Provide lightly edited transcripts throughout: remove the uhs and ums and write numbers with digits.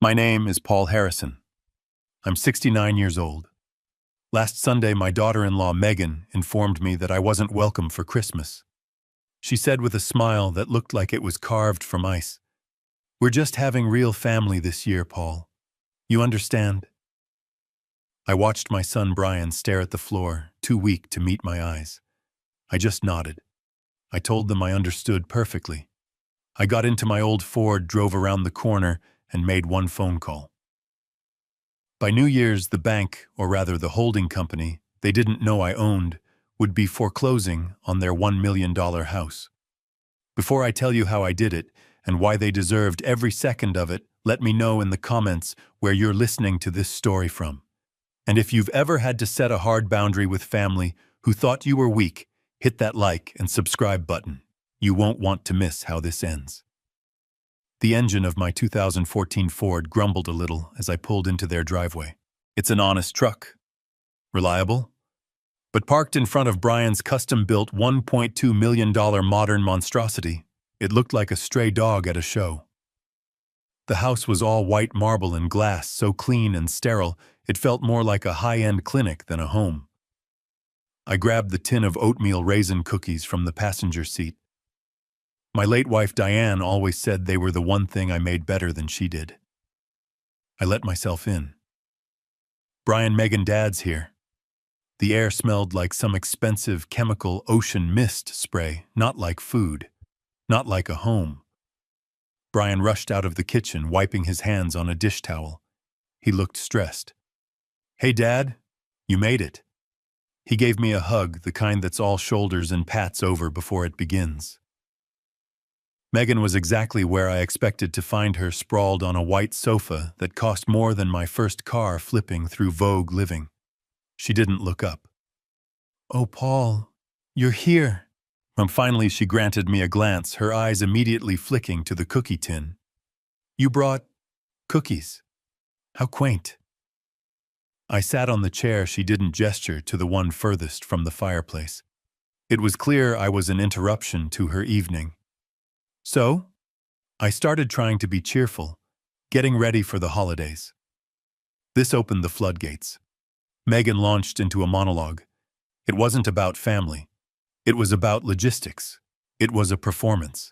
My name is Paul Harrison. I'm 69 years old. Last Sunday, my daughter-in-law, Megan, informed me that I wasn't welcome for Christmas. She said with a smile that looked like it was carved from ice, "We're just having real family this year, Paul. You understand?" I watched my son Brian stare at the floor, too weak to meet my eyes. I just nodded. I told them I understood perfectly. I got into my old Ford, drove around the corner, and made one phone call. By New Year's, the bank, or rather the holding company they didn't know I owned, would be foreclosing on their $1 million house. Before I tell you how I did it and why they deserved every second of it, let me know in the comments where you're listening to this story from. And if you've ever had to set a hard boundary with family who thought you were weak, hit that like and subscribe button. You won't want to miss how this ends. The engine of my 2014 Ford grumbled a little as I pulled into their driveway. It's an honest truck. Reliable? But parked in front of Brian's custom-built $1.2 million modern monstrosity, it looked like a stray dog at a show. The house was all white marble and glass, so clean and sterile, it felt more like a high-end clinic than a home. I grabbed the tin of oatmeal raisin cookies from the passenger seat. My late wife Diane always said they were the one thing I made better than she did. I let myself in. "Brian, Megan, Dad's here." The air smelled like some expensive chemical ocean mist spray, not like food, not like a home. Brian rushed out of the kitchen, wiping his hands on a dish towel. He looked stressed. "Hey, Dad, you made it." He gave me a hug, the kind that's all shoulders and pats over before it begins. Megan was exactly where I expected to find her, sprawled on a white sofa that cost more than my first car, flipping through Vogue Living. She didn't look up. "Oh, Paul, you're here." Finally, she granted me a glance, her eyes immediately flicking to the cookie tin. "You brought cookies. How quaint." I sat on the chair. She didn't gesture to the one furthest from the fireplace. It was clear I was an interruption to her evening. So, I started trying to be cheerful, getting ready for the holidays. This opened the floodgates. Megan launched into a monologue. It wasn't about family. It was about logistics. It was a performance.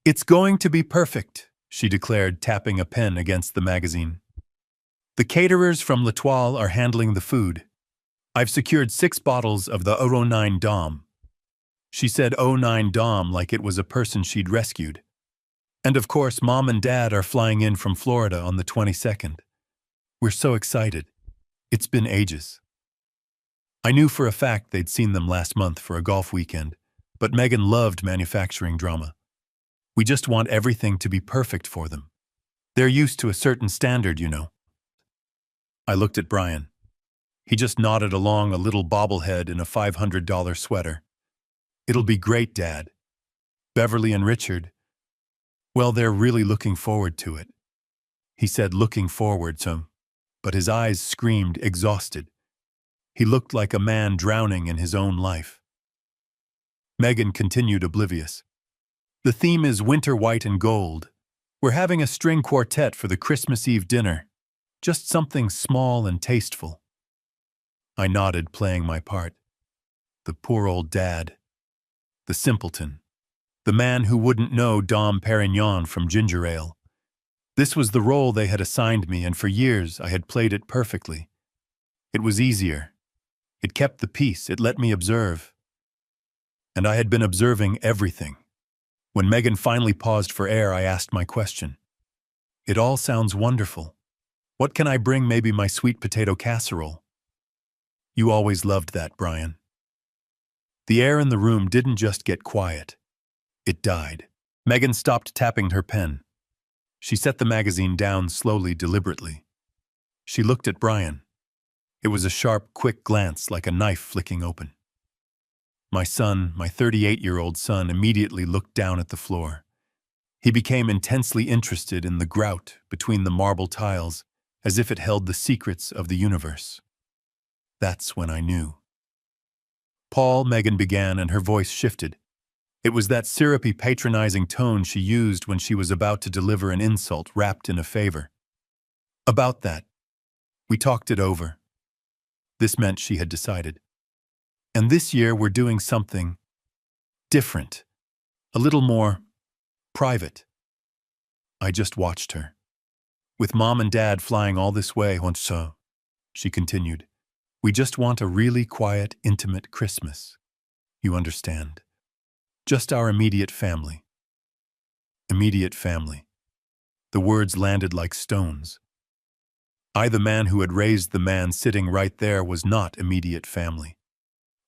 "It's going to be perfect," she declared, tapping a pen against the magazine. "The caterers from L'Etoile are handling the food. I've secured 6 bottles of the 09 Dom." She said 09 Dom like it was a person she'd rescued. "And of course, Mom and Dad are flying in from Florida on the 22nd. We're so excited. It's been ages." I knew for a fact they'd seen them last month for a golf weekend, but Megan loved manufacturing drama. "We just want everything to be perfect for them. They're used to a certain standard, you know." I looked at Brian. He just nodded along, a little bobblehead in a $500 sweater. "It'll be great, Dad." Beverly and Richard, well, they're really looking forward to it. He said looking forward to, but his eyes screamed exhausted. He looked like a man drowning in his own life. Megan continued, oblivious. "The theme is winter white and gold. We're having a string quartet for the Christmas Eve dinner. Just something small and tasteful." I nodded, playing my part. The poor old dad. The simpleton. The man who wouldn't know Dom Perignon from ginger ale. This was the role they had assigned me, and for years I had played it perfectly. It was easier. It kept the peace. It let me observe. And I had been observing everything. When Megan finally paused for air, I asked my question. "It all sounds wonderful. What can I bring? Maybe my sweet potato casserole." "You always loved that, Brian." The air in the room didn't just get quiet. It died. Megan stopped tapping her pen. She set the magazine down slowly, deliberately. She looked at Brian. It was a sharp, quick glance, like a knife flicking open. My son, my 38-year-old son, immediately looked down at the floor. He became intensely interested in the grout between the marble tiles, as if it held the secrets of the universe. That's when I knew. "Paul," Megan began, and her voice shifted. It was that syrupy, patronizing tone she used when she was about to deliver an insult wrapped in a favor. About that, we talked it over. This meant she had decided. And this year we're doing something different, a little more private. I just watched her. With Mom and Dad flying all this way, so, she continued, we just want a really quiet, intimate Christmas. You understand? Just our immediate family. Immediate family. The words landed like stones. I, the man who had raised the man sitting right there, was not immediate family.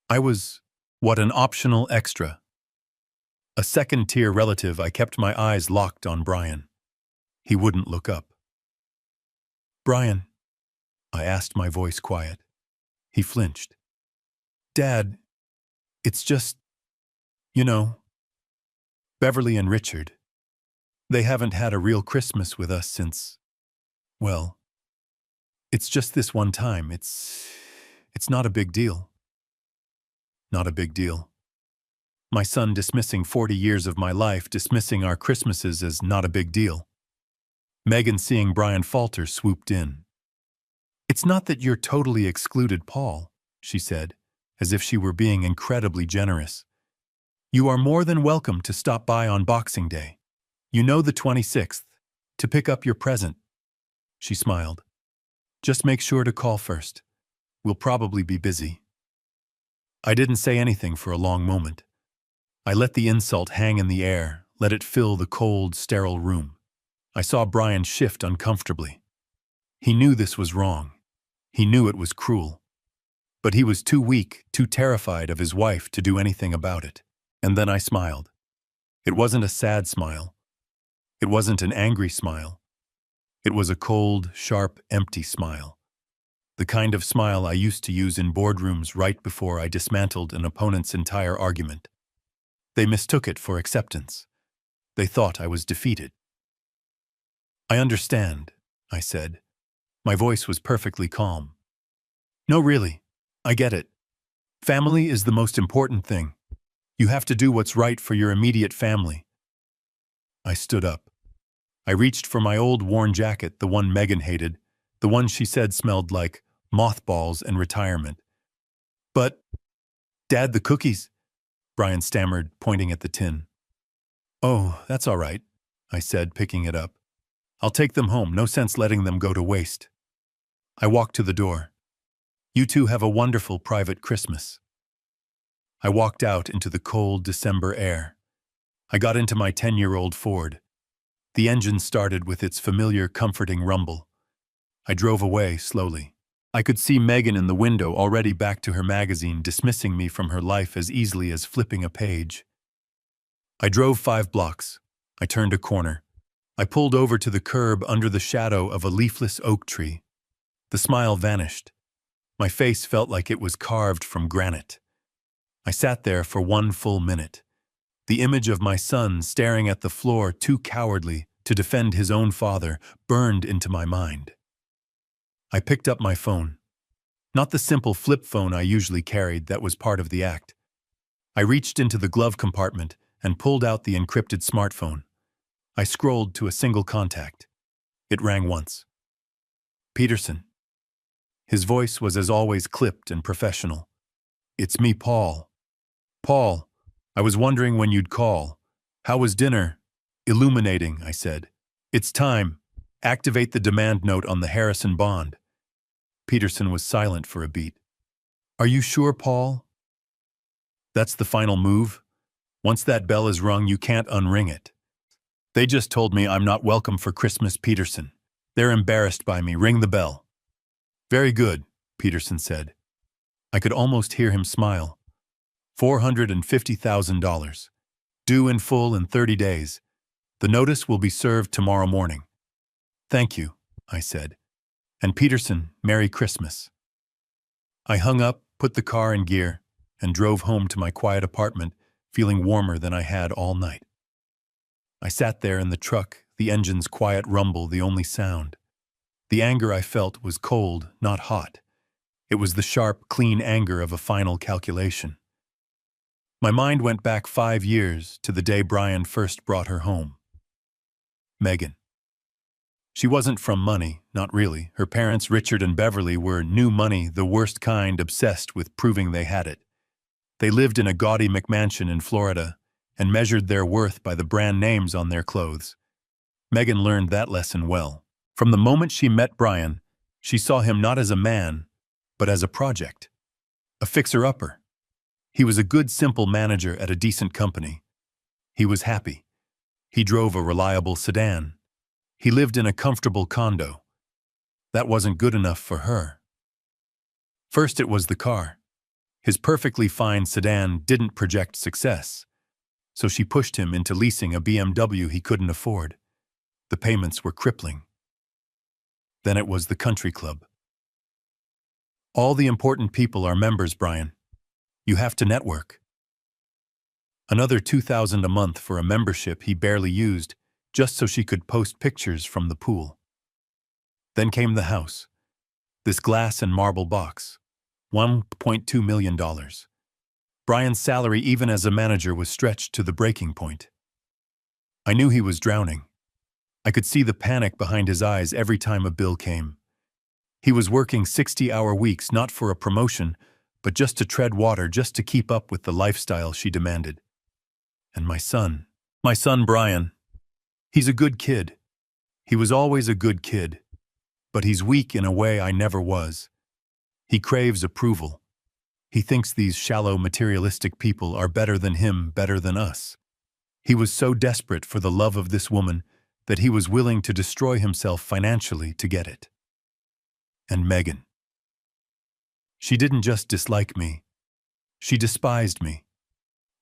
I was, an optional extra. A second-tier relative. I kept my eyes locked on Brian. He wouldn't look up. Brian, I asked, my voice quiet. He flinched. Dad, it's just, Beverly and Richard. They haven't had a real Christmas with us since, well, it's just this one time. It's not a big deal. Not a big deal. My son dismissing 40 years of my life, dismissing our Christmases as not a big deal. Megan, seeing Brian falter, swooped in. It's not that you're totally excluded, Paul, she said, as if she were being incredibly generous. You are more than welcome to stop by on Boxing Day. You know, the 26th, to pick up your present. She smiled. Just make sure to call first. We'll probably be busy. I didn't say anything for a long moment. I let the insult hang in the air, let it fill the cold, sterile room. I saw Brian shift uncomfortably. He knew this was wrong. He knew it was cruel. But he was too weak, too terrified of his wife to do anything about it. And then I smiled. It wasn't a sad smile. It wasn't an angry smile. It was a cold, sharp, empty smile. The kind of smile I used to use in boardrooms right before I dismantled an opponent's entire argument. They mistook it for acceptance. They thought I was defeated. I understand, I said. My voice was perfectly calm. No, really, I get it. Family is the most important thing. You have to do what's right for your immediate family. I stood up. I reached for my old worn jacket, the one Megan hated, the one she said smelled like mothballs and retirement. But, Dad, the cookies, Brian stammered, pointing at the tin. Oh, that's all right, I said, picking it up. I'll take them home. No sense letting them go to waste. I walked to the door. You two have a wonderful private Christmas. I walked out into the cold December air. I got into my 10-year-old Ford. The engine started with its familiar, comforting rumble. I drove away slowly. I could see Megan in the window, already back to her magazine, dismissing me from her life as easily as flipping a page. I drove 5 blocks. I turned a corner. I pulled over to the curb under the shadow of a leafless oak tree. The smile vanished. My face felt like it was carved from granite. I sat there for 1 full minute. The image of my son staring at the floor, too cowardly to defend his own father, burned into my mind. I picked up my phone. Not the simple flip phone I usually carried that was part of the act. I reached into the glove compartment and pulled out the encrypted smartphone. I scrolled to a single contact. It rang once. Peterson. His voice was as always clipped and professional. It's me, Paul. Paul, I was wondering when you'd call. How was dinner? Illuminating, I said. It's time. Activate the demand note on the Harrison bond. Peterson was silent for a beat. Are you sure, Paul? That's the final move. Once that bell is rung, you can't unring it. They just told me I'm not welcome for Christmas, Peterson. They're embarrassed by me. Ring the bell. Very good, Peterson said. I could almost hear him smile. $450,000. Due in full in 30 days. The notice will be served tomorrow morning. Thank you, I said. And Peterson, Merry Christmas. I hung up, put the car in gear, and drove home to my quiet apartment, feeling warmer than I had all night. I sat there in the truck, the engine's quiet rumble the only sound. The anger I felt was cold, not hot. It was the sharp, clean anger of a final calculation. My mind went back 5 years to the day Brian first brought her home. Megan. She wasn't from money, not really. Her parents, Richard and Beverly, were new money, the worst kind, obsessed with proving they had it. They lived in a gaudy McMansion in Florida and measured their worth by the brand names on their clothes. Megan learned that lesson well. From the moment she met Brian, she saw him not as a man, but as a project. A fixer-upper. He was a good, simple manager at a decent company. He was happy. He drove a reliable sedan. He lived in a comfortable condo. That wasn't good enough for her. First it was the car. His perfectly fine sedan didn't project success, so she pushed him into leasing a BMW he couldn't afford. The payments were crippling. Then it was the country club. All the important people are members, Brian. You have to network. Another $2,000 a month for a membership he barely used, just so she could post pictures from the pool. Then came the house. This glass and marble box. $1.2 million. Brian's salary, even as a manager, was stretched to the breaking point. I knew he was drowning. I could see the panic behind his eyes every time a bill came. He was working 60-hour weeks, not for a promotion, but just to tread water, just to keep up with the lifestyle she demanded. And my son Brian, he's a good kid. He was always a good kid, but he's weak in a way I never was. He craves approval. He thinks these shallow, materialistic people are better than him, better than us. He was so desperate for the love of this woman that he was willing to destroy himself financially to get it. And Megan. She didn't just dislike me. She despised me.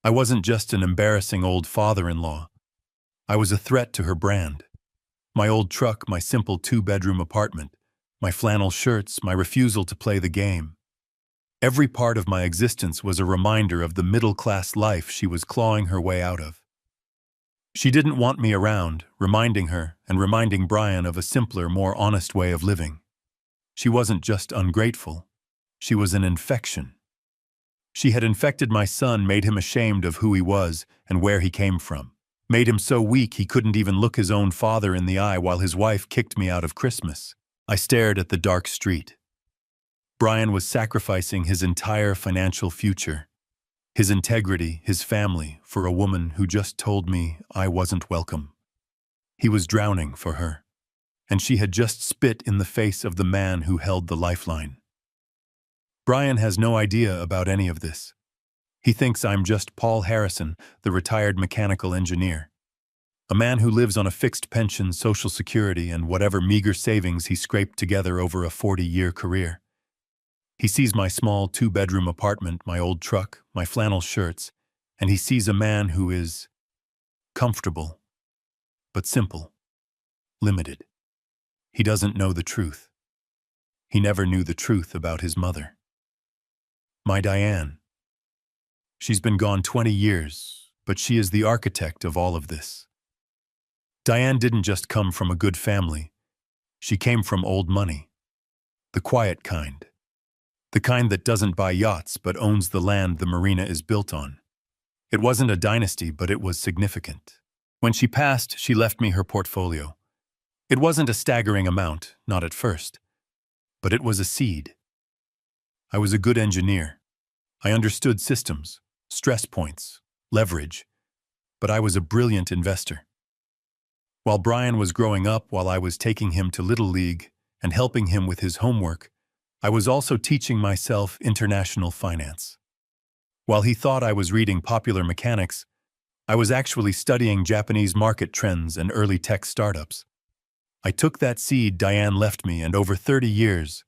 I wasn't just an embarrassing old father-in-law. I was a threat to her brand. My old truck, my simple 2-bedroom apartment, my flannel shirts, my refusal to play the game. Every part of my existence was a reminder of the middle-class life she was clawing her way out of. She didn't want me around, reminding her and reminding Brian of a simpler, more honest way of living. She wasn't just ungrateful. She was an infection. She had infected my son, made him ashamed of who he was and where he came from, made him so weak he couldn't even look his own father in the eye while his wife kicked me out of Christmas. I stared at the dark street. Brian was sacrificing his entire financial future, his integrity, his family, for a woman who just told me I wasn't welcome. He was drowning for her, and she had just spit in the face of the man who held the lifeline. Brian has no idea about any of this. He thinks I'm just Paul Harrison, the retired mechanical engineer. A man who lives on a fixed pension, Social Security, and whatever meager savings he scraped together over a 40-year career. He sees my small 2-bedroom apartment, my old truck, my flannel shirts, and he sees a man who is comfortable, but simple, limited. He doesn't know the truth. He never knew the truth about his mother. My Diane. She's been gone 20 years, but she is the architect of all of this. Diane didn't just come from a good family. She came from old money. The quiet kind. The kind that doesn't buy yachts but owns the land the marina is built on. It wasn't a dynasty, but it was significant. When she passed, she left me her portfolio. It wasn't a staggering amount, not at first, but it was a seed. I was a good engineer. I understood systems, stress points, leverage, but I was a brilliant investor. While Brian was growing up, while I was taking him to Little League and helping him with his homework, I was also teaching myself international finance. While he thought I was reading popular mechanics, I was actually studying Japanese market trends and early tech startups. I took that seed Diane left me, and over 30 years,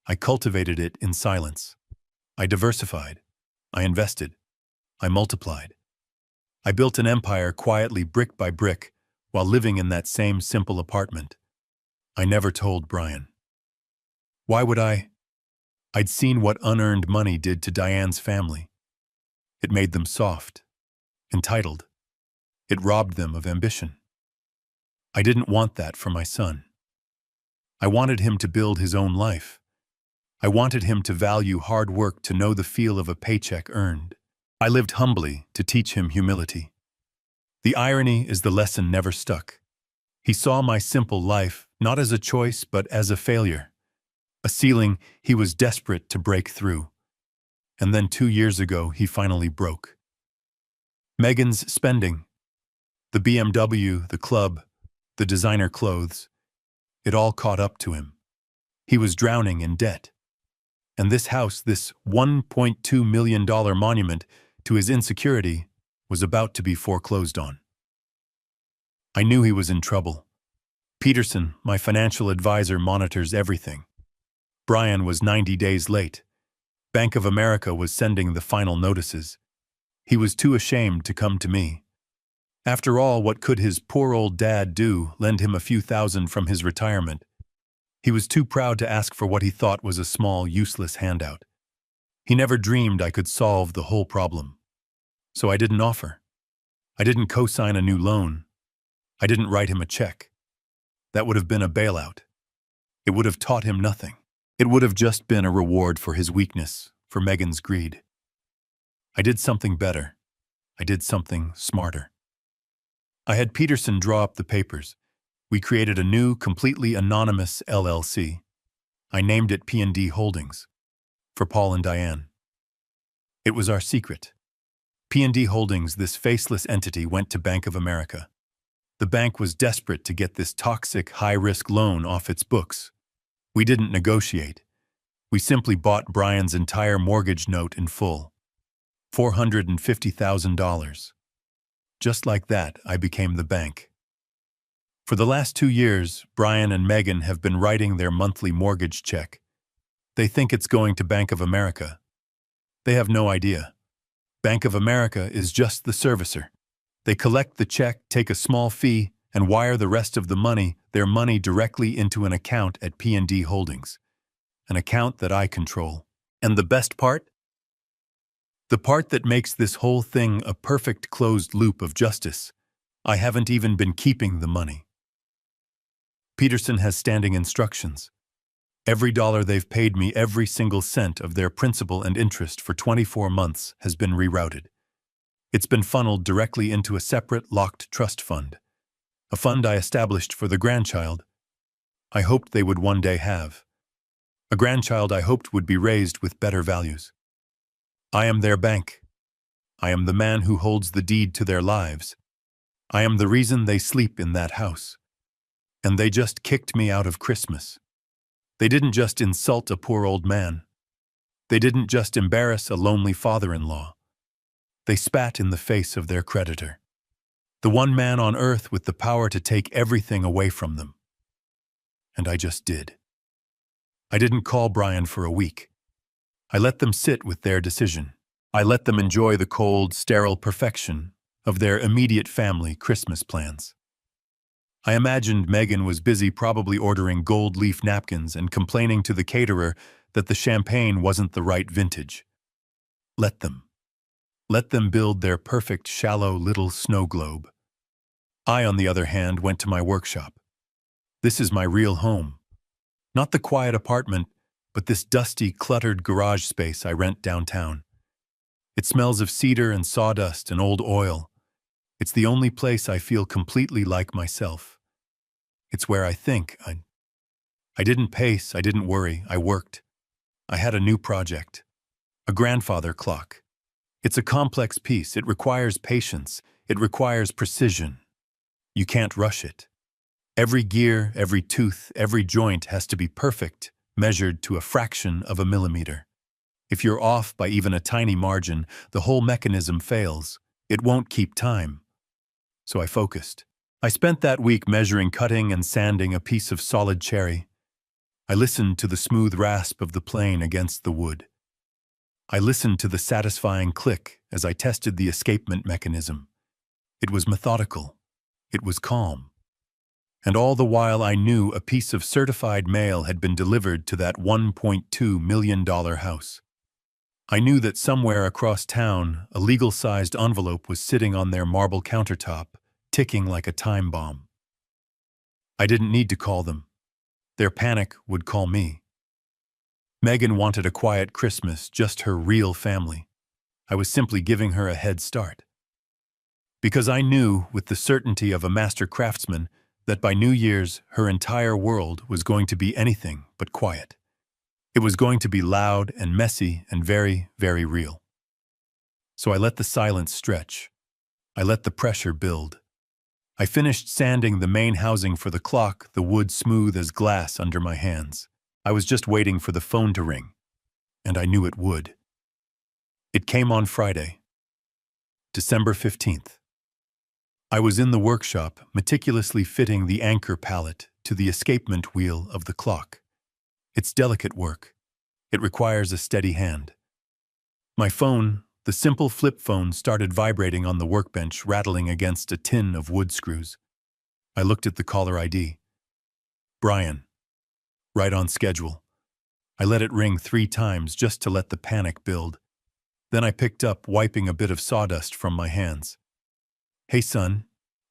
I cultivated it in silence. I diversified. I invested. I multiplied. I built an empire quietly, brick by brick, while living in that same simple apartment. I never told Brian. Why would I? I'd seen what unearned money did to Diane's family. It made them soft, entitled. It robbed them of ambition. I didn't want that for my son. I wanted him to build his own life. I wanted him to value hard work, to know the feel of a paycheck earned. I lived humbly to teach him humility. The irony is the lesson never stuck. He saw my simple life, Not as a choice, but as a failure. A ceiling he was desperate to break through. And then 2 years ago, he finally broke. Megan's spending, the BMW, the club, the designer clothes, it all caught up to him. He was drowning in debt. And this house, this $1.2 million monument to his insecurity, was about to be foreclosed on. I knew he was in trouble. Peterson, my financial advisor, monitors everything. Brian was 90 days late. Bank of America was sending the final notices. He was too ashamed to come to me. After all, what could his poor old dad do, lend him a few thousand from his retirement? He was too proud to ask for what he thought was a small, useless handout. He never dreamed I could solve the whole problem. So I didn't offer. I didn't co-sign a new loan. I didn't write him a check. That would have been a bailout. It would have taught him nothing. It would have just been a reward for his weakness, for Megan's greed. I did something better. I did something smarter. I had Peterson draw up the papers. We created a new, completely anonymous LLC. I named it P&D Holdings, for Paul and Diane. It was our secret. P&D Holdings, this faceless entity, went to Bank of America. The bank was desperate to get this toxic, high-risk loan off its books. We didn't negotiate. We simply bought Brian's entire mortgage note in full. $450,000. Just like that, I became the bank. For the last 2 years, Brian and Megan have been writing their monthly mortgage check. They think it's going to Bank of America. They have no idea. Bank of America is just the servicer. They collect the check, take a small fee, and wire the rest of the money, their money, directly into an account at P&D Holdings. An account that I control. And the best part? The part that makes this whole thing a perfect closed loop of justice. I haven't even been keeping the money. Peterson has standing instructions. Every dollar they've paid me, every single cent of their principal and interest for 24 months has been rerouted. It's been funneled directly into a separate, locked trust fund. A fund I established for the grandchild I hoped they would one day have. A grandchild I hoped would be raised with better values. I am their bank. I am the man who holds the deed to their lives. I am the reason they sleep in that house. And they just kicked me out of Christmas. They didn't just insult a poor old man. They didn't just embarrass a lonely father-in-law. They spat in the face of their creditor. The one man on earth with the power to take everything away from them. And I just did. I didn't call Brian for a week. I let them sit with their decision. I let them enjoy the cold, sterile perfection of their immediate family Christmas plans. I imagined Megan was busy, probably ordering gold leaf napkins and complaining to the caterer that the champagne wasn't the right vintage. Let them. Let them build their perfect, shallow little snow globe. I, on the other hand, went to my workshop. This is my real home. Not the quiet apartment, but this dusty, cluttered garage space I rent downtown. It smells of cedar and sawdust and old oil. It's the only place I feel completely like myself. It's where I think. I didn't pace, I didn't worry, I worked. I had a new project. A grandfather clock. It's a complex piece. It requires patience. It requires precision. You can't rush it. Every gear, every tooth, every joint has to be perfect, measured to a fraction of a millimeter. If you're off by even a tiny margin, the whole mechanism fails. It won't keep time. So I focused. I spent that week measuring, cutting, and sanding a piece of solid cherry. I listened to the smooth rasp of the plane against the wood. I listened to the satisfying click as I tested the escapement mechanism. It was methodical. It was calm. And all the while I knew a piece of certified mail had been delivered to that $1.2 million house. I knew that somewhere across town, a legal-sized envelope was sitting on their marble countertop, ticking like a time bomb. I didn't need to call them. Their panic would call me. Megan wanted a quiet Christmas, just her real family. I was simply giving her a head start. Because I knew, with the certainty of a master craftsman, that by New Year's, her entire world was going to be anything but quiet. It was going to be loud and messy and very, very real. So I let the silence stretch. I let the pressure build. I finished sanding the main housing for the clock, the wood smooth as glass under my hands. I was just waiting for the phone to ring, and I knew it would. It came on Friday, December 15th. I was in the workshop, meticulously fitting the anchor pallet to the escapement wheel of the clock. It's delicate work. It requires a steady hand. My phone, the simple flip phone, started vibrating on the workbench, rattling against a tin of wood screws. I looked at the caller ID. Brian. Right on schedule. I let it ring 3 times just to let the panic build. Then I picked up, wiping a bit of sawdust from my hands. Hey son,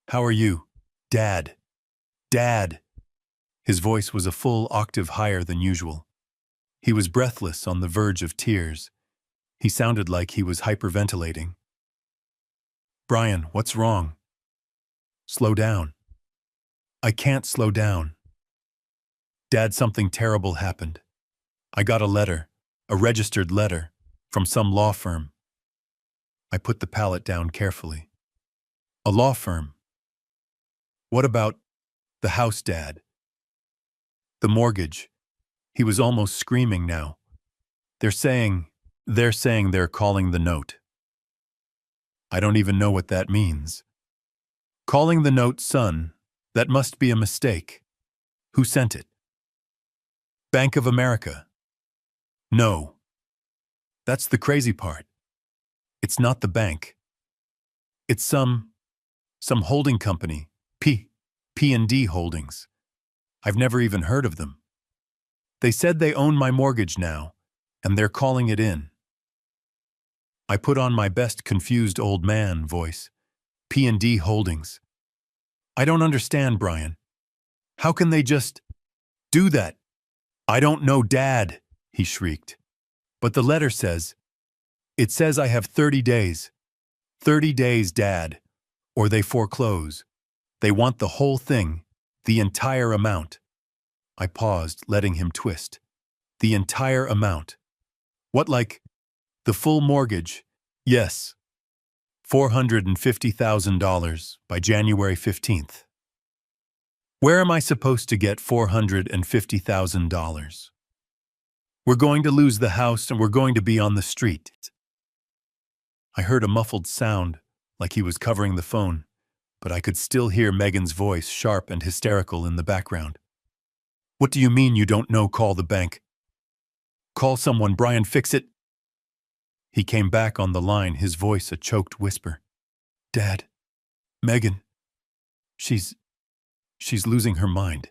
how are you? Dad. Dad. His voice was a full octave higher than usual. He was breathless, on the verge of tears. He sounded like he was hyperventilating. Brian, what's wrong? Slow down. I can't slow down. Dad, something terrible happened. I got a letter, a registered letter, from some law firm. I put the pallet down carefully. A law firm? What about the house, Dad? The mortgage. He was almost screaming now. They're saying they're calling the note. I don't even know what that means. Calling the note, son, that must be a mistake. Who sent it? Bank of America. No. That's the crazy part. It's not the bank. It's some holding company, P&D Holdings. I've never even heard of them. They said they own my mortgage now, and they're calling it in. I put on my best confused old man voice. P&D Holdings. I don't understand, Brian. How can they just do that? I don't know, Dad, he shrieked. But the letter says, it says I have 30 days. 30 days, Dad, or they foreclose. They want the whole thing, the entire amount. I paused, letting him twist. The entire amount. What, like the full mortgage? Yes. $450,000 by January 15th. Where am I supposed to get $450,000? We're going to lose the house and we're going to be on the street. I heard a muffled sound, like he was covering the phone, but I could still hear Megan's voice, sharp and hysterical, in the background. What do you mean you don't know? Call the bank. Call someone, Brian, fix it. He came back on the line, his voice a choked whisper. Dad, Megan, she's losing her mind.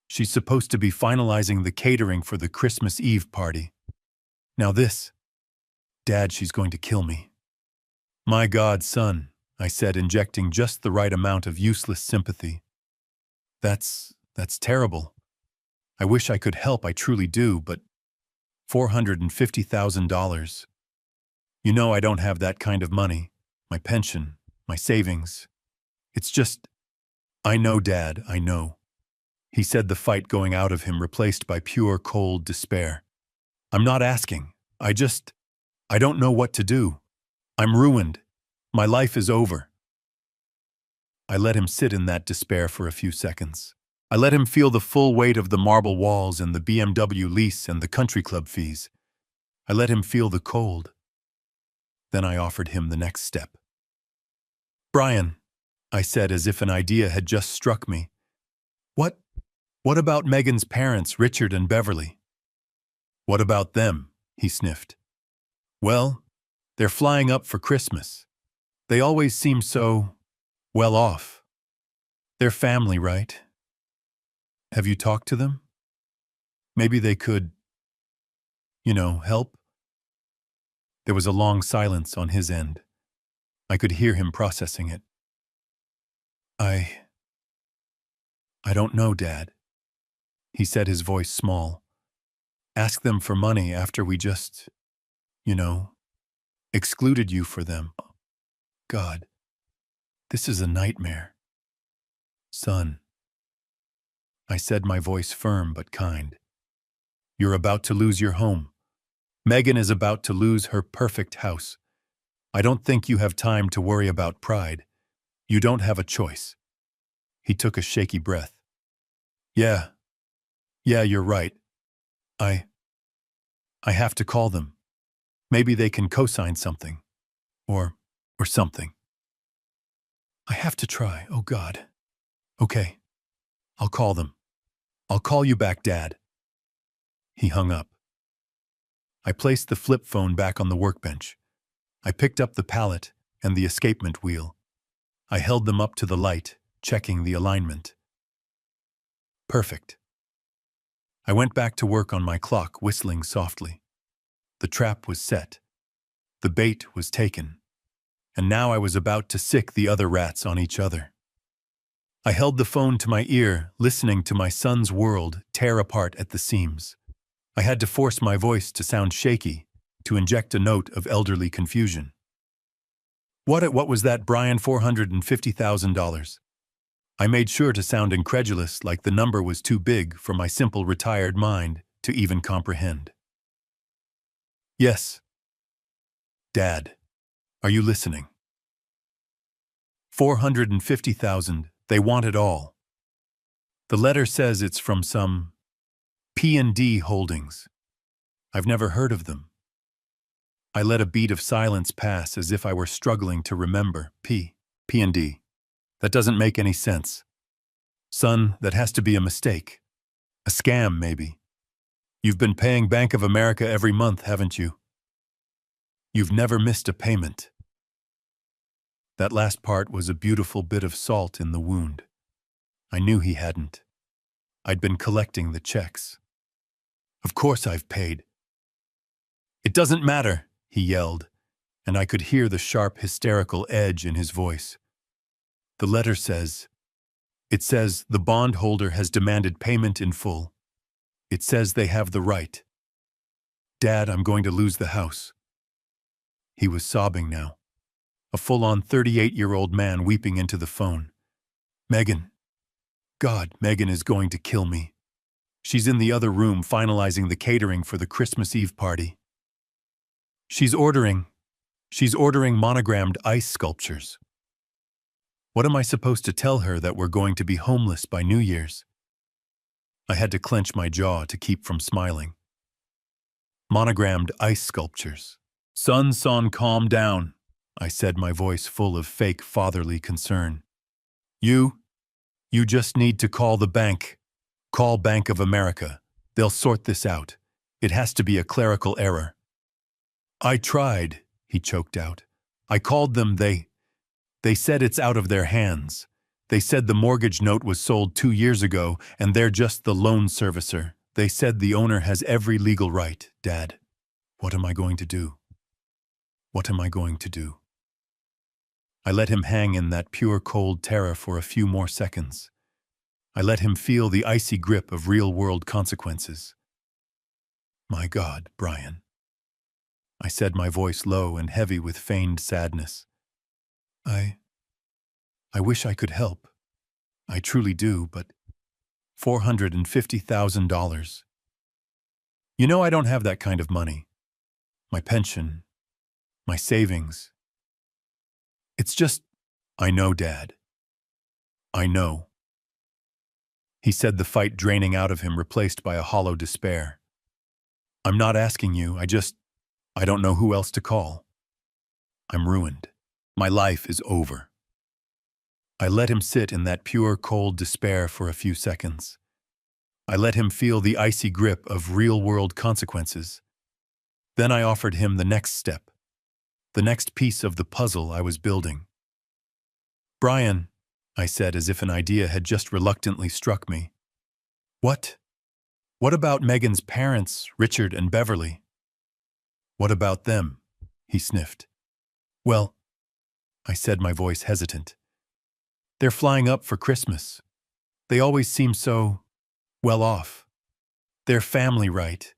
She's supposed to be finalizing the catering for the Christmas Eve party. Now this. Dad, she's going to kill me. My God, son, I said, injecting just the right amount of useless sympathy. That's terrible. I wish I could help, I truly do, but $450,000. You know I don't have that kind of money. My pension, my savings. It's just, I know, Dad, I know. He said, the fight going out of him replaced by pure, cold despair. I'm not asking. I don't know what to do. I'm ruined. My life is over. I let him sit in that despair for a few seconds. I let him feel the full weight of the marble walls and the BMW lease and the country club fees. I let him feel the cold. Then I offered him the next step. Brian, I said, as if an idea had just struck me. What about Megan's parents, Richard and Beverly? What about them? He sniffed. Well, they're flying up for Christmas. They always seem so well off. They're family, right? Have you talked to them? Maybe they could, help? There was a long silence on his end. I could hear him processing it. I don't know, Dad. He said, his voice small. Ask them for money after we just, excluded you for them. God, this is a nightmare. Son, I said, my voice firm but kind. You're about to lose your home. Megan is about to lose her perfect house. I don't think you have time to worry about pride. You don't have a choice. He took a shaky breath. Yeah, you're right. I have to call them. Maybe they can co-sign something. Or something. I have to try, oh God. Okay, I'll call them. I'll call you back, Dad. He hung up. I placed the flip phone back on the workbench. I picked up the palette and the escapement wheel. I held them up to the light, checking the alignment. Perfect. I went back to work on my clock, whistling softly. The trap was set. The bait was taken. And now I was about to sick the other rats on each other. I held the phone to my ear, listening to my son's world tear apart at the seams. I had to force my voice to sound shaky, to inject a note of elderly confusion. What was that, Brian? $450,000. I made sure to sound incredulous, like the number was too big for my simple retired mind to even comprehend. Yes. Dad, are you listening? 450,000, they want it all. The letter says it's from some P&D Holdings. I've never heard of them. I let a beat of silence pass as if I were struggling to remember. P&D. That doesn't make any sense. Son, that has to be a mistake. A scam, maybe. You've been paying Bank of America every month, haven't you? You've never missed a payment. That last part was a beautiful bit of salt in the wound. I knew he hadn't. I'd been collecting the checks. Of course I've paid. It doesn't matter, he yelled, and I could hear the sharp, hysterical edge in his voice. The letter says, the bondholder has demanded payment in full. It says they have the right. Dad, I'm going to lose the house. He was sobbing now. A full-on 38-year-old man weeping into the phone. Megan. God, Megan is going to kill me. She's in the other room finalizing the catering for the Christmas Eve party. She's ordering monogrammed ice sculptures. What am I supposed to tell her, that we're going to be homeless by New Year's? I had to clench my jaw to keep from smiling. Monogrammed ice sculptures. Son, calm down, I said, my voice full of fake fatherly concern. You just need to call the bank. Call Bank of America. They'll sort this out. It has to be a clerical error. I tried, he choked out. I called them. They said it's out of their hands. They said the mortgage note was sold 2 years ago, and they're just the loan servicer. They said the owner has every legal right. Dad, what am I going to do? What am I going to do? I let him hang in that pure cold terror for a few more seconds. I let him feel the icy grip of real-world consequences. My God, Brian. I said, my voice low and heavy with feigned sadness. I wish I could help. I truly do, but $450,000. You know, I don't have that kind of money. My pension, my savings. It's just, I know, Dad. I know. He said, the fight draining out of him, replaced by a hollow despair. I'm not asking you, I don't know who else to call. I'm ruined. My life is over. I let him sit in that pure, cold despair for a few seconds. I let him feel the icy grip of real-world consequences. Then I offered him the next step, the next piece of the puzzle I was building. Brian, I said, as if an idea had just reluctantly struck me. What? What about Megan's parents, Richard and Beverly? What about them? He sniffed. Well, I said, my voice hesitant. They're flying up for Christmas. They always seem so well off. They're family, right?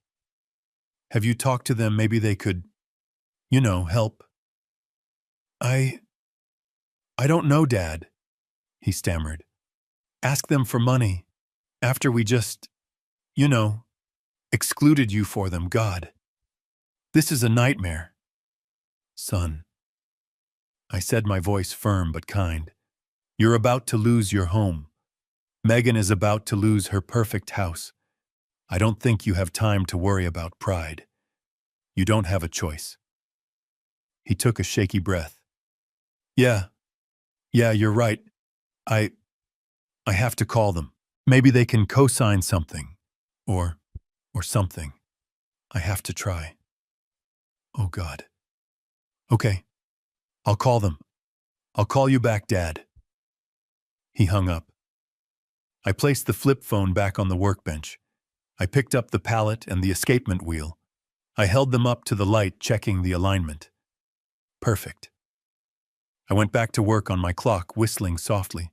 Have you talked to them? Maybe they could, help. I don't know, Dad, he stammered. Ask them for money. After we just, you know, excluded you for them, God. This is a nightmare. Son, I said, my voice firm but kind. You're about to lose your home. Megan is about to lose her perfect house. I don't think you have time to worry about pride. You don't have a choice. He took a shaky breath. Yeah, you're right. I have to call them. Maybe they can co-sign something. Or something. I have to try. Oh, God. Okay, I'll call them. I'll call you back, Dad. He hung up. I placed the flip phone back on the workbench. I picked up the pallet and the escapement wheel. I held them up to the light, checking the alignment. Perfect. I went back to work on my clock, whistling softly.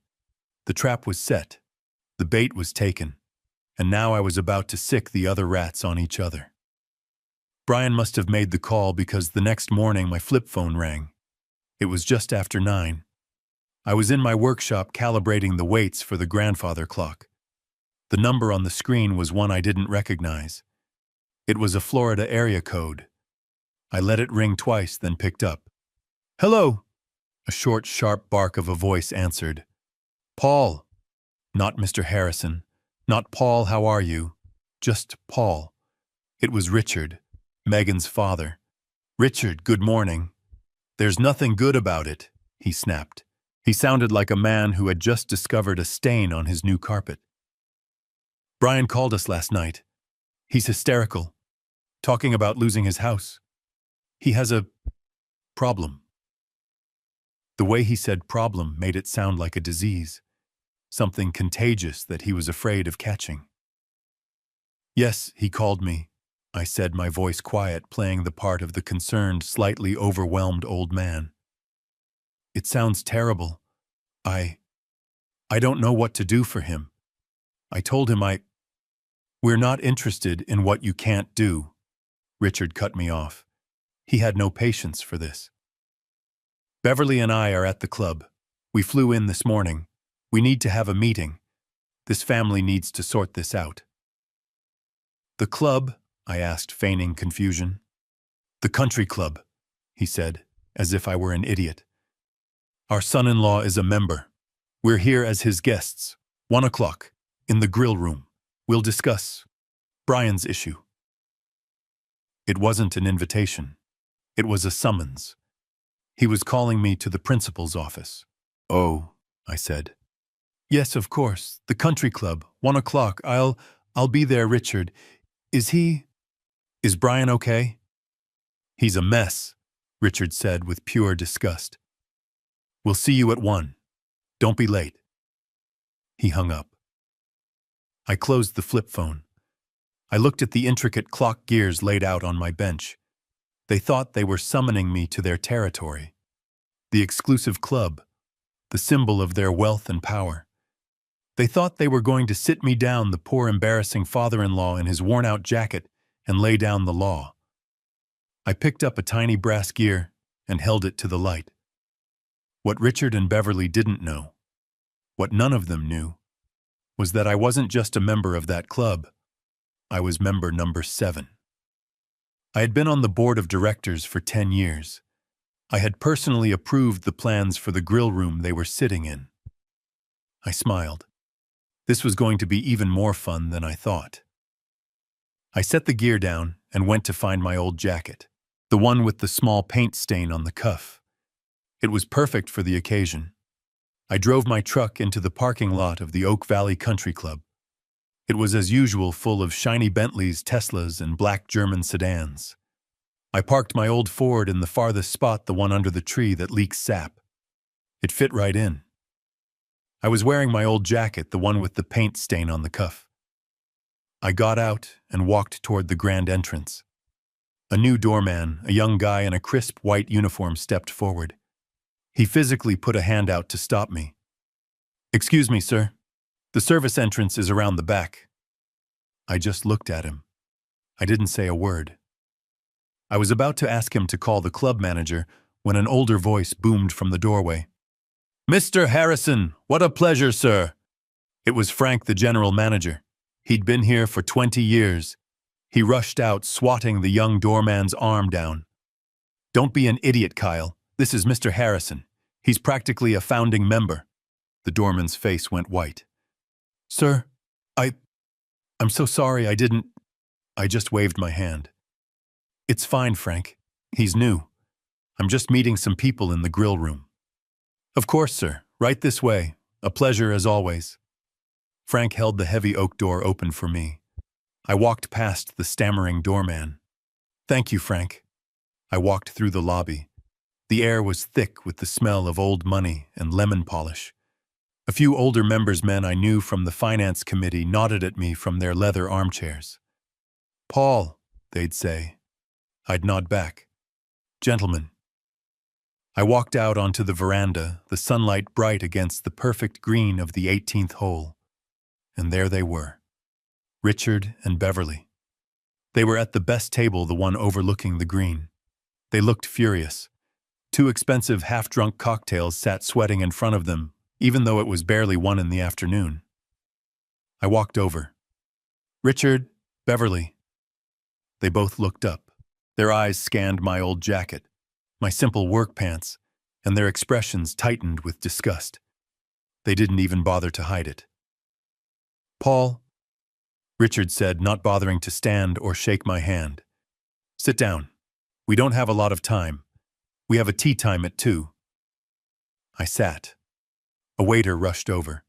The trap was set. The bait was taken. And now I was about to sick the other rats on each other. Brian must have made the call because the next morning my flip phone rang. It was just after 9. I was in my workshop calibrating the weights for the grandfather clock. The number on the screen was one I didn't recognize. It was a Florida area code. I let it ring twice, then picked up. Hello! A short, sharp bark of a voice answered. Paul! Not Mr. Harrison. Not Paul, how are you? Just Paul. It was Richard, Megan's father. Richard, good morning. There's nothing good about it, he snapped. He sounded like a man who had just discovered a stain on his new carpet. Brian called us last night. He's hysterical, talking about losing his house. He has a problem. The way he said problem made it sound like a disease, something contagious that he was afraid of catching. Yes, he called me, I said, my voice quiet, playing the part of the concerned, slightly overwhelmed old man. It sounds terrible. I don't know what to do for him. I told him We're not interested in what you can't do. Richard cut me off. He had no patience for this. Beverly and I are at the club. We flew in this morning. We need to have a meeting. This family needs to sort this out. The club? I asked, feigning confusion. The country club, he said, as if I were an idiot. Our son-in-law is a member. We're here as his guests. 1 o'clock, in the grill room. We'll discuss Brian's issue. It wasn't an invitation. It was a summons. He was calling me to the principal's office. Oh, I said. Yes, of course. The country club, 1 o'clock. I'll be there, Richard. Is Brian okay? He's a mess, Richard said with pure disgust. We'll see you at 1. Don't be late. He hung up. I closed the flip phone. I looked at the intricate clock gears laid out on my bench. They thought they were summoning me to their territory. The exclusive club, the symbol of their wealth and power. They thought they were going to sit me down, the poor embarrassing father-in-law in his worn-out jacket, and lay down the law. I picked up a tiny brass gear and held it to the light. What Richard and Beverly didn't know, what none of them knew, was that I wasn't just a member of that club. I was member number 7. I had been on the board of directors for 10 years. I had personally approved the plans for the grill room they were sitting in. I smiled. This was going to be even more fun than I thought. I set the gear down and went to find my old jacket, the one with the small paint stain on the cuff. It was perfect for the occasion. I drove my truck into the parking lot of the Oak Valley Country Club. It was as usual full of shiny Bentleys, Teslas, and black German sedans. I parked my old Ford in the farthest spot, the one under the tree that leaks sap. It fit right in. I was wearing my old jacket, the one with the paint stain on the cuff. I got out and walked toward the grand entrance. A new doorman, a young guy in a crisp white uniform, stepped forward. He physically put a hand out to stop me. "Excuse me, sir. The service entrance is around the back." I just looked at him. I didn't say a word. I was about to ask him to call the club manager when an older voice boomed from the doorway. "Mr. Harrison, what a pleasure, sir." It was Frank, the general manager. He'd been here for 20 years. He rushed out, swatting the young doorman's arm down. "Don't be an idiot, Kyle. This is Mr. Harrison. He's practically a founding member." The doorman's face went white. "Sir, I'm so sorry I didn't—" I just waved my hand. "It's fine, Frank. He's new. I'm just meeting some people in the grill room." "Of course, sir. Right this way. A pleasure as always." Frank held the heavy oak door open for me. I walked past the stammering doorman. "Thank you, Frank." I walked through the lobby. The air was thick with the smell of old money and lemon polish. A few older men I knew from the finance committee nodded at me from their leather armchairs. "Paul," they'd say. I'd nod back. "Gentlemen." I walked out onto the veranda, the sunlight bright against the perfect green of the 18th hole. And there they were, Richard and Beverly. They were at the best table, the one overlooking the green. They looked furious. Two expensive half-drunk cocktails sat sweating in front of them, even though it was barely 1 in the afternoon. I walked over. "Richard, Beverly." They both looked up. Their eyes scanned my old jacket, my simple work pants, and their expressions tightened with disgust. They didn't even bother to hide it. "Paul," Richard said, not bothering to stand or shake my hand. "Sit down. We don't have a lot of time. We have a tea time at 2. I sat. A waiter rushed over.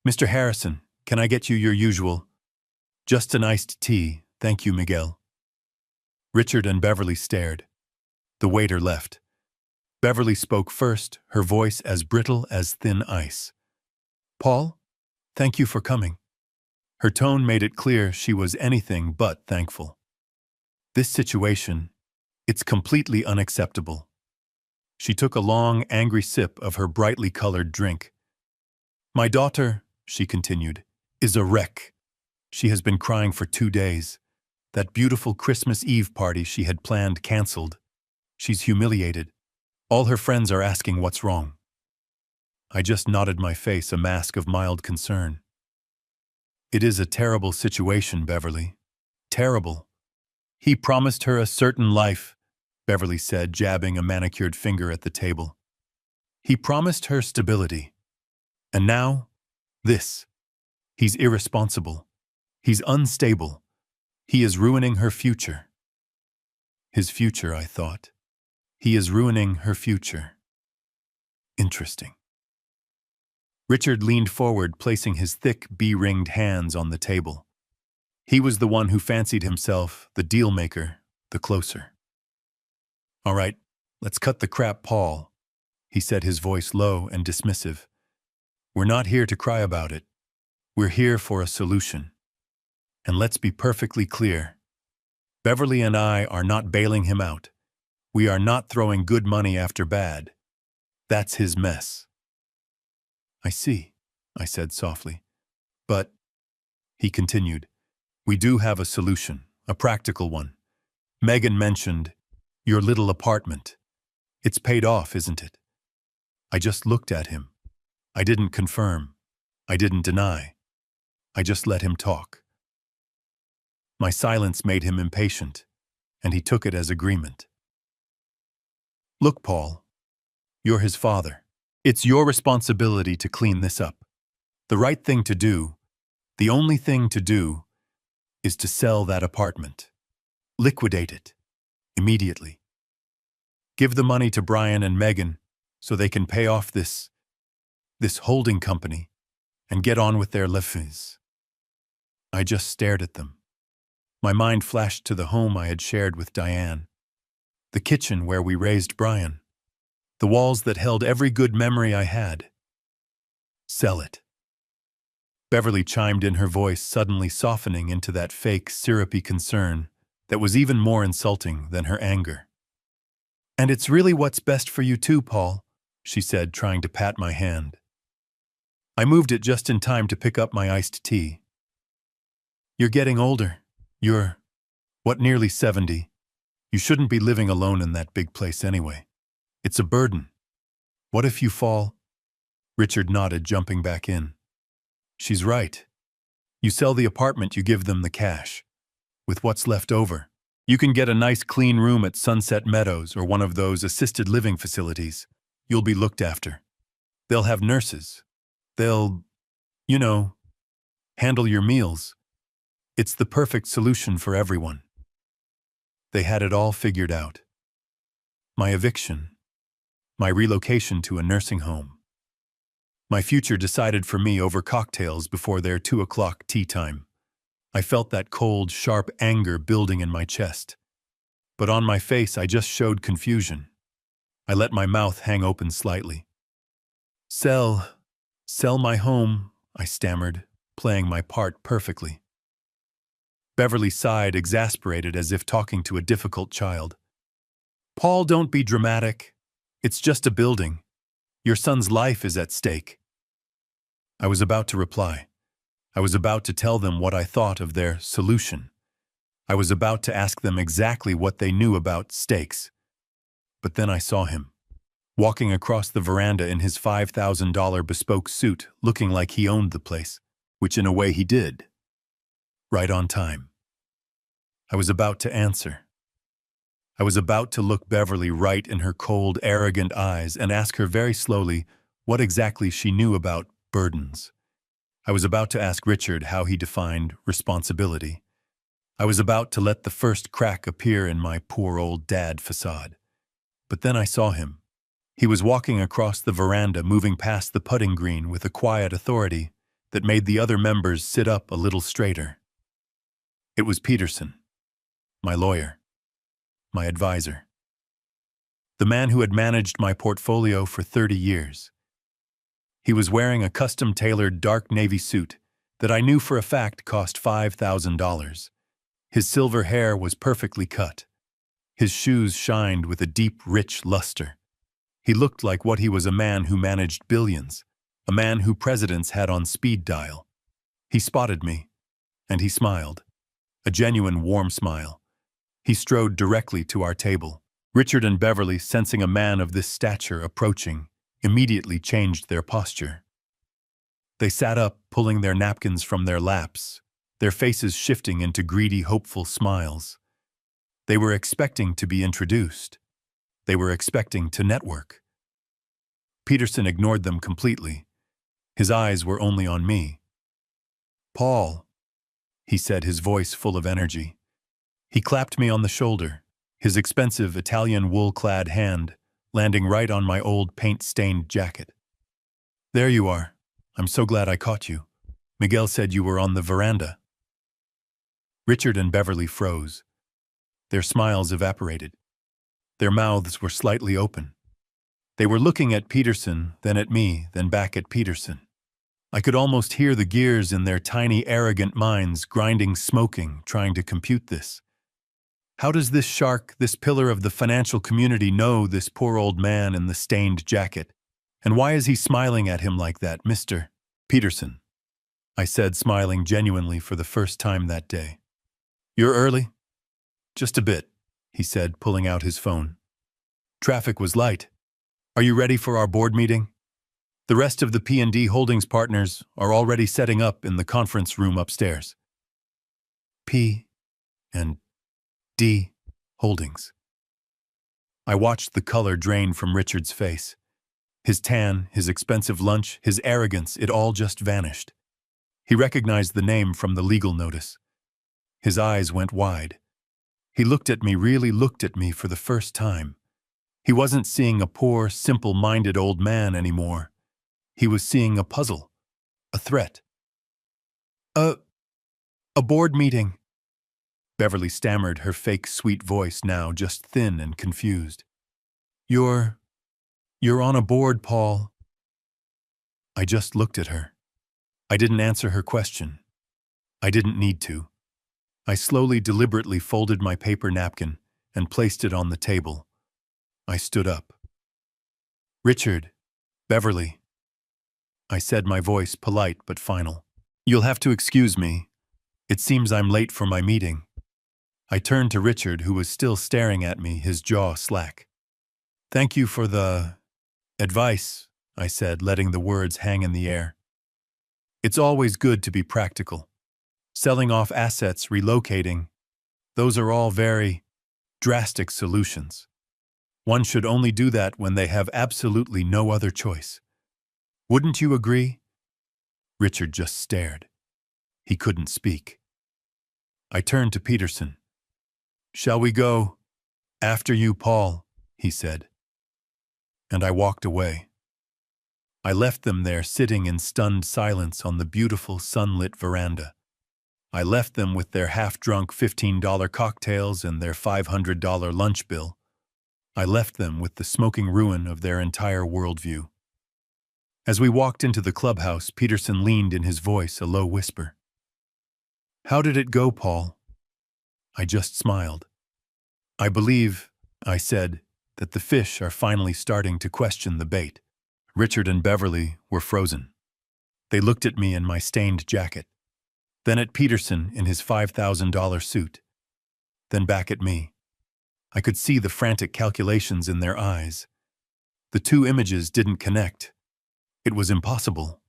"Mr. Harrison, can I get you your usual—" "Just an iced tea, thank you, Miguel." Richard and Beverly stared. The waiter left. Beverly spoke first, her voice as brittle as thin ice. "Paul, thank you for coming." Her tone made it clear she was anything but thankful. "This situation, it's completely unacceptable." She took a long, angry sip of her brightly colored drink. "My daughter," she continued, "is a wreck. She has been crying for 2 days. That beautiful Christmas Eve party she had planned canceled. She's humiliated. All her friends are asking what's wrong." I just nodded my face, a mask of mild concern. "It is a terrible situation, Beverly. Terrible. He promised her a certain life," Beverly said, jabbing a manicured finger at the table. "He promised her stability. And now, this. He's irresponsible. He's unstable. He is ruining her future." His future, I thought. He is ruining her future. Interesting. Richard leaned forward, placing his thick, bee-ringed hands on the table. He was the one who fancied himself the deal-maker, the closer. "All right, let's cut the crap, Paul," he said, his voice low and dismissive. "We're not here to cry about it. We're here for a solution. And let's be perfectly clear. Beverly and I are not bailing him out. We are not throwing good money after bad. That's his mess." "I see," I said softly. "But," he continued, "we do have a solution, a practical one. Megan mentioned your little apartment. It's paid off, isn't it?" I just looked at him. I didn't confirm. I didn't deny. I just let him talk. My silence made him impatient, and he took it as agreement. "Look, Paul, you're his father. It's your responsibility to clean this up. The right thing to do, the only thing to do, is to sell that apartment. Liquidate it. Immediately. Give the money to Brian and Megan so they can pay off this holding company and get on with their lives." I just stared at them. My mind flashed to the home I had shared with Diane, the kitchen where we raised Brian, the walls that held every good memory I had. Sell it. Beverly chimed in, her voice suddenly softening into that fake, syrupy concern that was even more insulting than her anger. "And it's really what's best for you too, Paul," she said, trying to pat my hand. I moved it just in time to pick up my iced tea. "You're getting older. You're, nearly 70. You shouldn't be living alone in that big place anyway. It's a burden. What if you fall?" Richard nodded, jumping back in. She's right. You sell the apartment, you give them the cash. With what's left over, you can get a nice clean room at Sunset Meadows or one of those assisted living facilities. You'll be looked after. They'll have nurses. They'll, you know, handle your meals. It's the perfect solution for everyone. They had it all figured out. My eviction, my relocation to a nursing home, my future decided for me over cocktails before their 2 o'clock tea time. I felt that cold, sharp anger building in my chest. But on my face, I just showed confusion. I let my mouth hang open slightly. Sell my home, I stammered, playing my part perfectly. Beverly sighed, exasperated as if talking to a difficult child. Paul, don't be dramatic. It's just a building. Your son's life is at stake. I was about to reply. I was about to tell them what I thought of their solution. I was about to ask them exactly what they knew about stakes. But then I saw him, walking across the veranda in his $5,000 bespoke suit, looking like he owned the place, which in a way he did. Right on time. I was about to answer. I was about to look Beverly right in her cold, arrogant eyes and ask her very slowly what exactly she knew about burdens. I was about to ask Richard how he defined responsibility. I was about to let the first crack appear in my poor old dad facade. But then I saw him. He was walking across the veranda, moving past the putting green with a quiet authority that made the other members sit up a little straighter. It was Peterson, my lawyer, my advisor, the man who had managed my portfolio for 30 years. He was wearing a custom-tailored dark navy suit that I knew for a fact cost $5,000. His silver hair was perfectly cut. His shoes shined with a deep, rich luster. He looked like what he was, a man who managed billions, a man who presidents had on speed dial. He spotted me, and he smiled, a genuine warm smile. He strode directly to our table. Richard and Beverly, sensing a man of this stature approaching, immediately changed their posture. They sat up, pulling their napkins from their laps, their faces shifting into greedy, hopeful smiles. They were expecting to be introduced. They were expecting to network. Peterson ignored them completely. His eyes were only on me. Paul, he said, his voice full of energy. He clapped me on the shoulder, his expensive Italian wool-clad hand landing right on my old paint-stained jacket. There you are. I'm so glad I caught you. Miguel said you were on the veranda. Richard and Beverly froze. Their smiles evaporated. Their mouths were slightly open. They were looking at Peterson, then at me, then back at Peterson. I could almost hear the gears in their tiny, arrogant minds grinding, smoking, trying to compute this. How does this shark, this pillar of the financial community, know this poor old man in the stained jacket? And why is he smiling at him like that, Mr. Peterson? I said, smiling genuinely for the first time that day. You're early? Just a bit, he said, pulling out his phone. Traffic was light. Are you ready for our board meeting? The rest of the P&D Holdings partners are already setting up in the conference room upstairs. P and D Holdings. I watched the color drain from Richard's face. His tan, his expensive lunch, his arrogance, it all just vanished. He recognized the name from the legal notice. His eyes went wide. He looked at me, really looked at me for the first time. He wasn't seeing a poor, simple-minded old man anymore. He was seeing a puzzle, a threat. A board meeting. Beverly stammered, her fake sweet voice now just thin and confused. You're on a board, Paul. I just looked at her. I didn't answer her question. I didn't need to. I slowly, deliberately folded my paper napkin and placed it on the table. I stood up. Richard, Beverly, I said, my voice polite but final. You'll have to excuse me. It seems I'm late for my meeting. I turned to Richard, who was still staring at me, his jaw slack. Thank you for the advice, I said, letting the words hang in the air. It's always good to be practical. Selling off assets, relocating, those are all very drastic solutions. One should only do that when they have absolutely no other choice. Wouldn't you agree? Richard just stared. He couldn't speak. I turned to Peterson. "Shall we go?" "After you, Paul," he said. And I walked away. I left them there sitting in stunned silence on the beautiful sunlit veranda. I left them with their half-drunk $15 cocktails and their $500 lunch bill. I left them with the smoking ruin of their entire worldview. As we walked into the clubhouse, Peterson leaned in his voice a low whisper. "How did it go, Paul?" I just smiled. "I believe," I said, "that the fish are finally starting to question the bait." Richard and Beverly were frozen. They looked at me in my stained jacket, then at Peterson in his $5,000 suit, then back at me. I could see the frantic calculations in their eyes. The two images didn't connect. It was impossible.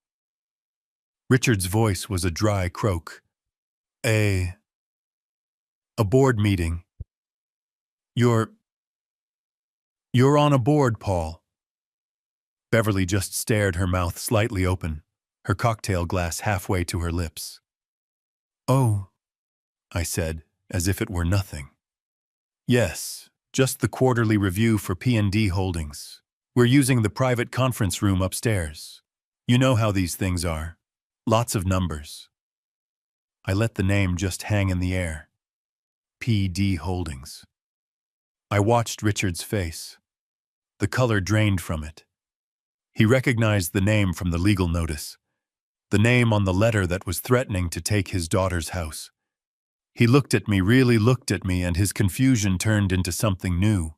Richard's voice was a dry croak. A board meeting. You're on a board, Paul." Beverly just stared, her mouth slightly open, her cocktail glass halfway to her lips. "Oh," I said, as if it were nothing. "Yes, just the quarterly review for P&D Holdings. We're using the private conference room upstairs. You know how these things are. Lots of numbers." I let the name just hang in the air. P&D Holdings. I watched Richard's face. The color drained from it. He recognized the name from the legal notice, the name on the letter that was threatening to take his daughter's house. He looked at me, really looked at me, and his confusion turned into something new,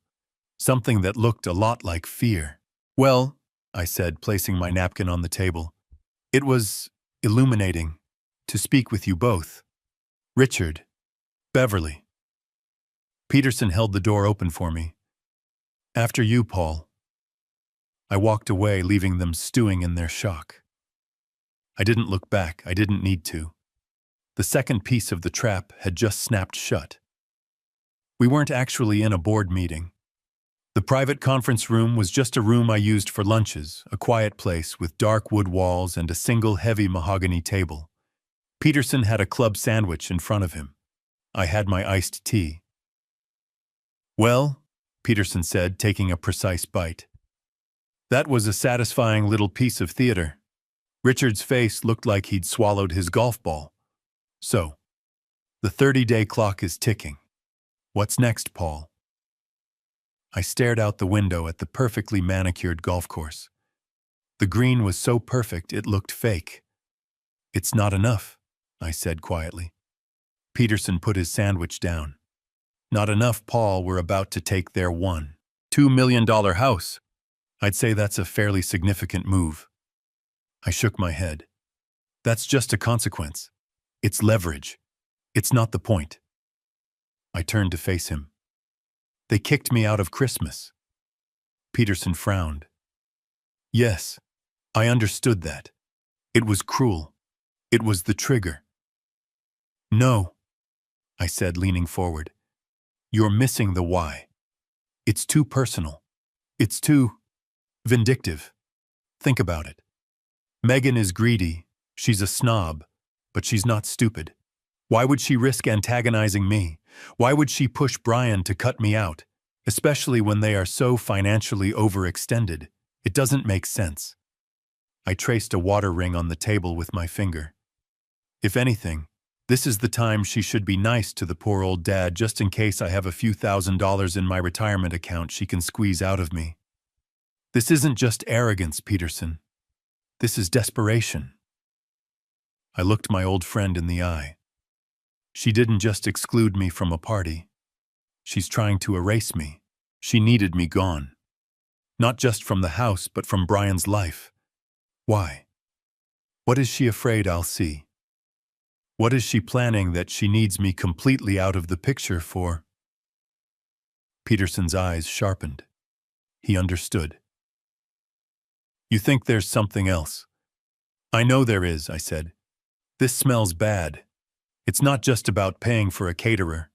something that looked a lot like fear. "Well," I said, placing my napkin on the table, "it was illuminating to speak with you both. Richard, Beverly." Peterson held the door open for me. "After you, Paul." I walked away, leaving them stewing in their shock. I didn't look back. I didn't need to. The second piece of the trap had just snapped shut. We weren't actually in a board meeting. The private conference room was just a room I used for lunches, a quiet place with dark wood walls and a single heavy mahogany table. Peterson had a club sandwich in front of him. I had my iced tea. "Well," Peterson said, taking a precise bite, "that was a satisfying little piece of theater." Richard's face looked like he'd swallowed his golf ball. "So, the 30-day clock is ticking. What's next, Paul?" I stared out the window at the perfectly manicured golf course. The green was so perfect it looked fake. "It's not enough," I said quietly. Peterson put his sandwich down. "Not enough, Paul. We're about to take their $1.2 million house. I'd say that's a fairly significant move." I shook my head. "That's just a consequence. It's leverage. It's not the point." I turned to face him. "They kicked me out of Christmas." Peterson frowned. "Yes, I understood that. It was cruel. It was the trigger." "No," I said, leaning forward. "You're missing the why. It's too personal. It's too vindictive. Think about it. Megan is greedy. She's a snob, but she's not stupid. Why would she risk antagonizing me? Why would she push Brian to cut me out, especially when they are so financially overextended? It doesn't make sense." I traced a water ring on the table with my finger. "If anything, this is the time she should be nice to the poor old dad, just in case I have a few $1,000s in my retirement account she can squeeze out of me. This isn't just arrogance, Peterson. This is desperation." I looked my old friend in the eye. She didn't just exclude me from a party. She's trying to erase me. She needed me gone. Not just from the house, but from Brian's life. Why? What is she afraid I'll see? What is she planning that she needs me completely out of the picture for? Peterson's eyes sharpened. He understood. "You think there's something else?" I know there is, I said. This smells bad. It's not just about paying for a caterer.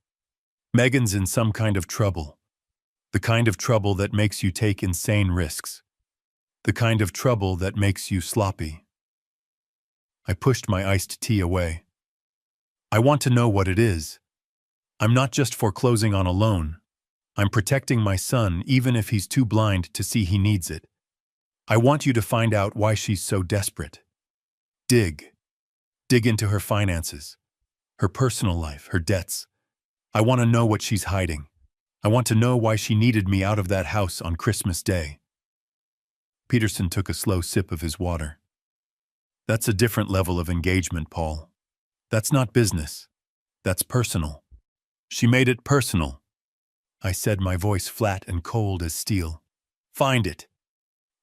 Megan's in some kind of trouble. The kind of trouble that makes you take insane risks. The kind of trouble that makes you sloppy. I pushed my iced tea away. I want to know what it is. I'm not just foreclosing on a loan. I'm protecting my son even if he's too blind to see he needs it. I want you to find out why she's so desperate. Dig. Dig into her finances, her personal life, her debts. I want to know what she's hiding. I want to know why she needed me out of that house on Christmas Day. Peterson took a slow sip of his water. That's a different level of engagement, Paul. That's not business. That's personal. She made it personal. I said, my voice flat and cold as steel. Find it.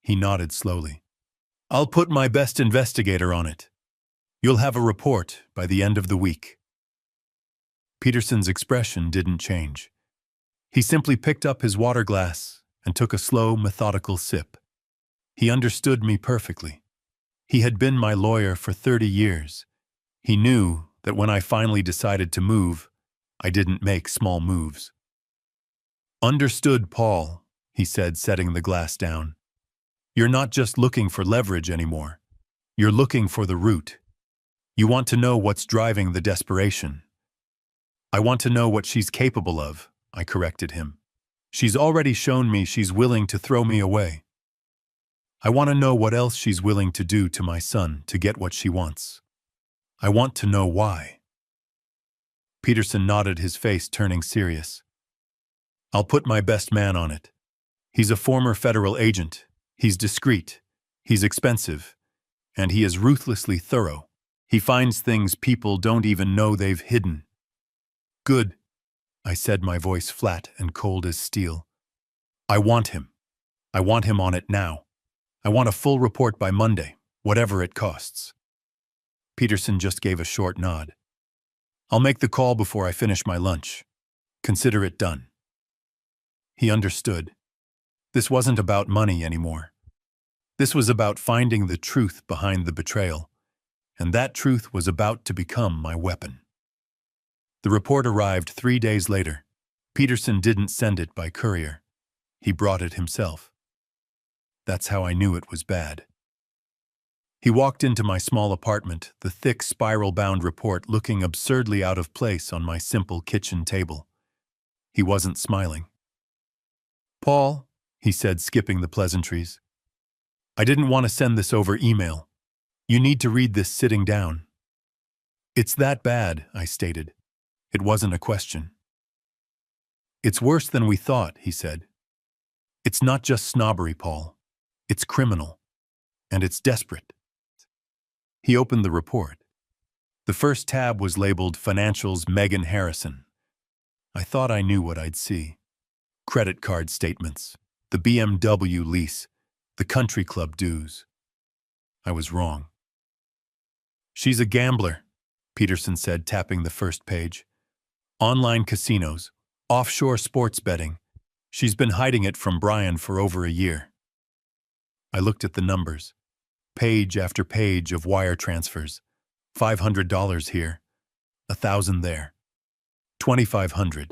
He nodded slowly. I'll put my best investigator on it. You'll have a report by the end of the week. Peterson's expression didn't change. He simply picked up his water glass and took a slow, methodical sip. He understood me perfectly. He had been my lawyer for 30 years. He knew that when I finally decided to move, I didn't make small moves. Understood, Paul, he said, setting the glass down. You're not just looking for leverage anymore. You're looking for the root. You want to know what's driving the desperation. I want to know what she's capable of, I corrected him. She's already shown me she's willing to throw me away. I want to know what else she's willing to do to my son to get what she wants. I want to know why. Peterson nodded, his face turning serious. I'll put my best man on it. He's a former federal agent. He's discreet. He's expensive. And he is ruthlessly thorough. He finds things people don't even know they've hidden. Good, I said, my voice flat and cold as steel. I want him. I want him on it now. I want a full report by Monday, whatever it costs. Peterson just gave a short nod. I'll make the call before I finish my lunch. Consider it done. He understood. This wasn't about money anymore. This was about finding the truth behind the betrayal, and that truth was about to become my weapon. The report arrived 3 days later. Peterson didn't send it by courier. He brought it himself. That's how I knew it was bad. He walked into my small apartment, the thick spiral-bound report looking absurdly out of place on my simple kitchen table. He wasn't smiling. Paul, he said, skipping the pleasantries, I didn't want to send this over email. You need to read this sitting down. It's that bad, I stated. It wasn't a question. It's worse than we thought, he said. It's not just snobbery, Paul. It's criminal. And it's desperate. He opened the report. The first tab was labeled Financials Megan Harrison. I thought I knew what I'd see. Credit card statements, the BMW lease, the country club dues. I was wrong. She's a gambler, Peterson said, tapping the first page. Online casinos, offshore sports betting. She's been hiding it from Brian for over a year. I looked at the numbers. Page after page of wire transfers. $500 here, $1,000 there, $2,500.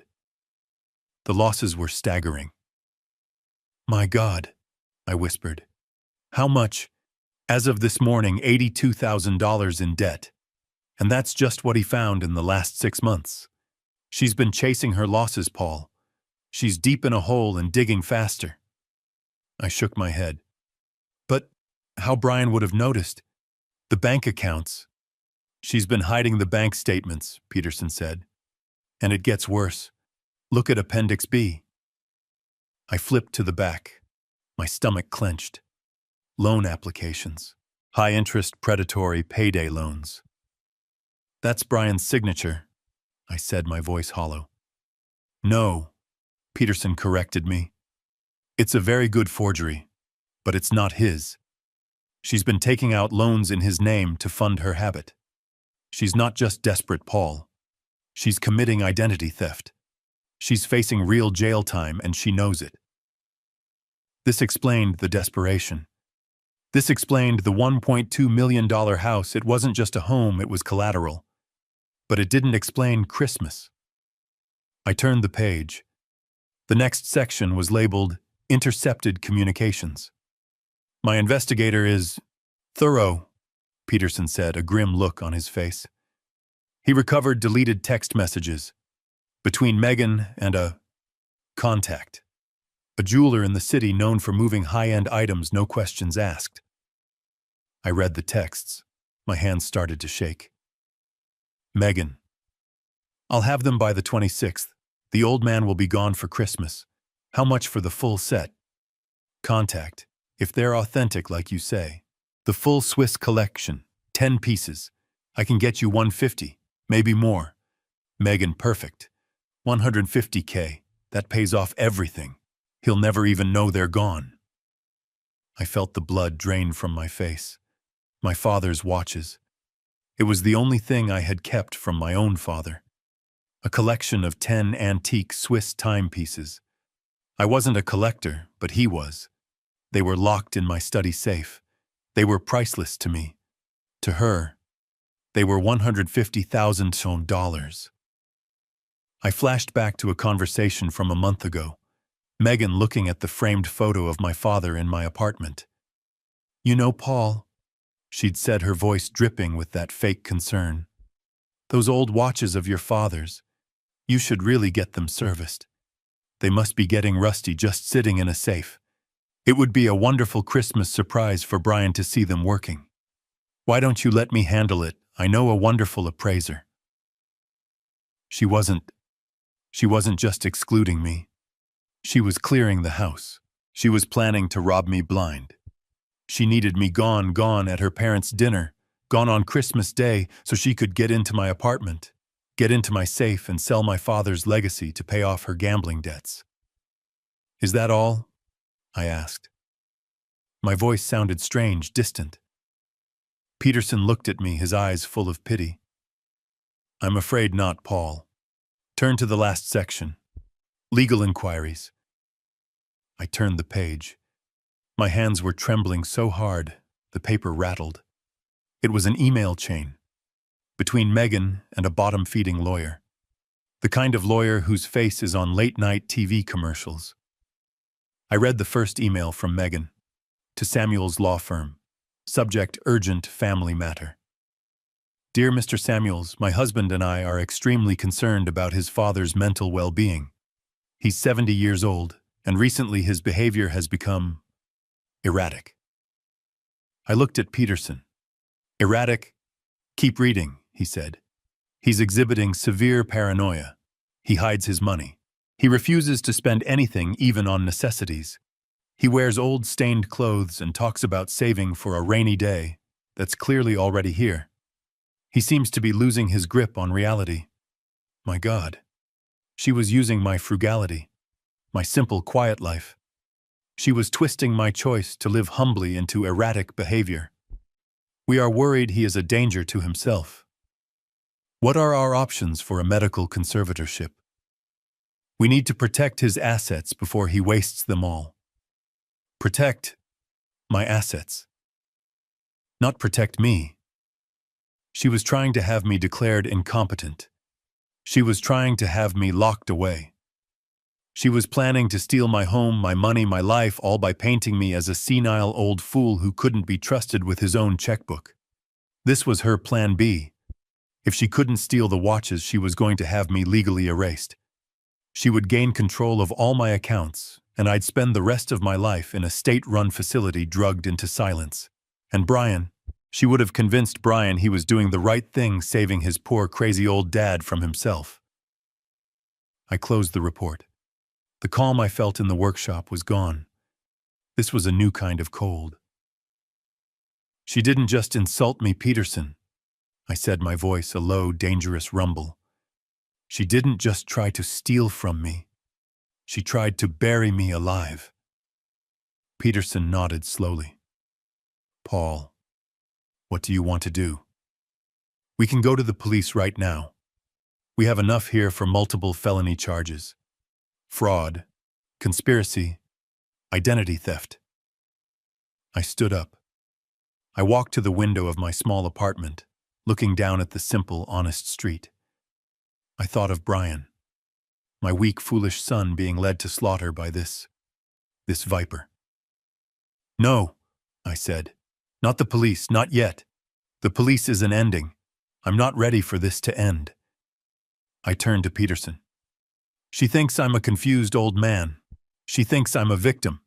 The losses were staggering. My God, I whispered. How much? As of this morning, $82,000 in debt. And that's just what he found in the last 6 months. She's been chasing her losses, Paul. She's deep in a hole and digging faster. I shook my head. But how Brian would have noticed? The bank accounts. She's been hiding the bank statements, Peterson said. And it gets worse. Look at Appendix B. I flipped to the back. My stomach clenched. Loan applications. High-interest predatory payday loans. That's Brian's signature, I said, my voice hollow. No, Peterson corrected me. It's a very good forgery, but it's not his. She's been taking out loans in his name to fund her habit. She's not just desperate, Paul. She's committing identity theft. She's facing real jail time, and she knows it. This explained the desperation. This explained the $1.2 million house. It wasn't just a home, it was collateral. But it didn't explain Christmas. I turned the page. The next section was labeled Intercepted Communications. My investigator is thorough, Peterson said, a grim look on his face. He recovered deleted text messages between Megan and a contact, a jeweler in the city known for moving high-end items, no questions asked. I read the texts. My hands started to shake. Megan. I'll have them by the 26th. The old man will be gone for Christmas. How much for the full set? Contact. If they're authentic like you say. The full Swiss collection. 10 pieces. I can get you 150, maybe more. Megan, perfect. 150K. That pays off everything. He'll never even know they're gone. I felt the blood drain from my face. My father's watches. It was the only thing I had kept from my own father. A collection of 10 antique Swiss timepieces. I wasn't a collector, but he was. They were locked in my study safe. They were priceless to me. To her, they were $150,000. I flashed back to a conversation from a month ago. Megan looking at the framed photo of my father in my apartment. You know, Paul, she'd said, her voice dripping with that fake concern. Those old watches of your father's, you should really get them serviced. They must be getting rusty just sitting in a safe. It would be a wonderful Christmas surprise for Brian to see them working. Why don't you let me handle it? I know a wonderful appraiser. She wasn't just excluding me. She was clearing the house. She was planning to rob me blind. She needed me gone at her parents' dinner, gone on Christmas Day so she could get into my apartment, get into my safe and sell my father's legacy to pay off her gambling debts. Is that all? I asked. My voice sounded strange, distant. Peterson looked at me, his eyes full of pity. I'm afraid not, Paul. Turn to the last section. Legal inquiries. I turned the page. My hands were trembling so hard, the paper rattled. It was an email chain between Megan and a bottom-feeding lawyer. The kind of lawyer whose face is on late-night TV commercials. I read the first email from Megan to Samuel's law firm. Subject: urgent family matter. Dear Mr. Samuels, my husband and I are extremely concerned about his father's mental well-being. He's 70 years old, and recently his behavior has become erratic. I looked at Peterson. Erratic? Keep reading, he said. He's exhibiting severe paranoia. He hides his money. He refuses to spend anything, even on necessities. He wears old stained clothes and talks about saving for a rainy day that's clearly already here. He seems to be losing his grip on reality. My God. She was using my frugality, my simple, quiet life. She was twisting my choice to live humbly into erratic behavior. We are worried he is a danger to himself. What are our options for a medical conservatorship? We need to protect his assets before he wastes them all. Protect my assets. Not protect me. She was trying to have me declared incompetent. She was trying to have me locked away. She was planning to steal my home, my money, my life, all by painting me as a senile old fool who couldn't be trusted with his own checkbook. This was her plan B. If she couldn't steal the watches, she was going to have me legally erased. She would gain control of all my accounts, and I'd spend the rest of my life in a state-run facility drugged into silence. And Brian, she would have convinced Brian he was doing the right thing, saving his poor crazy old dad from himself. I closed the report. The calm I felt in the workshop was gone. This was a new kind of cold. She didn't just insult me, Peterson, I said, my voice a low, dangerous rumble. She didn't just try to steal from me. She tried to bury me alive. Peterson nodded slowly. Paul, what do you want to do? We can go to the police right now. We have enough here for multiple felony charges. Fraud, conspiracy, identity theft. I stood up. I walked to the window of my small apartment, looking down at the simple, honest street. I thought of Brian, my weak, foolish son being led to slaughter by this viper. No, I said. Not the police, not yet. The police is an ending. I'm not ready for this to end. I turned to Peterson. She thinks I'm a confused old man. She thinks I'm a victim.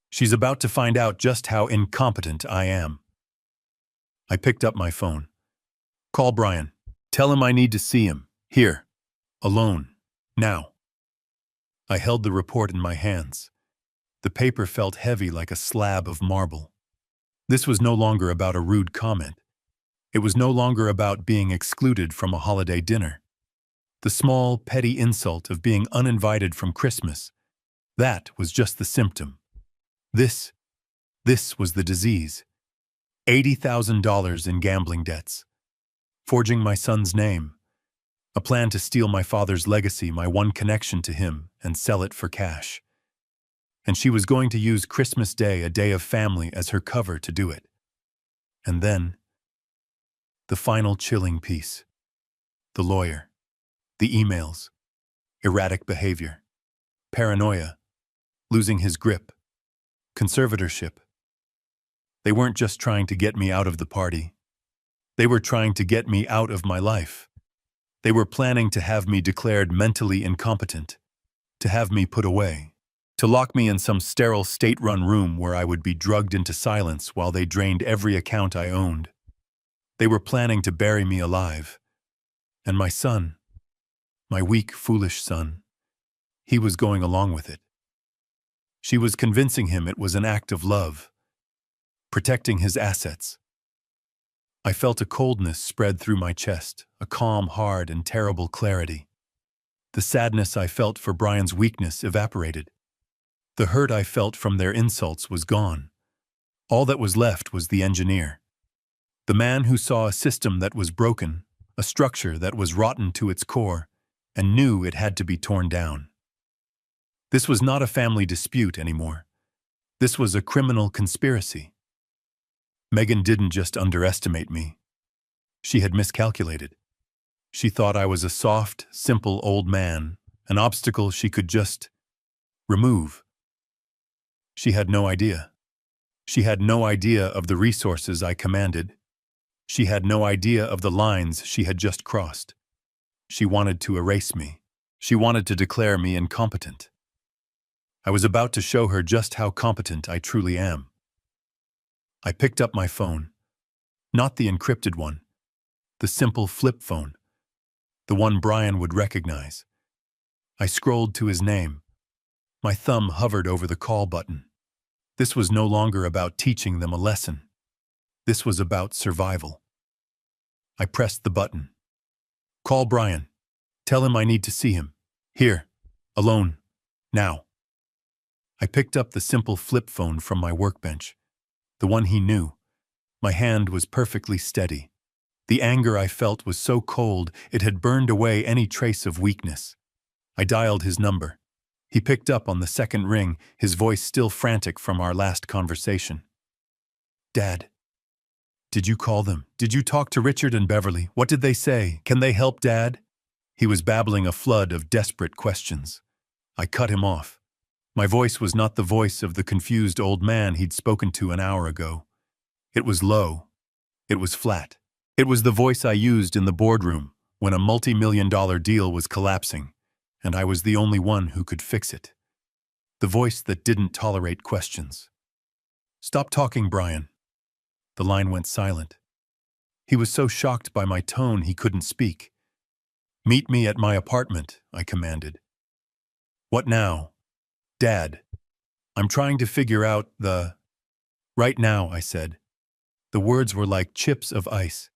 She's about to find out just how incompetent I am. I picked up my phone. Call Brian. Tell him I need to see him. Here. Alone. Now. I held the report in my hands. The paper felt heavy like a slab of marble. This was no longer about a rude comment. It was no longer about being excluded from a holiday dinner. The small, petty insult of being uninvited from Christmas, that was just the symptom. This was the disease. $80,000 in gambling debts. Forging my son's name. A plan to steal my father's legacy, my one connection to him, and sell it for cash. And she was going to use Christmas Day, a day of family, as her cover to do it. And then, the final chilling piece. The lawyer. The emails. Erratic behavior. Paranoia. Losing his grip. Conservatorship. They weren't just trying to get me out of the party. They were trying to get me out of my life. They were planning to have me declared mentally incompetent, to have me put away, to lock me in some sterile state-run room where I would be drugged into silence while they drained every account I owned. They were planning to bury me alive. And my son, my weak, foolish son, he was going along with it. She was convincing him it was an act of love, protecting his assets. I felt a coldness spread through my chest, a calm, hard, and terrible clarity. The sadness I felt for Brian's weakness evaporated. The hurt I felt from their insults was gone. All that was left was the engineer. The man who saw a system that was broken, a structure that was rotten to its core, and knew it had to be torn down. This was not a family dispute anymore. This was a criminal conspiracy. Megan didn't just underestimate me. She had miscalculated. She thought I was a soft, simple old man, an obstacle she could just remove. She had no idea. She had no idea of the resources I commanded. She had no idea of the lines she had just crossed. She wanted to erase me. She wanted to declare me incompetent. I was about to show her just how competent I truly am. I picked up my phone. Not the encrypted one. The simple flip phone. The one Brian would recognize. I scrolled to his name. My thumb hovered over the call button. This was no longer about teaching them a lesson. This was about survival. I pressed the button. Call Brian. Tell him I need to see him. Here. Alone. Now. I picked up the simple flip phone from my workbench. The one he knew. My hand was perfectly steady. The anger I felt was so cold it had burned away any trace of weakness. I dialed his number. He picked up on the second ring, his voice still frantic from our last conversation. Dad. Did you call them? Did you talk to Richard and Beverly? What did they say? Can they help, Dad? He was babbling a flood of desperate questions. I cut him off. My voice was not the voice of the confused old man he'd spoken to an hour ago. It was low. It was flat. It was the voice I used in the boardroom when a multi-million-dollar deal was collapsing, and I was the only one who could fix it. The voice that didn't tolerate questions. Stop talking, Brian. The line went silent. He was so shocked by my tone he couldn't speak. Meet me at my apartment, I commanded. What now? Dad, I'm trying to figure out the... Right now, I said. The words were like chips of ice.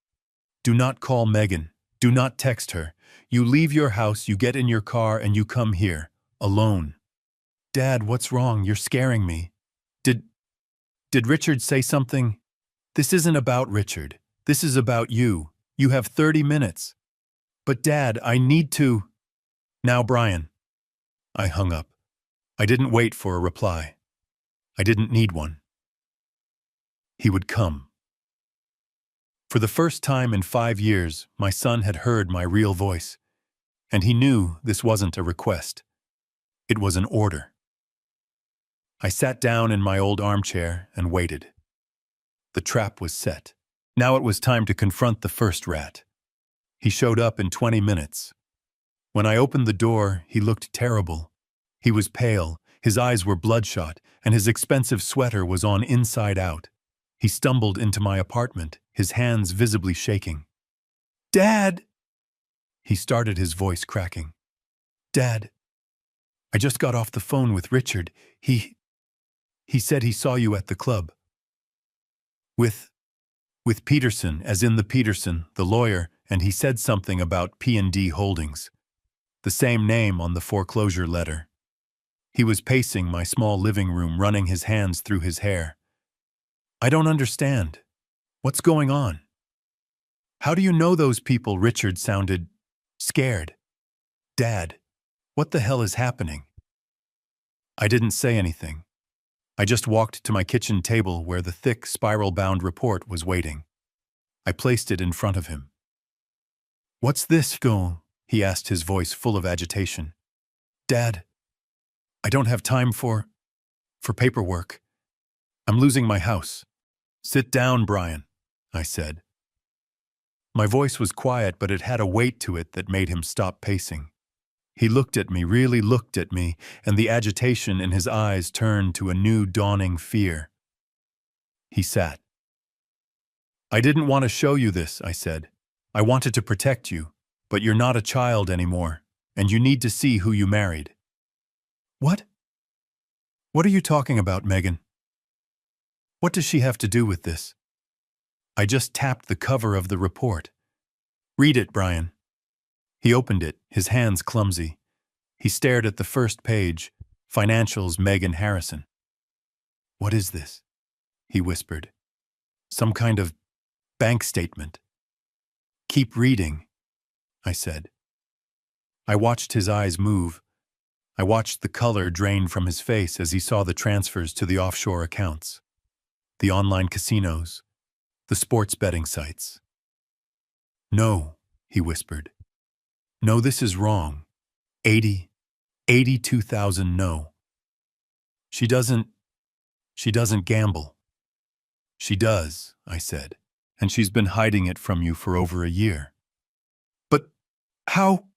Do not call Megan. Do not text her. You leave your house, you get in your car, and you come here, alone. Dad, what's wrong? You're scaring me. Did Richard say something? This isn't about Richard. This is about you. You have 30 minutes. But Dad, I need to... Now, Brian. I hung up. I didn't wait for a reply. I didn't need one. He would come. For the first time in 5 years, my son had heard my real voice, and he knew this wasn't a request. It was an order. I sat down in my old armchair and waited. The trap was set. Now it was time to confront the first rat. He showed up in 20 minutes. When I opened the door, he looked terrible. He was pale, his eyes were bloodshot, and his expensive sweater was on inside out. He stumbled into my apartment, his hands visibly shaking. "Dad!" He started, his voice cracking. "Dad, I just got off the phone with Richard. He said he saw you at the club." With Peterson, as in the Peterson, the lawyer, and he said something about P&D Holdings. The same name on the foreclosure letter. He was pacing my small living room, running his hands through his hair. "I don't understand. What's going on? How do you know those people?" Richard sounded scared. "Dad, what the hell is happening?" I didn't say anything. I just walked to my kitchen table where the thick, spiral-bound report was waiting. I placed it in front of him. "What's this, go?" he asked, his voice full of agitation. "Dad, I don't have time for paperwork. I'm losing my house." "Sit down, Brian," I said. My voice was quiet, but it had a weight to it that made him stop pacing. He looked at me, really looked at me, and the agitation in his eyes turned to a new dawning fear. He sat. "I didn't want to show you this," I said. "I wanted to protect you, but you're not a child anymore, and you need to see who you married." "What? What are you talking about, Megan? What does she have to do with this?" I just tapped the cover of the report. "Read it, Brian." He opened it, his hands clumsy. He stared at the first page, Financials, Megan Harrison. "What is this?" he whispered. "Some kind of bank statement." "Keep reading," I said. I watched his eyes move. I watched the color drain from his face as he saw the transfers to the offshore accounts, the online casinos, the sports betting sites. "No," he whispered. "No, this is wrong. 82,000, no. She doesn't gamble." "She does," I said, "and she's been hiding it from you for over a year." "But how?"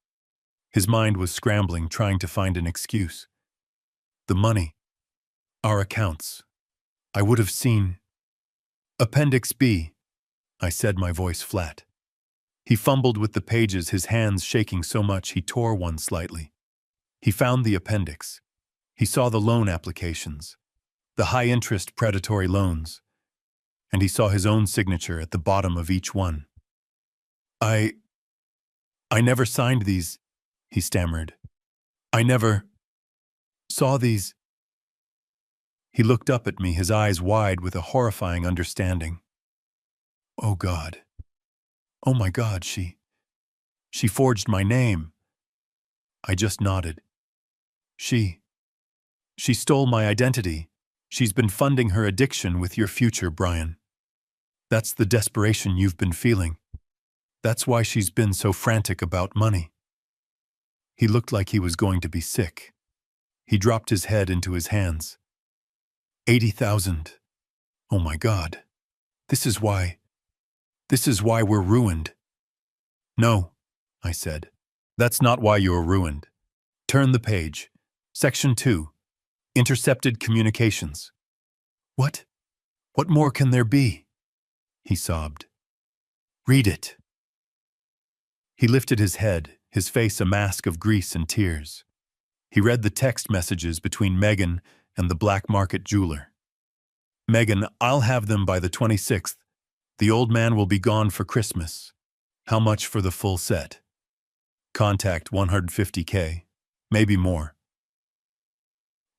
His mind was scrambling, trying to find an excuse. "The money. Our accounts. I would have seen." "Appendix B," I said, my voice flat. He fumbled with the pages, his hands shaking so much he tore one slightly. He found the appendix. He saw the loan applications, the high-interest predatory loans, and he saw his own signature at the bottom of each one. I never signed these," he stammered. "I never saw these." He looked up at me, his eyes wide with a horrifying understanding. "Oh God. Oh my God, she forged my name." I just nodded. She stole my identity. She's been funding her addiction with your future, Brian. That's the desperation you've been feeling. That's why she's been so frantic about money." He looked like he was going to be sick. He dropped his head into his hands. 80,000. Oh my God. This is why we're ruined." "No," I said. "That's not why you're ruined. Turn the page. Section 2. Intercepted communications." What more can there be?" he sobbed. "Read it." He lifted his head, his face a mask of grease and tears. He read the text messages between Megan and the black market jeweler. "Megan, I'll have them by the 26th. The old man will be gone for Christmas. How much for the full set? Contact 150K, maybe more."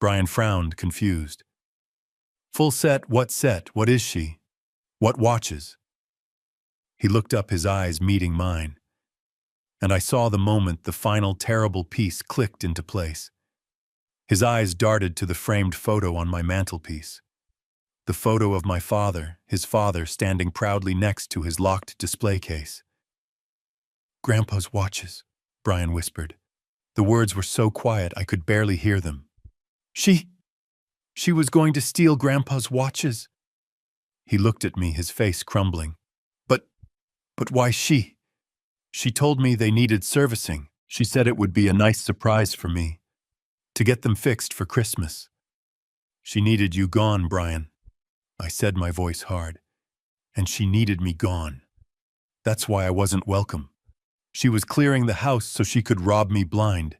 Brian frowned, confused. "Full set? What set? What is she? What watches?" He looked up, his eyes meeting mine. And I saw the moment the final terrible piece clicked into place. His eyes darted to the framed photo on my mantelpiece. The photo of my father, his father, standing proudly next to his locked display case. "Grandpa's watches," Brian whispered. The words were so quiet I could barely hear them. She was going to steal Grandpa's watches." He looked at me, his face crumbling. But why she? She told me they needed servicing. She said it would be a nice surprise for me, to get them fixed for Christmas. She needed you gone, Brian. I said, my voice hard. And she needed me gone. That's why I wasn't welcome. She was clearing the house so she could rob me blind,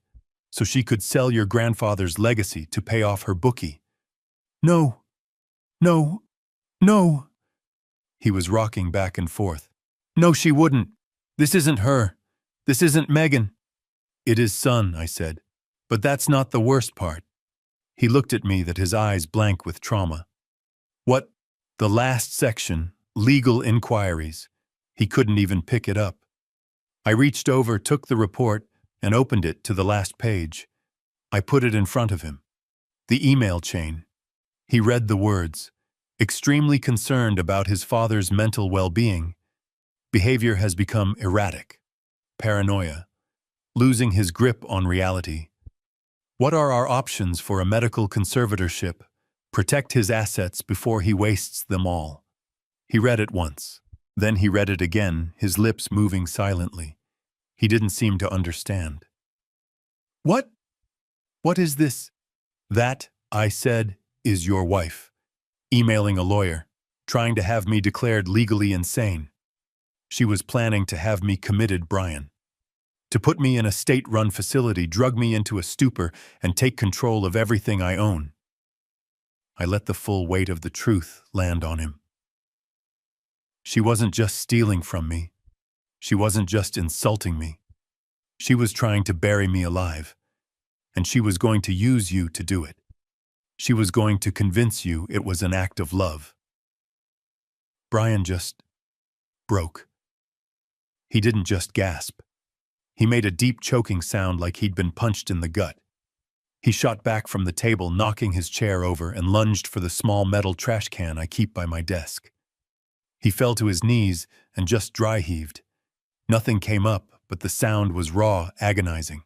so she could sell your grandfather's legacy to pay off her bookie. No, no, no. He was rocking back and forth. No, she wouldn't. This isn't her. This isn't Megan. It is, son, I said. But that's not the worst part. He looked at me, that his eyes blank with trauma. What? The last section, legal inquiries. He couldn't even pick it up. I reached over, took the report, and opened it to the last page. I put it in front of him. The email chain. He read the words. Extremely concerned about his father's mental well-being. Behavior has become erratic. Paranoia. Losing his grip on reality. What are our options for a medical conservatorship? Protect his assets before he wastes them all. He read it once. Then he read it again, his lips moving silently. He didn't seem to understand. What? What is this? That, I said, is your wife. Emailing a lawyer, trying to have me declared legally insane. She was planning to have me committed, Brian. To put me in a state-run facility, drug me into a stupor, and take control of everything I own. I let the full weight of the truth land on him. She wasn't just stealing from me. She wasn't just insulting me. She was trying to bury me alive. And she was going to use you to do it. She was going to convince you it was an act of love. Brian just broke. He didn't just gasp. He made a deep choking sound like he'd been punched in the gut. He shot back from the table, knocking his chair over, and lunged for the small metal trash can I keep by my desk. He fell to his knees and just dry heaved. Nothing came up, but the sound was raw, agonizing.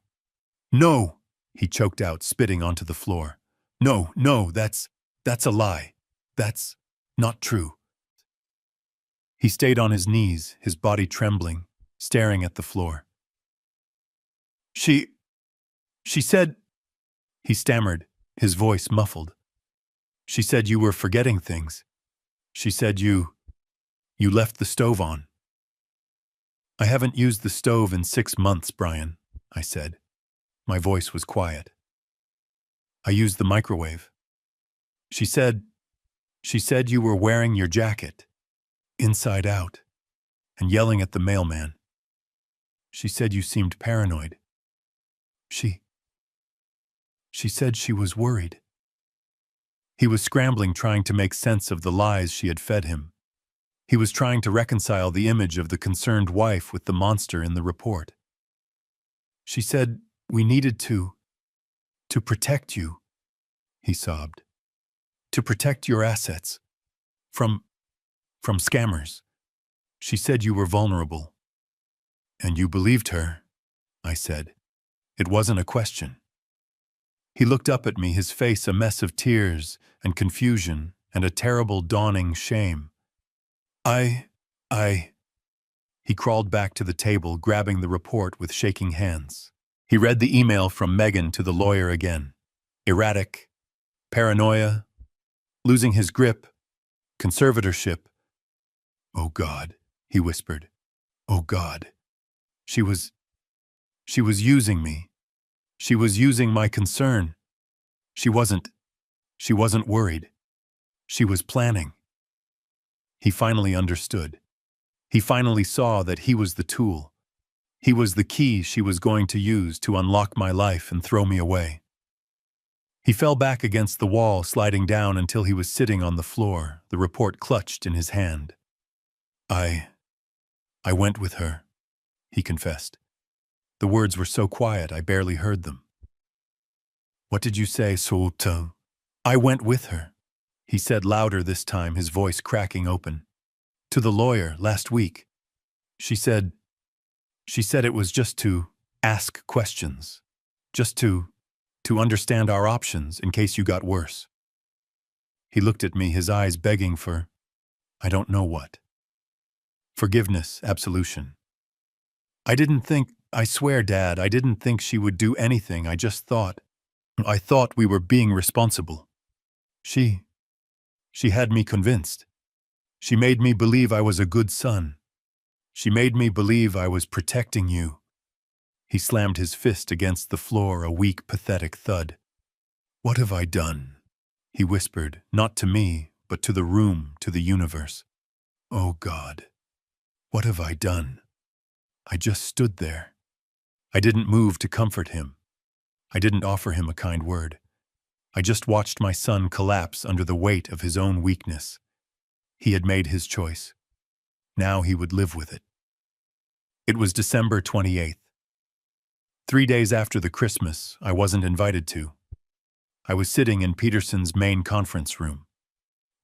No, he choked out, spitting onto the floor. No, that's a lie. That's not true. He stayed on his knees, his body trembling, staring at the floor. She said, he stammered, his voice muffled. She said you were forgetting things. She said you left the stove on. I haven't used the stove in 6 months, Brian, I said. My voice was quiet. I used the microwave. She said you were wearing your jacket, inside out, and yelling at the mailman. She said you seemed paranoid. She said she was worried. He was scrambling, trying to make sense of the lies she had fed him. He was trying to reconcile the image of the concerned wife with the monster in the report. She said we needed to protect you, he sobbed. To protect your assets. From scammers. She said you were vulnerable. And you believed her, I said. It wasn't a question. He looked up at me, his face a mess of tears and confusion and a terrible dawning shame. He crawled back to the table, grabbing the report with shaking hands. He read the email from Megan to the lawyer again. Erratic, paranoia, losing his grip, conservatorship. Oh God, he whispered. Oh God. She was using me. She was using my concern. She wasn't worried. She was planning. He finally understood. He finally saw that he was the tool. He was the key she was going to use to unlock my life and throw me away. He fell back against the wall, sliding down until he was sitting on the floor, the report clutched in his hand. I went with her, he confessed. The words were so quiet I barely heard them. What did you say, Sultan? I went with her. he said louder this time, his voice cracking open. To the lawyer last week. She said it was just to ask questions. Just to understand our options in case you got worse. He looked at me, his eyes begging for, I don't know what. Forgiveness, absolution. I swear, Dad, I didn't think she would do anything. I thought we were being responsible. She had me convinced. She made me believe I was a good son. She made me believe I was protecting you. He slammed his fist against the floor, a weak, pathetic thud. What have I done? He whispered, not to me, but to the room, to the universe. Oh God, what have I done? I just stood there. I didn't move to comfort him. I didn't offer him a kind word. I just watched my son collapse under the weight of his own weakness. He had made his choice. Now he would live with it. It was December 28th. 3 days after the Christmas I wasn't invited to. I was sitting in Peterson's main conference room.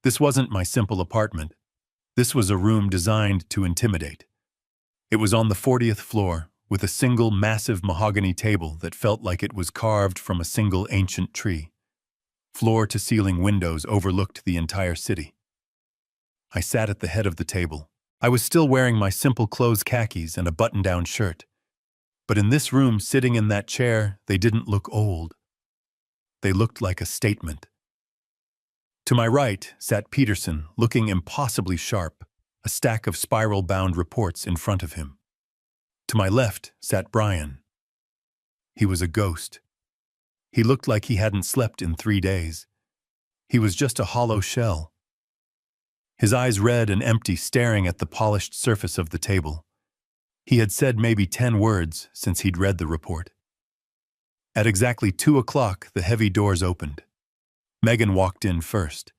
This wasn't my simple apartment. This was a room designed to intimidate. It was on the 40th floor, with a single massive mahogany table that felt like it was carved from a single ancient tree. Floor-to-ceiling windows overlooked the entire city. I sat at the head of the table. I was still wearing my simple clothes khakis and a button-down shirt. But in this room, sitting in that chair, they didn't look old. They looked like a statement. To my right sat Peterson, looking impossibly sharp, a stack of spiral-bound reports in front of him. To my left sat Brian. He was a ghost. He looked like he hadn't slept in 3 days. He was just a hollow shell. His eyes red and empty, staring at the polished surface of the table. He had said maybe 10 words since he'd read the report. At exactly 2 o'clock, the heavy doors opened. Megan walked in first.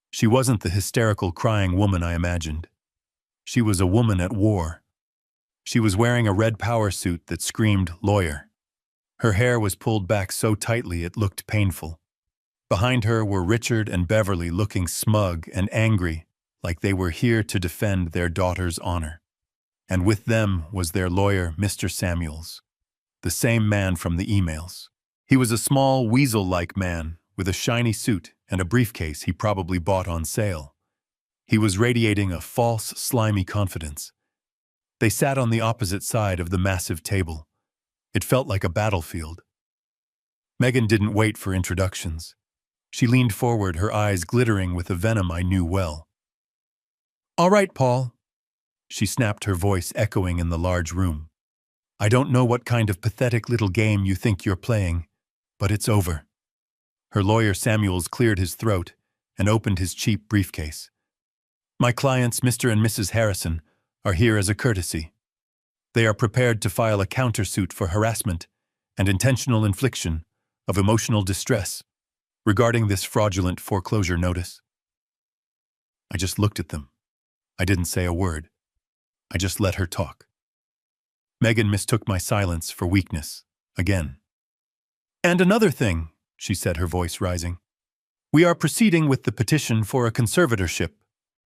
She wasn't the hysterical, crying woman I imagined. She was a woman at war. She was wearing a red power suit that screamed lawyer. Her hair was pulled back so tightly it looked painful. Behind her were Richard and Beverly, looking smug and angry, like they were here to defend their daughter's honor. And with them was their lawyer, Mr. Samuels, the same man from the emails. He was a small, weasel-like man with a shiny suit and a briefcase he probably bought on sale. He was radiating a false, slimy confidence. They sat on the opposite side of the massive table. It felt like a battlefield. Megan didn't wait for introductions. She leaned forward, her eyes glittering with a venom I knew well. "All right, Paul," she snapped, her voice echoing in the large room. "I don't know what kind of pathetic little game you think you're playing, but it's over." Her lawyer Samuels cleared his throat and opened his cheap briefcase. "My clients, Mr. and Mrs. Harrison, are here as a courtesy. They are prepared to file a countersuit for harassment and intentional infliction of emotional distress regarding this fraudulent foreclosure notice." I just looked at them. I didn't say a word. I just let her talk. Megan mistook my silence for weakness, again. "And another thing," she said, her voice rising. "We are proceeding with the petition for a conservatorship.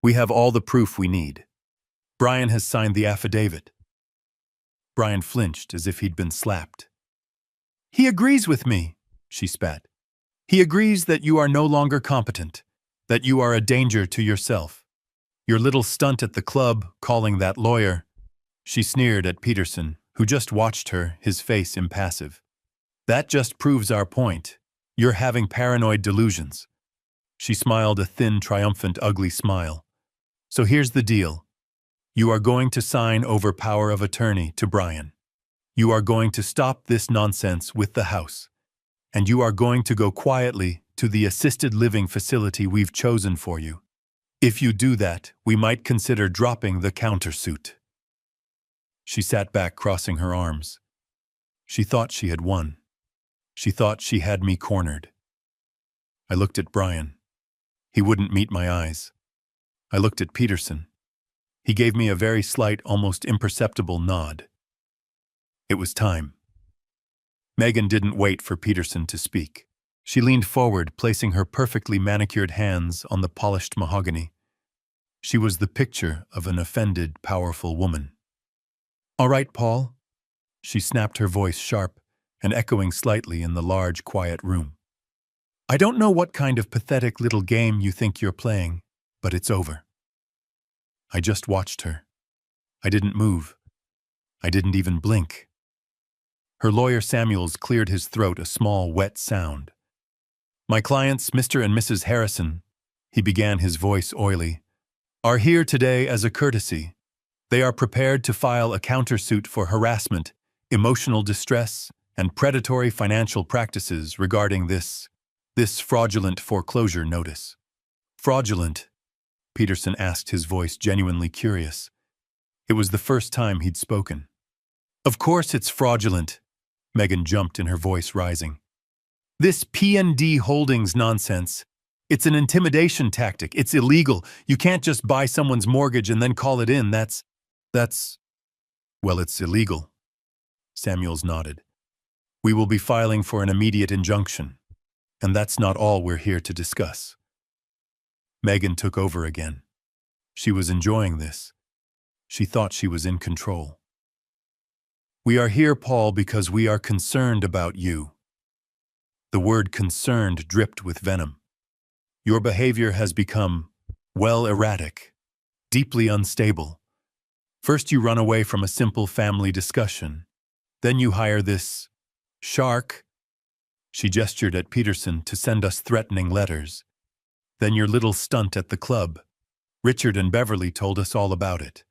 We have all the proof we need. Brian has signed the affidavit." Brian flinched as if he'd been slapped. "He agrees with me," she spat. "He agrees that you are no longer competent, that you are a danger to yourself. Your little stunt at the club, calling that lawyer." She sneered at Peterson, who just watched her, his face impassive. "That just proves our point. You're having paranoid delusions." She smiled, a thin, triumphant, ugly smile. "So here's the deal. You are going to sign over power of attorney to Brian. You are going to stop this nonsense with the house. And you are going to go quietly to the assisted living facility we've chosen for you. If you do that, we might consider dropping the countersuit." She sat back, crossing her arms. She thought she had won. She thought she had me cornered. I looked at Brian. He wouldn't meet my eyes. I looked at Peterson. He gave me a very slight, almost imperceptible nod. It was time. Megan didn't wait for Peterson to speak. She leaned forward, placing her perfectly manicured hands on the polished mahogany. She was the picture of an offended, powerful woman. "All right, Paul," she snapped, her voice sharp and echoing slightly in the large, quiet room. "I don't know what kind of pathetic little game you think you're playing, but it's over." I just watched her. I didn't move. I didn't even blink. Her lawyer Samuels cleared his throat, a small, wet sound. "My clients, Mr. and Mrs. Harrison," he began, his voice oily, "are here today as a courtesy. They are prepared to file a countersuit for harassment, emotional distress, and predatory financial practices regarding this fraudulent foreclosure notice." "Fraudulent?" Peterson asked, his voice genuinely curious. It was the first time he'd spoken. "Of course it's fraudulent," Megan jumped in, her voice rising. "This P&D Holdings nonsense. It's an intimidation tactic. It's illegal. You can't just buy someone's mortgage and then call it in. That's... Well, it's illegal." Samuels nodded. "We will be filing for an immediate injunction. And that's not all we're here to discuss." Megan took over again. She was enjoying this. She thought she was in control. "We are here, Paul, because we are concerned about you." The word concerned dripped with venom. "Your behavior has become, well, erratic, deeply unstable. First you run away from a simple family discussion. Then you hire this shark," she gestured at Peterson, "to send us threatening letters. Then your little stunt at the club. Richard and Beverly told us all about it.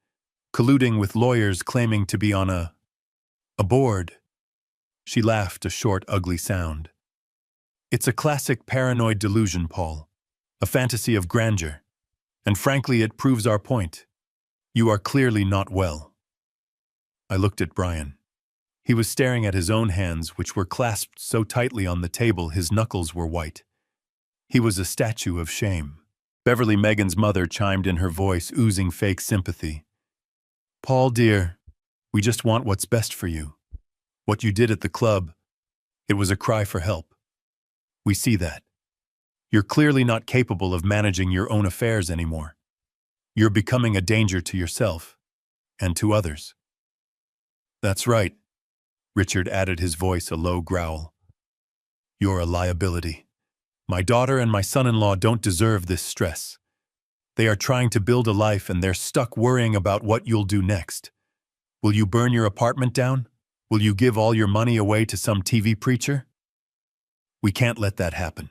Colluding with lawyers claiming to be on a board." She laughed, a short, ugly sound. "It's a classic paranoid delusion, Paul. A fantasy of grandeur. And frankly, it proves our point. You are clearly not well." I looked at Brian. He was staring at his own hands, which were clasped so tightly on the table his knuckles were white. He was a statue of shame. Beverly, Megan's mother, chimed in, her voice oozing fake sympathy. "Paul, dear, we just want what's best for you. What you did at the club, it was a cry for help. We see that. You're clearly not capable of managing your own affairs anymore. You're becoming a danger to yourself and to others." "That's right," Richard added, his voice a low growl. "You're a liability. My daughter and my son-in-law don't deserve this stress. They are trying to build a life and they're stuck worrying about what you'll do next. Will you burn your apartment down? Will you give all your money away to some TV preacher? We can't let that happen."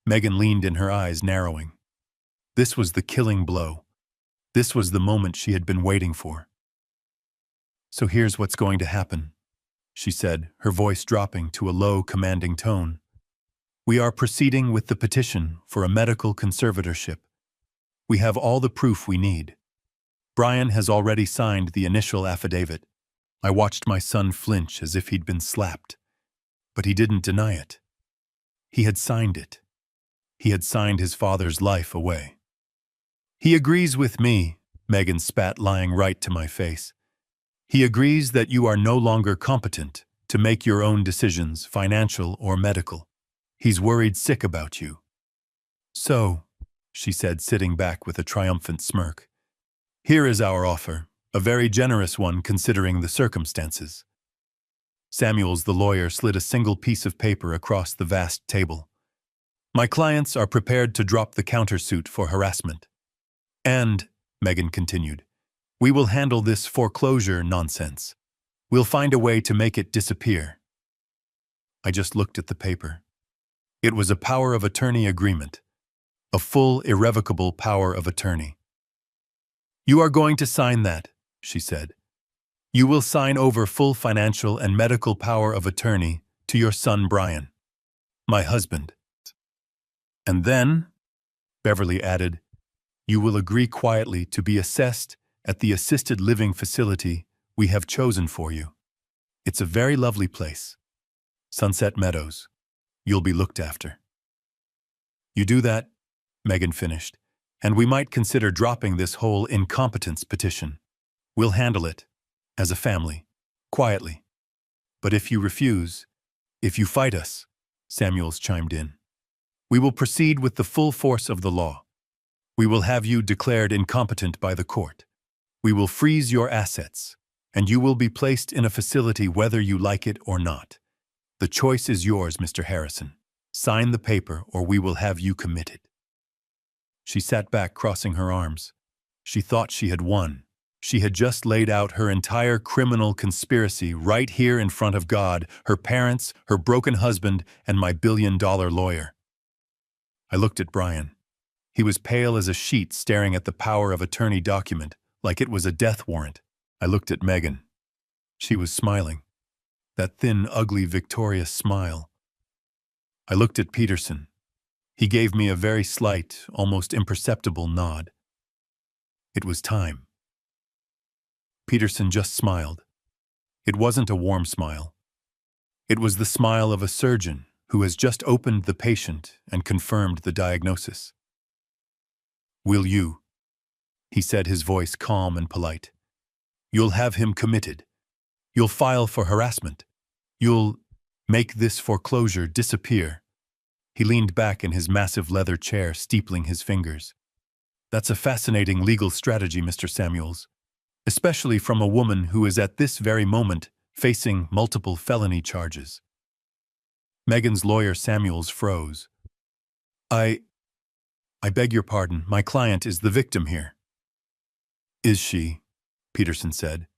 Megan leaned in, her eyes narrowing. This was the killing blow. This was the moment she had been waiting for. "So here's what's going to happen," she said, her voice dropping to a low, commanding tone. "We are proceeding with the petition for a medical conservatorship. We have all the proof we need. Brian has already signed the initial affidavit." I watched my son flinch as if he'd been slapped. But he didn't deny it. He had signed it. He had signed his father's life away. "He agrees with me," Megan spat, lying right to my face. "He agrees that you are no longer competent to make your own decisions, financial or medical. He's worried sick about you." "So," she said, sitting back with a triumphant smirk, "here is our offer, a very generous one considering the circumstances." Samuels, the lawyer, slid a single piece of paper across the vast table. "My clients are prepared to drop the countersuit for harassment. And," Megan continued, "we will handle this foreclosure nonsense. We'll find a way to make it disappear." I just looked at the paper. It was a power of attorney agreement. A full, irrevocable power of attorney. "You are going to sign that," she said. "You will sign over full financial and medical power of attorney to your son Brian, my husband. And then," Beverly added, "you will agree quietly to be assessed at the assisted living facility we have chosen for you. It's a very lovely place. Sunset Meadows. You'll be looked after." "You do that," Megan finished, "and we might consider dropping this whole incompetence petition. We'll handle it, as a family, quietly. But if you refuse, if you fight us, Samuels chimed in. "We will proceed with the full force of the law. We will have you declared incompetent by the court. We will freeze your assets, and you will be placed in a facility whether you like it or not. The choice is yours, Mr. Harrison. Sign the paper or we will have you committed." She sat back, crossing her arms. She thought she had won. She had just laid out her entire criminal conspiracy right here in front of God, her parents, her broken husband, and my billion-dollar lawyer. I looked at Brian. He was pale as a sheet, staring at the power of attorney document, like it was a death warrant. I looked at Megan. She was smiling. That thin, ugly, victorious smile. I looked at Peterson. He gave me a very slight, almost imperceptible nod. It was time. Peterson just smiled. It wasn't a warm smile. It was the smile of a surgeon who has just opened the patient and confirmed the diagnosis. "Will you?" he said, his voice calm and polite. "You'll have him committed. You'll file for harassment. You'll make this foreclosure disappear." He leaned back in his massive leather chair, steepling his fingers. "That's a fascinating legal strategy, Mr. Samuels, especially from a woman who is at this very moment facing multiple felony charges." Megan's lawyer Samuels froze. I beg your pardon, my client is the victim here." "Is she?" Peterson said.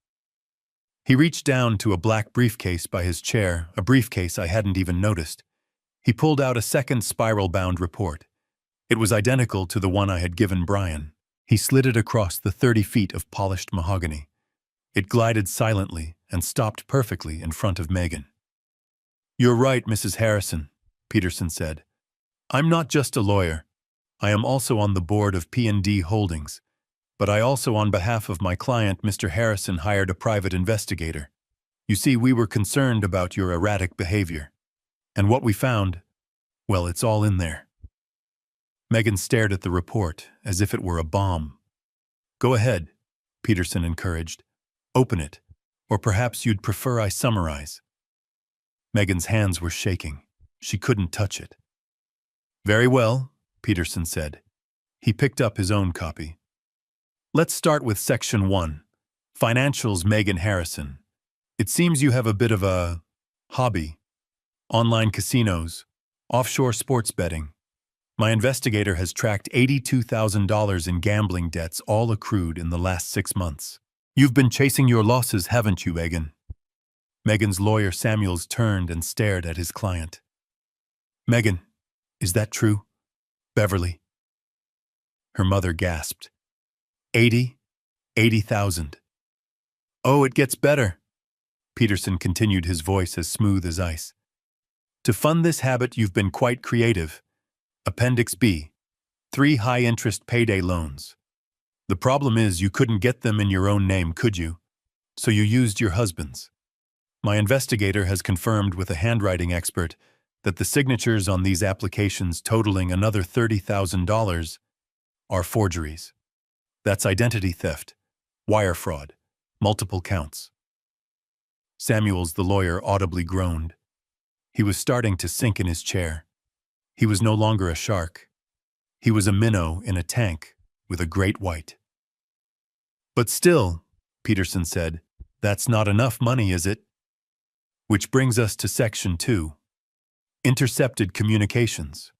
He reached down to a black briefcase by his chair, a briefcase I hadn't even noticed. He pulled out a second spiral-bound report. It was identical to the one I had given Brian. He slid it across the 30 feet of polished mahogany. It glided silently and stopped perfectly in front of Megan. "You're right, Mrs. Harrison," Peterson said. "I'm not just a lawyer. I am also on the board of P&D Holdings, but I also, on behalf of my client, Mr. Harrison, hired a private investigator. You see, we were concerned about your erratic behavior. And what we found, well, it's all in there." Megan stared at the report as if it were a bomb. "Go ahead," Peterson encouraged. "Open it, or perhaps you'd prefer I summarize." Megan's hands were shaking. She couldn't touch it. "Very well," Peterson said. He picked up his own copy. "Let's start with Section 1. Financials, Megan Harrison. It seems you have a bit of a hobby. Online casinos, offshore sports betting. My investigator has tracked $82,000 in gambling debts, all accrued in the last 6 months. You've been chasing your losses, haven't you, Megan?" Megan's lawyer Samuels turned and stared at his client. "Megan, is that true? Beverly?" Her mother gasped. 80,000. "Oh, it gets better." Peterson continued, his voice as smooth as ice. "To fund this habit, you've been quite creative. Appendix B, 3 high-interest payday loans. The problem is you couldn't get them in your own name, could you? So you used your husband's. My investigator has confirmed with a handwriting expert that the signatures on these applications, totaling another $30,000, are forgeries. That's identity theft, wire fraud, multiple counts." Samuels, the lawyer, audibly groaned. He was starting to sink in his chair. He was no longer a shark. He was a minnow in a tank with a great white. "But still," Peterson said, "that's not enough money, is it?" Which brings us to Section 2. Intercepted communications.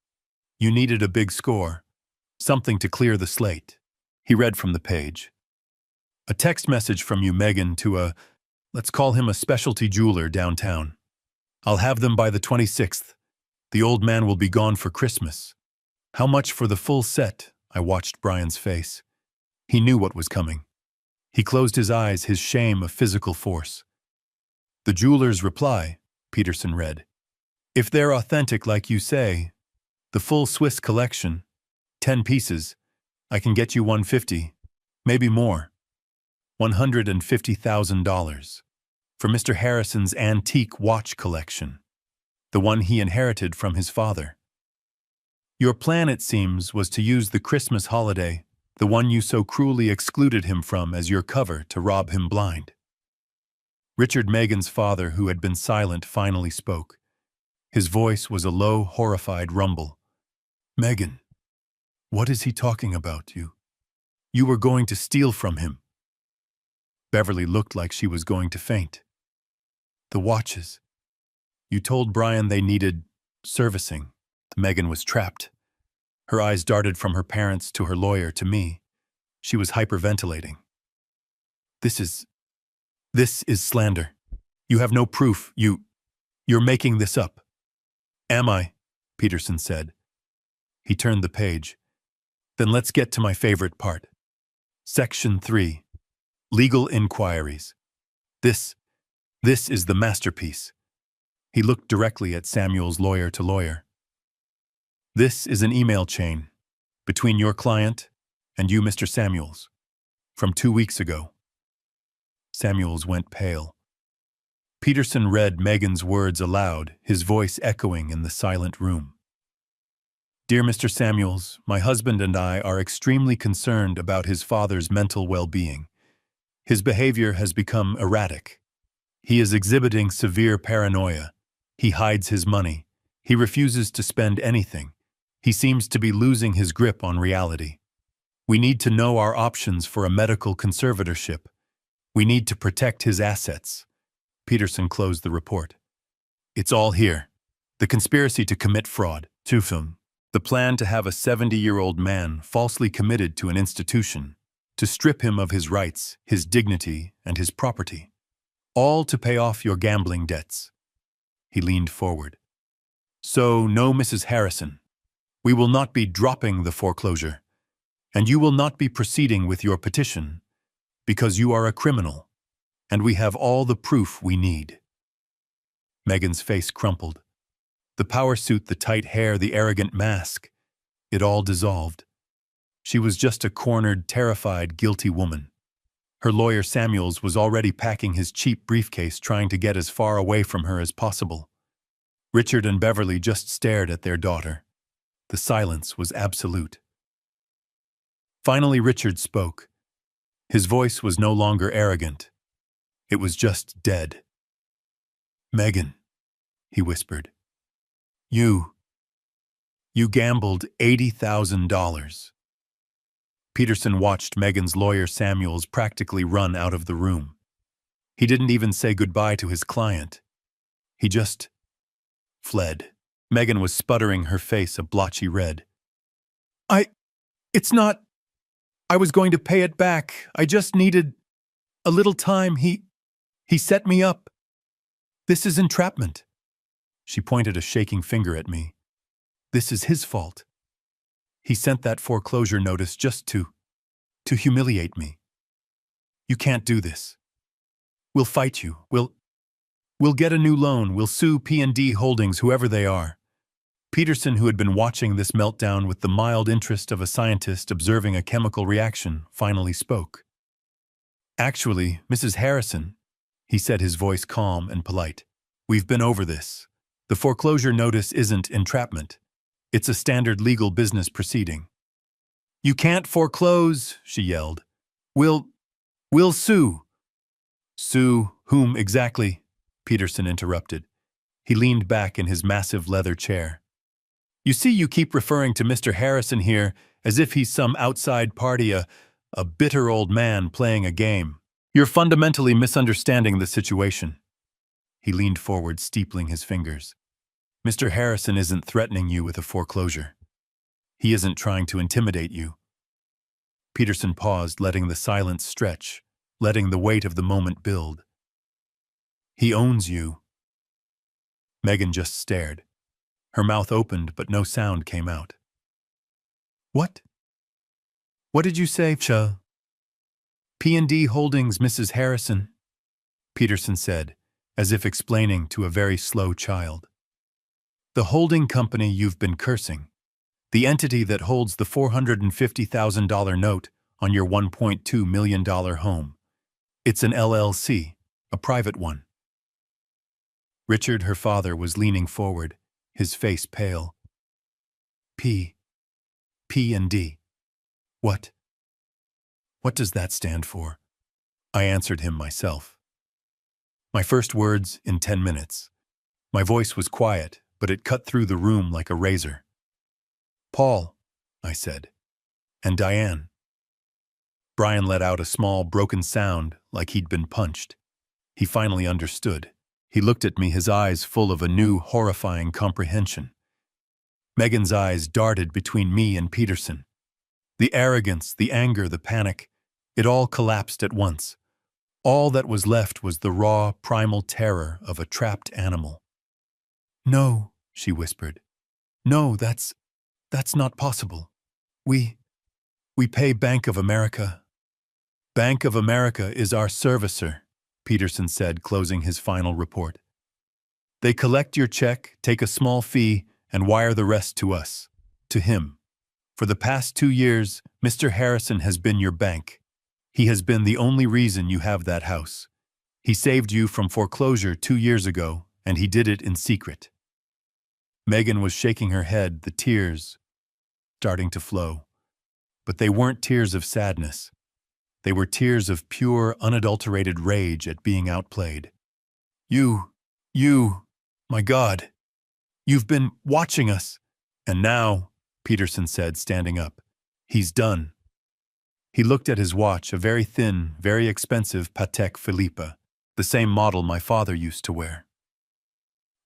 You needed a big score, something to clear the slate. He read from the page. "A text message from you, Megan, to let's call him a specialty jeweler downtown. I'll have them by the 26th. The old man will be gone for Christmas. How much for the full set?" I watched Brian's face. He knew what was coming. He closed his eyes, his shame a physical force. "The jeweler's reply," Peterson read. "If they're authentic like you say, the full Swiss collection, 10 pieces, I can get you 150, maybe more. $150,000 for Mr. Harrison's antique watch collection, the one he inherited from his father. Your plan, it seems, was to use the Christmas holiday, the one you so cruelly excluded him from, as your cover to rob him blind." Richard, Megan's father, who had been silent, finally spoke. His voice was a low, horrified rumble. "Megan, what is he talking about, you? You were going to steal from him." Beverly looked like she was going to faint. "The watches. You told Brian they needed servicing." Megan was trapped. Her eyes darted from her parents to her lawyer to me. She was hyperventilating. This is slander. You have no proof. You're making this up." "Am I?" Peterson said. He turned the page. "Then let's get to my favorite part. Section 3. Legal inquiries. This is the masterpiece." He looked directly at Samuel's lawyer to lawyer. "This is an email chain between your client and you, Mr. Samuels, from 2 weeks ago." Samuels went pale. Peterson read Megan's words aloud, his voice echoing in the silent room. "Dear Mr. Samuels, my husband and I are extremely concerned about his father's mental well-being. His behavior has become erratic. He is exhibiting severe paranoia. He hides his money. He refuses to spend anything. He seems to be losing his grip on reality. We need to know our options for a medical conservatorship. We need to protect his assets." Peterson closed the report. "It's all here. The conspiracy to commit fraud, the plan to have a 70-year-old man falsely committed to an institution, to strip him of his rights, his dignity, and his property. All to pay off your gambling debts." He leaned forward. "So, no, Mrs. Harrison. We will not be dropping the foreclosure, and you will not be proceeding with your petition, because you are a criminal, and we have all the proof we need." Megan's face crumpled. The power suit, the tight hair, the arrogant mask, it all dissolved. She was just a cornered, terrified, guilty woman. Her lawyer Samuels was already packing his cheap briefcase, trying to get as far away from her as possible. Richard and Beverly just stared at their daughter. The silence was absolute. Finally, Richard spoke. His voice was no longer arrogant. It was just dead. "Megan," he whispered, you gambled $80,000. Peterson watched Megan's lawyer Samuels practically run out of the room. He didn't even say goodbye to his client. He just fled. Megan was sputtering, her face a blotchy red. It's not. I was going to pay it back. I just needed a little time. He set me up. This is entrapment." She pointed a shaking finger at me. "This is his fault. He sent that foreclosure notice just to humiliate me. You can't do this. We'll fight you. We'll get a new loan. We'll sue P&D Holdings, whoever they are." Peterson, who had been watching this meltdown with the mild interest of a scientist observing a chemical reaction, finally spoke. "Actually, Mrs. Harrison," he said, his voice calm and polite, "we've been over this. The foreclosure notice isn't entrapment. It's a standard legal business proceeding." "You can't foreclose," she yelled. We'll sue." "Sue whom exactly?" Peterson interrupted. He leaned back in his massive leather chair. "You see, you keep referring to Mr. Harrison here as if he's some outside party, a bitter old man playing a game. You're fundamentally misunderstanding the situation." He leaned forward, steepling his fingers. "Mr. Harrison isn't threatening you with a foreclosure. He isn't trying to intimidate you." Peterson paused, letting the silence stretch, letting the weight of the moment build. "He owns you." Megan just stared. Her mouth opened, but no sound came out. "What? What did you say, P&D Holdings, Mrs. Harrison," Peterson said, as if explaining to a very slow child. "The holding company you've been cursing. The entity that holds the $450,000 note on your $1.2 million home. It's an LLC, a private one." Richard, her father, was leaning forward, his face pale. P&D. What? What does that stand for?" I answered him myself. My first words in 10 minutes. My voice was quiet, but it cut through the room like a razor. "Paul," I said, "and Diane." Brian let out a small, broken sound like he'd been punched. He finally understood. He looked at me, his eyes full of a new, horrifying comprehension. Megan's eyes darted between me and Peterson. The arrogance, the anger, the panic, it all collapsed at once. All that was left was the raw, primal terror of a trapped animal. "No," she whispered. "No, that's not possible. We pay Bank of America." "Bank of America is our servicer," Peterson said, closing his final report. "They collect your check, take a small fee, and wire the rest to us, to him. For the past 2 years, Mr. Harrison has been your bank. He has been the only reason you have that house. He saved you from foreclosure 2 years ago, and he did it in secret." Megan was shaking her head, the tears starting to flow. But they weren't tears of sadness. They were tears of pure, unadulterated rage at being outplayed. You, my God, you've been watching us." "And now," Peterson said, standing up, "he's done." He looked at his watch, a very thin, very expensive Patek Philippe, the same model my father used to wear.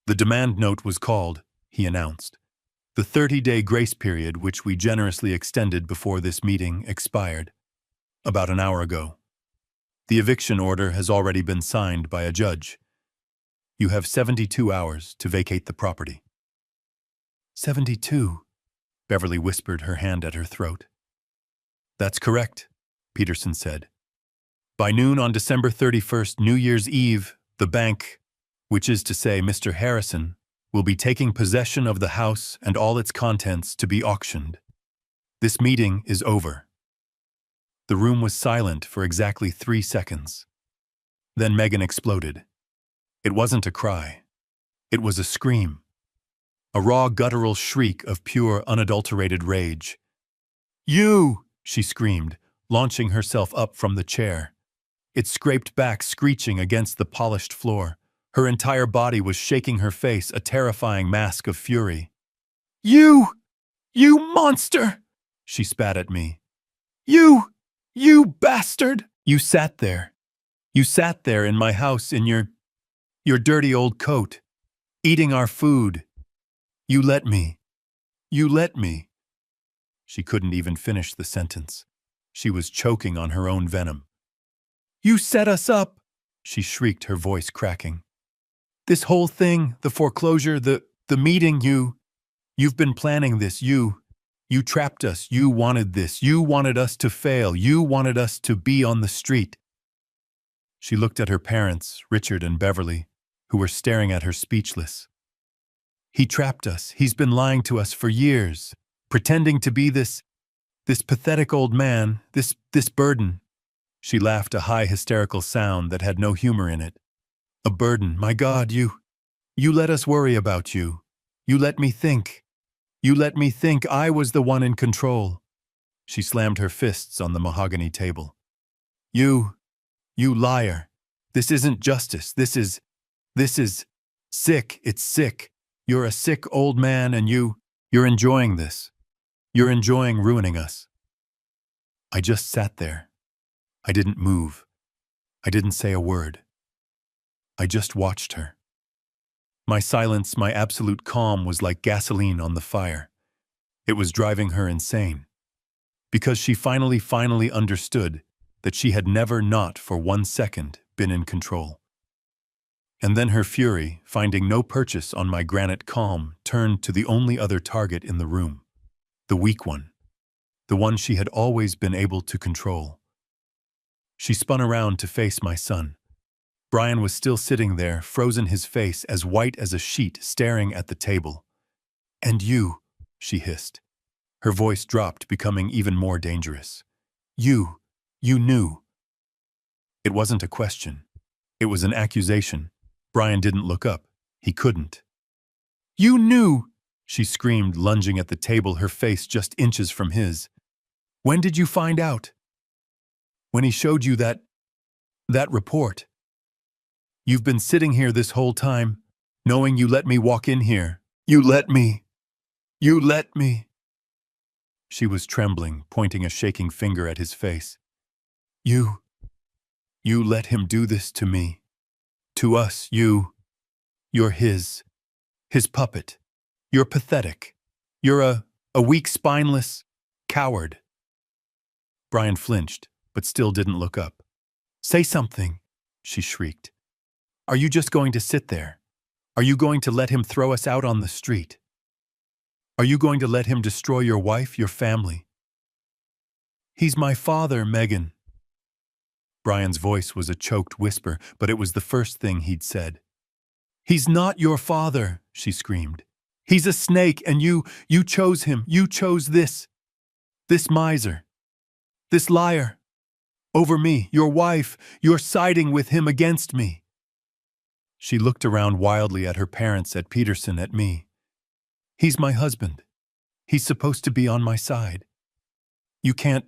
"The demand note was called," he announced. "The 30-day grace period, which we generously extended before this meeting, expired about an hour ago. The eviction order has already been signed by a judge. You have 72 hours to vacate the property." 72, Beverly whispered, her hand at her throat. "That's correct," Peterson said. "By noon on December 31st, New Year's Eve, the bank, which is to say Mr. Harrison, will be taking possession of the house and all its contents to be auctioned. This meeting is over." The room was silent for exactly 3 seconds. Then Megan exploded. It wasn't a cry. It was a scream. A raw, guttural shriek of pure, unadulterated rage. "You!" she screamed, launching herself up from the chair. It scraped back, screeching against the polished floor. Her entire body was shaking, her face a terrifying mask of fury. You monster!" she spat at me. You bastard! You sat there. You sat there in my house in your dirty old coat, eating our food. You let me. She couldn't even finish the sentence. She was choking on her own venom. "You set us up!" she shrieked, her voice cracking. "This whole thing, the foreclosure, the meeting, you've been planning this, you trapped us, you wanted this, you wanted us to fail, you wanted us to be on the street." She looked at her parents, Richard and Beverly, who were staring at her speechless. "He trapped us, he's been lying to us for years, pretending to be this pathetic old man, this burden." She laughed, a high hysterical sound that had no humor in it. "A burden, my God, you let us worry about you. You let me think. You let me think I was the one in control." She slammed her fists on the mahogany table. You liar. This isn't justice. This is sick. It's sick. You're a sick old man and you're enjoying this. You're enjoying ruining us." I just sat there. I didn't move. I didn't say a word. I just watched her. My silence, my absolute calm was like gasoline on the fire. It was driving her insane. Because she finally understood that she had never, not for 1 second, been in control. And then her fury, finding no purchase on my granite calm, turned to the only other target in the room. The weak one. The one she had always been able to control. She spun around to face my son. Brian was still sitting there, frozen, his face as white as a sheet, staring at the table. "And you," she hissed. Her voice dropped, becoming even more dangerous. You knew." It wasn't a question. It was an accusation. Brian didn't look up. He couldn't. "You knew!" she screamed, lunging at the table, her face just inches from his. "When did you find out?" "When he showed you that report. You've been sitting here this whole time, knowing you let me walk in here, You let me. You let me. She was trembling, pointing a shaking finger at his face. You let him do this to me. To us, you're his puppet. You're pathetic. You're a weak, spineless coward. Brian flinched, but still didn't look up. Say something, she shrieked. Are you just going to sit there? Are you going to let him throw us out on the street? Are you going to let him destroy your wife, your family? He's my father, Megan. Brian's voice was a choked whisper, but it was the first thing he'd said. He's not your father, she screamed. He's a snake, and you chose him. You chose this miser, this liar. Over me, your wife, you're siding with him against me. She looked around wildly at her parents, at Peterson, at me. He's my husband. He's supposed to be on my side. You can't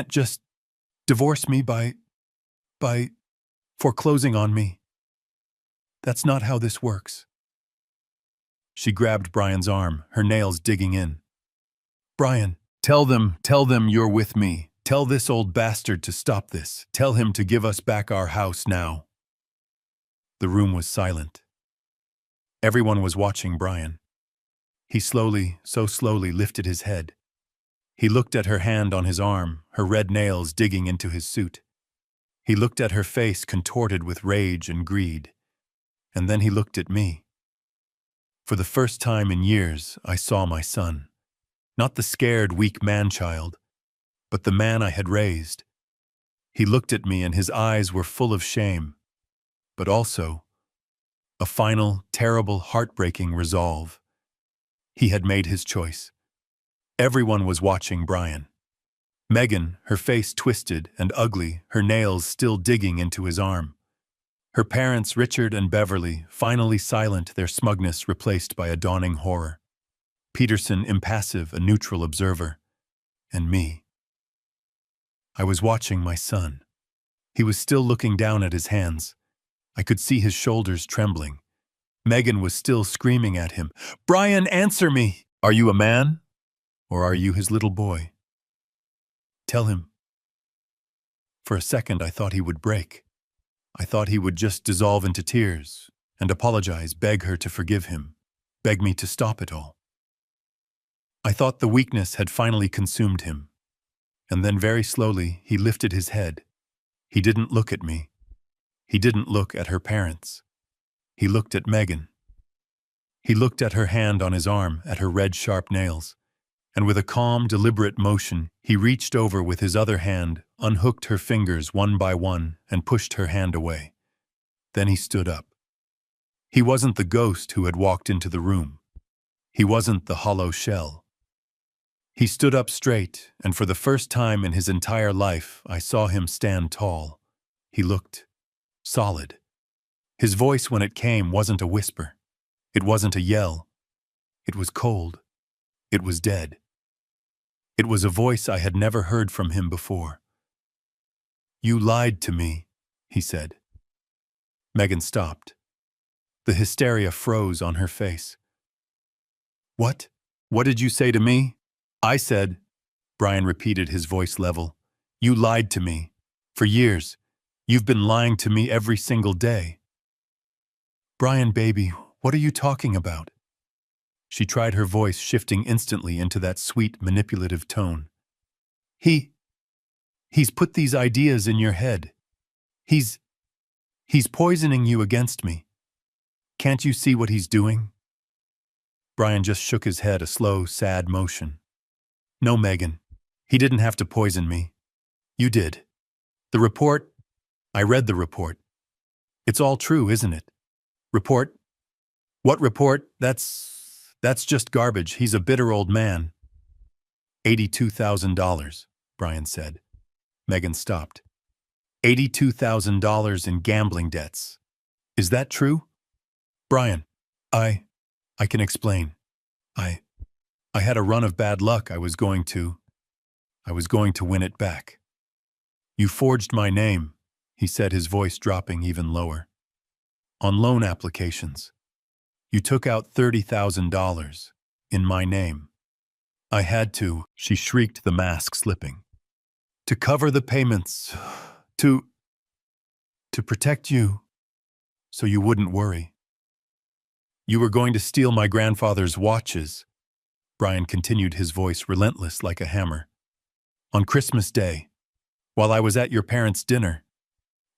just divorce me by foreclosing on me. That's not how this works. She grabbed Brian's arm, her nails digging in. Brian, tell them you're with me. Tell this old bastard to stop this. Tell him to give us back our house now. The room was silent. Everyone was watching Brian. He slowly, so slowly lifted his head. He looked at her hand on his arm, her red nails digging into his suit. He looked at her face contorted with rage and greed. And then he looked at me. For the first time in years, I saw my son. Not the scared, weak man-child, but the man I had raised. He looked at me and his eyes were full of shame, but also a final, terrible, heartbreaking resolve. He had made his choice. Everyone was watching Brian. Megan, her face twisted and ugly, her nails still digging into his arm. Her parents, Richard and Beverly, finally silent, their smugness replaced by a dawning horror. Peterson, impassive, a neutral observer. And me. I was watching my son. He was still looking down at his hands. I could see his shoulders trembling. Megan was still screaming at him. Brian, answer me! Are you a man? Or are you his little boy? Tell him. For a second, I thought he would break. I thought he would just dissolve into tears and apologize, beg her to forgive him, beg me to stop it all. I thought the weakness had finally consumed him. And then very slowly, he lifted his head. He didn't look at me. He didn't look at her parents. He looked at Megan. He looked at her hand on his arm, at her red, sharp nails. And with a calm, deliberate motion, he reached over with his other hand, unhooked her fingers one by one, and pushed her hand away. Then he stood up. He wasn't the ghost who had walked into the room. He wasn't the hollow shell. He stood up straight, and for the first time in his entire life, I saw him stand tall. He looked solid. His voice, when it came, wasn't a whisper. It wasn't a yell. It was cold. It was dead. It was a voice I had never heard from him before. You lied to me, he said. Megan stopped. The hysteria froze on her face. What? What did you say to me? I said, Brian repeated, his voice level. You lied to me. For years. You've been lying to me every single day. Brian, baby, what are you talking about? She tried, her voice shifting instantly into that sweet, manipulative tone. He's put these ideas in your head. He's poisoning you against me. Can't you see what he's doing? Brian just shook his head, a slow, sad motion. No, Megan. He didn't have to poison me. You did. The report, I read the report. It's all true, isn't it? Report? What report? That's just garbage. He's a bitter old man. $82,000, Brian said. Megan stopped. $82,000 in gambling debts. Is that true? Brian, I can explain. I had a run of bad luck. I was going to win it back. You forged my name, he said, his voice dropping even lower. On loan applications. You took out $30,000 in my name. I had to, she shrieked, the mask slipping. To cover the payments, to protect you, so you wouldn't worry. You were going to steal my grandfather's watches. Brian continued, his voice relentless like a hammer. On Christmas Day, while I was at your parents' dinner,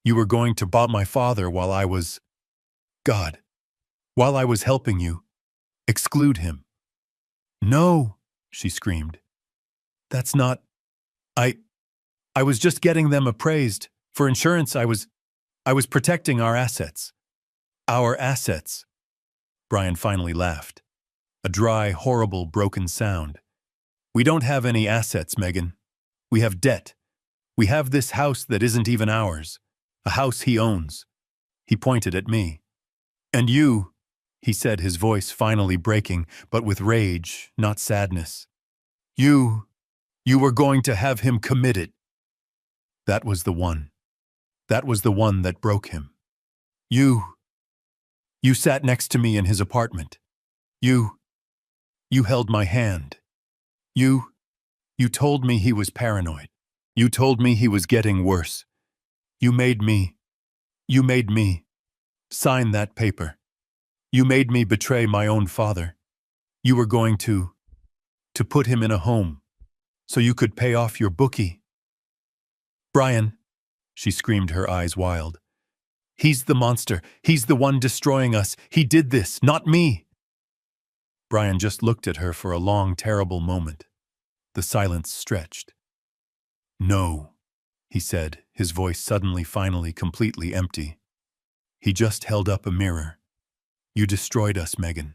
you were going to rob my father while I was helping you. Exclude him. No, she screamed. That's not. I was just getting them appraised. For insurance, I was protecting our assets. Our assets. Brian finally laughed. A dry, horrible, broken sound. We don't have any assets, Megan. We have debt. We have this house that isn't even ours. A house he owns. He pointed at me. And you, he said, his voice finally breaking, but with rage, not sadness. You were going to have him committed. That was the one. That was the one that broke him. You sat next to me in his apartment. You held my hand. You told me he was paranoid. You told me he was getting worse. You made me sign that paper. You made me betray my own father. You were going to put him in a home so you could pay off your bookie. Brian, she screamed, her eyes wild. He's the monster. He's the one destroying us. He did this, not me. Brian just looked at her for a long, terrible moment. The silence stretched. No, he said, his voice suddenly, finally, completely empty. He just held up a mirror. You destroyed us, Megan.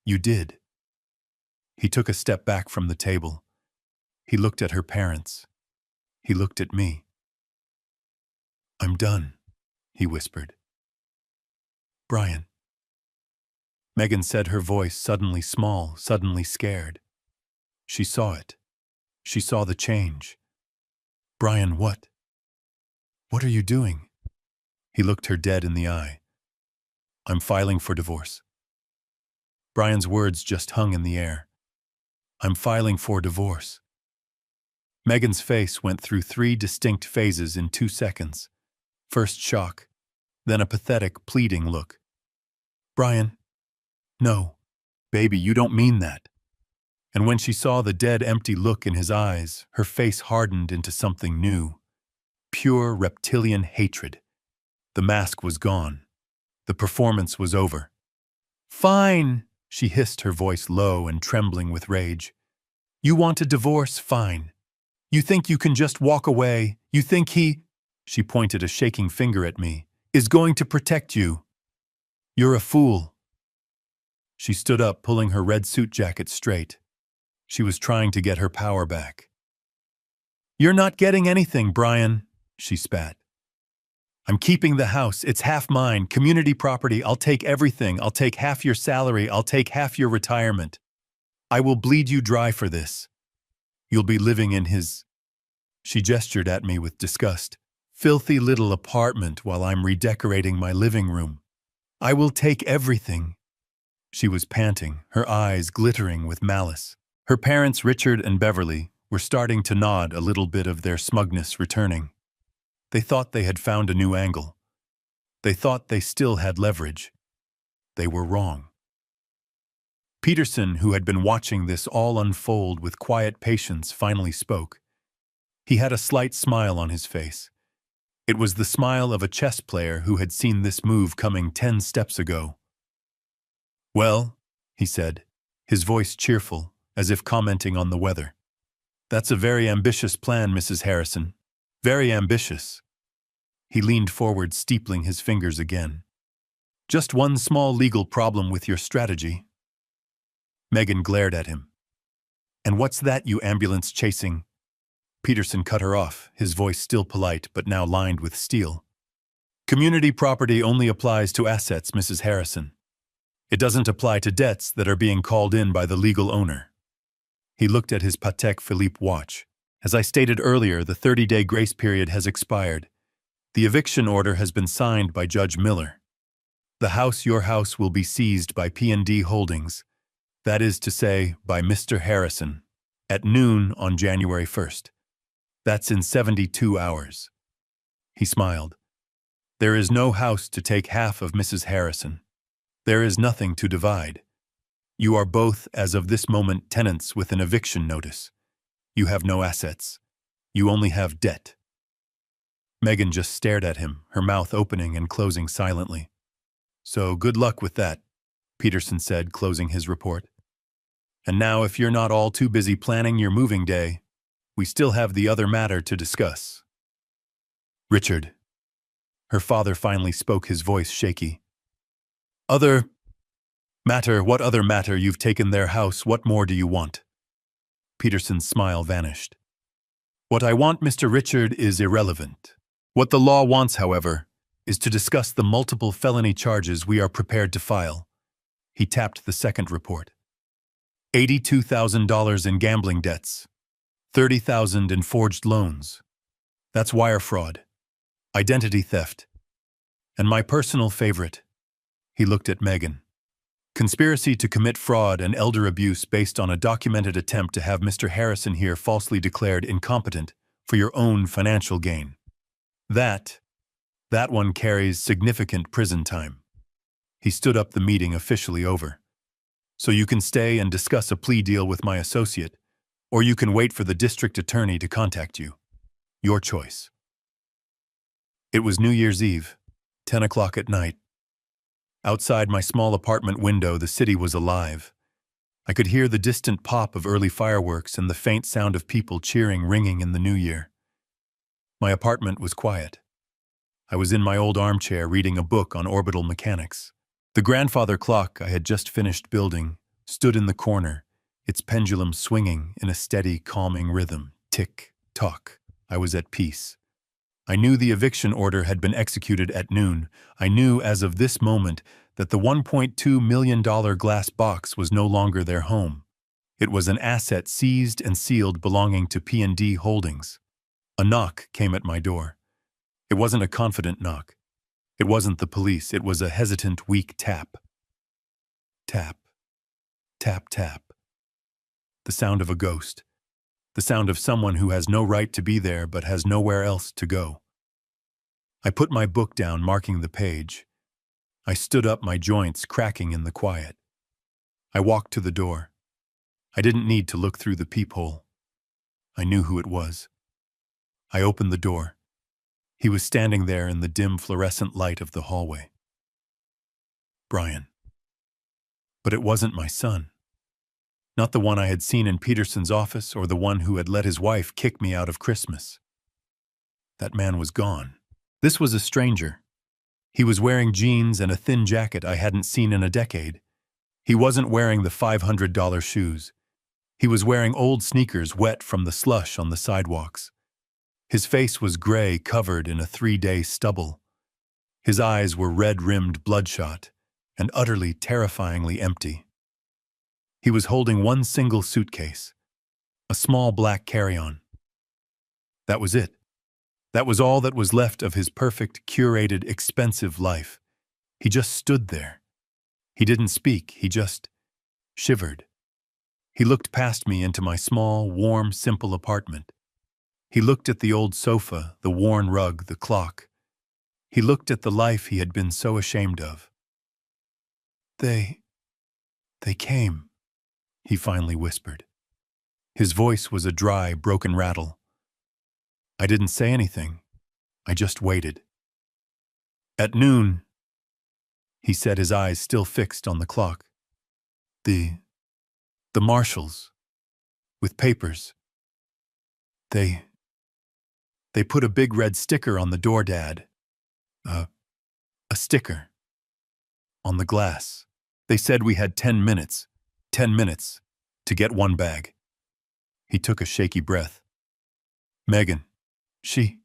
You did. He took a step back from the table. He looked at her parents. He looked at me. I'm done, he whispered. Brian. Megan said, her voice suddenly small, suddenly scared. She saw it. She saw the change. Brian, what? What are you doing? He looked her dead in the eye. I'm filing for divorce. Brian's words just hung in the air. I'm filing for divorce. Megan's face went through 3 distinct phases in 2 seconds. First shock, then a pathetic, pleading look. Brian, no, baby, you don't mean that. And when she saw the dead, empty look in his eyes, her face hardened into something new. Pure reptilian hatred. The mask was gone. The performance was over. Fine, she hissed, her voice low and trembling with rage. You want a divorce? Fine. You think you can just walk away? You think he, she pointed a shaking finger at me, is going to protect you? You're a fool. She stood up, pulling her red suit jacket straight. She was trying to get her power back. You're not getting anything, Brian, she spat. I'm keeping the house. It's half mine. Community property. I'll take everything. I'll take half your salary. I'll take half your retirement. I will bleed you dry for this. You'll be living in his, she gestured at me with disgust, filthy little apartment while I'm redecorating my living room. I will take everything. She was panting, her eyes glittering with malice. Her parents, Richard and Beverly, were starting to nod, a little bit of their smugness returning. They thought they had found a new angle. They thought they still had leverage. They were wrong. Peterson, who had been watching this all unfold with quiet patience, finally spoke. He had a slight smile on his face. It was the smile of a chess player who had seen this move coming 10 steps ago. Well, he said, his voice cheerful, as if commenting on the weather. That's a very ambitious plan, Mrs. Harrison. Very ambitious. He leaned forward, steepling his fingers again. Just one small legal problem with your strategy. Megan glared at him. And what's that, you ambulance chasing? Peterson cut her off, his voice still polite but now lined with steel. Community property only applies to assets, Mrs. Harrison. It doesn't apply to debts that are being called in by the legal owner. He looked at his Patek Philippe watch. As I stated earlier, the 30-day grace period has expired. The eviction order has been signed by Judge Miller. The house, your house, will be seized by P&D Holdings, that is to say, by Mr. Harrison, at noon on January 1st. That's in 72 hours. He smiled. There is no house to take half of Mrs. Harrison. There is nothing to divide. You are both, as of this moment, tenants with an eviction notice. You have no assets. You only have debt. Megan just stared at him, her mouth opening and closing silently. So good luck with that, Peterson said, closing his report. And now, if you're not all too busy planning your moving day, we still have the other matter to discuss. Richard. Her father finally spoke, his voice shaky. Other matter? What other matter? You've taken their house. What more do you want? Peterson's smile vanished. What I want, Mr. Richard, is irrelevant. What the law wants, however, is to discuss the multiple felony charges we are prepared to file. He tapped the second report. $82,000 in gambling debts. $30,000 in forged loans. That's wire fraud. Identity theft. And my personal favorite. He looked at Megan. Conspiracy to commit fraud and elder abuse based on a documented attempt to have Mr. Harrison here falsely declared incompetent for your own financial gain. That one carries significant prison time. He stood up, the meeting officially over. So you can stay and discuss a plea deal with my associate, or you can wait for the district attorney to contact you. Your choice. It was New Year's Eve, 10 o'clock at night. Outside my small apartment window, the city was alive. I could hear the distant pop of early fireworks and the faint sound of people cheering ringing in the new year. My apartment was quiet. I was in my old armchair reading a book on orbital mechanics. The grandfather clock I had just finished building stood in the corner, its pendulum swinging in a steady, calming rhythm. Tick, tock. I was at peace. I knew the eviction order had been executed at noon. I knew, as of this moment, that the $1.2 million glass box was no longer their home. It was an asset seized and sealed belonging to P&D Holdings. A knock came at my door. It wasn't a confident knock. It wasn't the police. It was a hesitant, weak tap. Tap. Tap, tap. The sound of a ghost. The sound of someone who has no right to be there but has nowhere else to go. I put my book down, marking the page. I stood up, my joints cracking in the quiet. I walked to the door. I didn't need to look through the peephole. I knew who it was. I opened the door. He was standing there in the dim fluorescent light of the hallway. Brian. But it wasn't my son. Not the one I had seen in Peterson's office or the one who had let his wife kick me out of Christmas. That man was gone. This was a stranger. He was wearing jeans and a thin jacket I hadn't seen in a decade. He wasn't wearing the $500 shoes. He was wearing old sneakers wet from the slush on the sidewalks. His face was gray, covered in a 3-day stubble. His eyes were red-rimmed, bloodshot, and utterly, terrifyingly empty. He was holding one single suitcase, a small black carry-on. That was it. That was all that was left of his perfect, curated, expensive life. He just stood there. He didn't speak, he just shivered. He looked past me into my small, warm, simple apartment. He looked at the old sofa, the worn rug, the clock. He looked at the life he had been so ashamed of. They came, he finally whispered. His voice was a dry, broken rattle. I didn't say anything. I just waited. At noon, he said, his eyes still fixed on the clock. The marshals, with papers. They put a big red sticker on the door, Dad. A sticker. On the glass. They said we had 10 minutes. 10 minutes. To get one bag. He took a shaky breath. Megan. She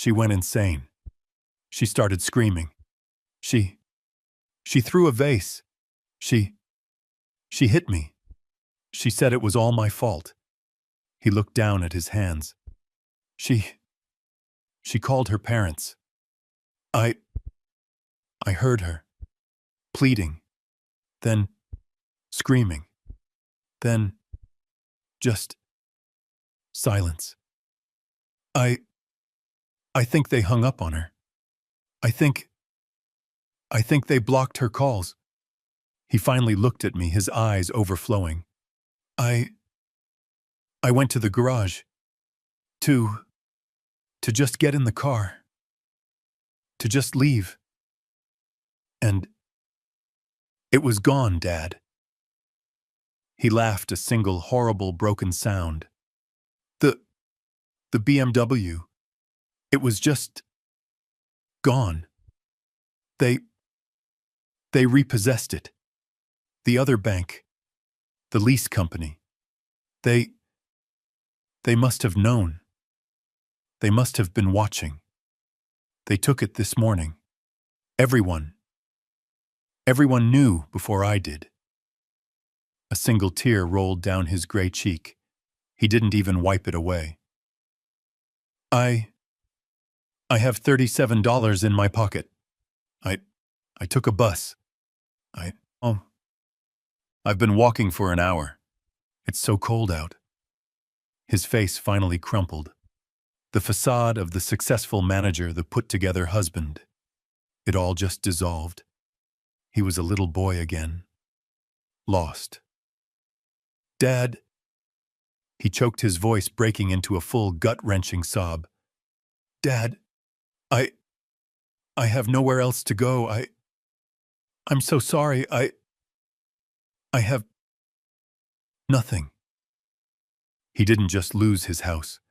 went insane. She started screaming. She threw a vase. She hit me. She said it was all my fault. He looked down at his hands. She called her parents. I heard her. pleading, then screaming, then just silence. I think they hung up on her. I think they blocked her calls. He finally looked at me, his eyes overflowing. I went to the garage to just get in the car, to just leave. And it was gone, Dad. He laughed, a single horrible broken sound. The BMW, it was just gone. They repossessed it. The other bank, the lease company, they must have known. They must have been watching. They took it this morning. Everyone knew before I did. A single tear rolled down his gray cheek. He didn't even wipe it away. I have $37 in my pocket. I took a bus. I've been walking for an hour. It's so cold out. His face finally crumpled. The facade of the successful manager, the put-together husband. It all just dissolved. He was a little boy again. Lost. Dad. He choked, his voice breaking into a full gut-wrenching sob. Dad, I have nowhere else to go. I'm so sorry. I have nothing. He didn't just lose his house.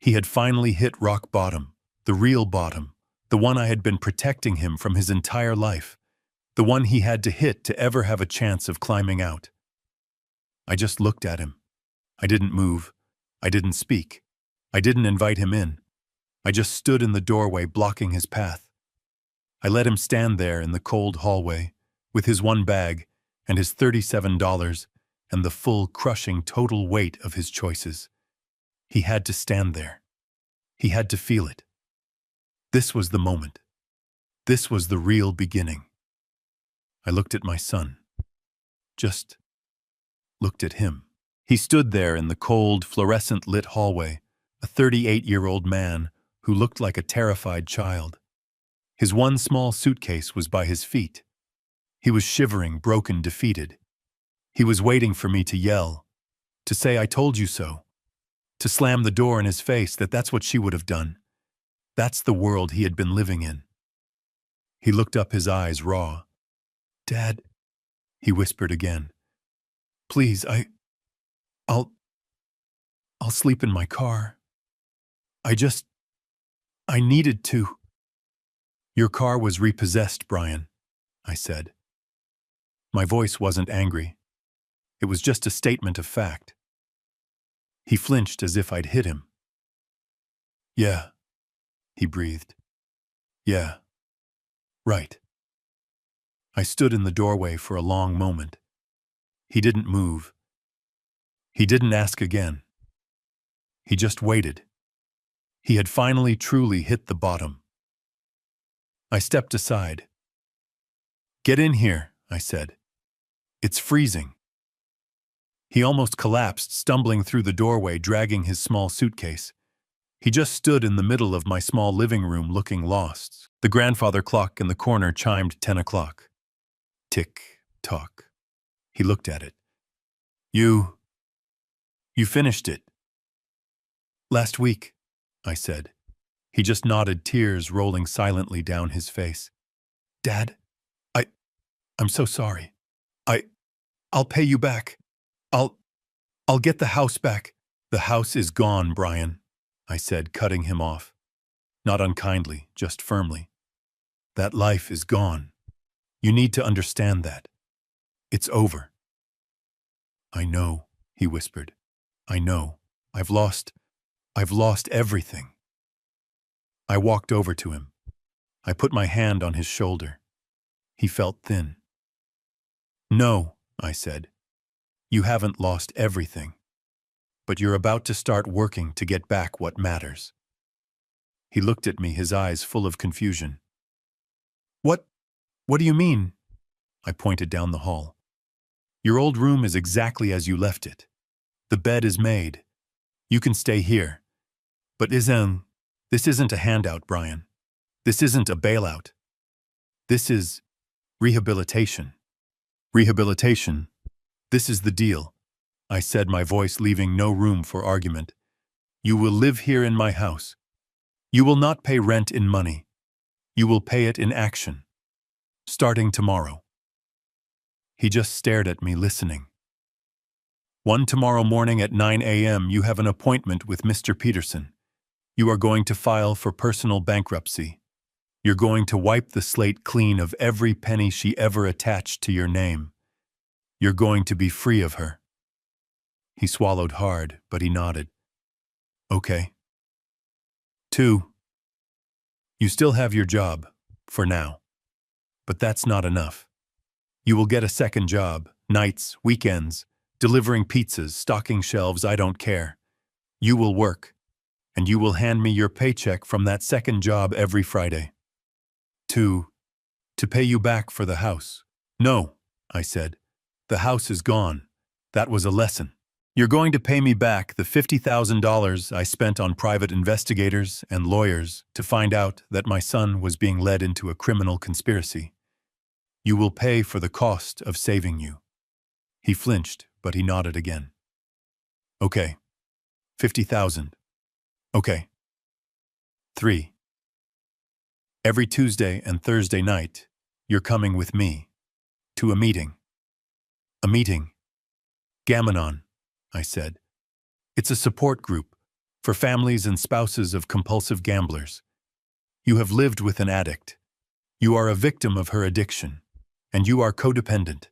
He had finally hit rock bottom, the real bottom, the one I had been protecting him from his entire life, the one he had to hit to ever have a chance of climbing out. I just looked at him. I didn't move. I didn't speak. I didn't invite him in. I just stood in the doorway, blocking his path. I let him stand there in the cold hallway, with his one bag and his $37 and the full, crushing, total weight of his choices. He had to stand there. He had to feel it. This was the moment. This was the real beginning. I looked at my son. Just looked at him. He stood there in the cold, fluorescent-lit hallway, a 38-year-old man who looked like a terrified child. His one small suitcase was by his feet. He was shivering, broken, defeated. He was waiting for me to yell, to say, "I told you so," to slam the door in his face, that's what she would have done. That's the world he had been living in. He looked up, his eyes raw. "Dad," he whispered again. "Please, I'll sleep in my car. I needed to." "Your car was repossessed, Brian," I said. My voice wasn't angry. It was just a statement of fact. He flinched as if I'd hit him. "Yeah," he breathed. "Yeah. Right." I stood in the doorway for a long moment. He didn't move. He didn't ask again. He just waited. He had finally truly hit the bottom. I stepped aside. "Get in here," I said. "It's freezing." He almost collapsed, stumbling through the doorway, dragging his small suitcase. He just stood in the middle of my small living room, looking lost. The grandfather clock in the corner chimed 10 o'clock. Tick-tock. He looked at it. You finished it." "Last week," I said. He just nodded, tears rolling silently down his face. "Dad, I'm so sorry. I'll pay you back. I'll get the house back." "The house is gone, Brian," I said, cutting him off. Not unkindly, just firmly. "That life is gone. You need to understand that. It's over." "I know," he whispered. "I know. I've lost everything." I walked over to him. I put my hand on his shoulder. He felt thin. "No," I said. "You haven't lost everything. But you're about to start working to get back what matters." He looked at me, his eyes full of confusion. What do you mean?" I pointed down the hall. Your old room is exactly as you left it. The bed is made. You can stay here. But this isn't a handout, Brian. This isn't a bailout. This is rehabilitation. Rehabilitation. This is the deal, I said, my voice leaving no room for argument. You will live here in my house. You will not pay rent in money. You will pay it in action. Starting tomorrow. He just stared at me, listening. Tomorrow morning at 9 a.m. you have an appointment with Mr. Peterson. You are going to file for personal bankruptcy. You're going to wipe the slate clean of every penny she ever attached to your name. You're going to be free of her. He swallowed hard, but he nodded. Okay. 2. You still have your job, for now. But that's not enough. You will get a second job, nights, weekends, delivering pizzas, stocking shelves, I don't care. You will work, and you will hand me your paycheck from that second job every Friday. 2. To pay you back for the house. No, I said. The house is gone. That was a lesson. You're going to pay me back the $50,000 I spent on private investigators and lawyers to find out that my son was being led into a criminal conspiracy. You will pay for the cost of saving you. He flinched, but he nodded again. Okay. 50,000. Okay. 3. Every Tuesday and Thursday night, you're coming with me. To a meeting. A meeting. Gam-Anon, I said. It's a support group for families and spouses of compulsive gamblers. You have lived with an addict. You are a victim of her addiction, and you are codependent.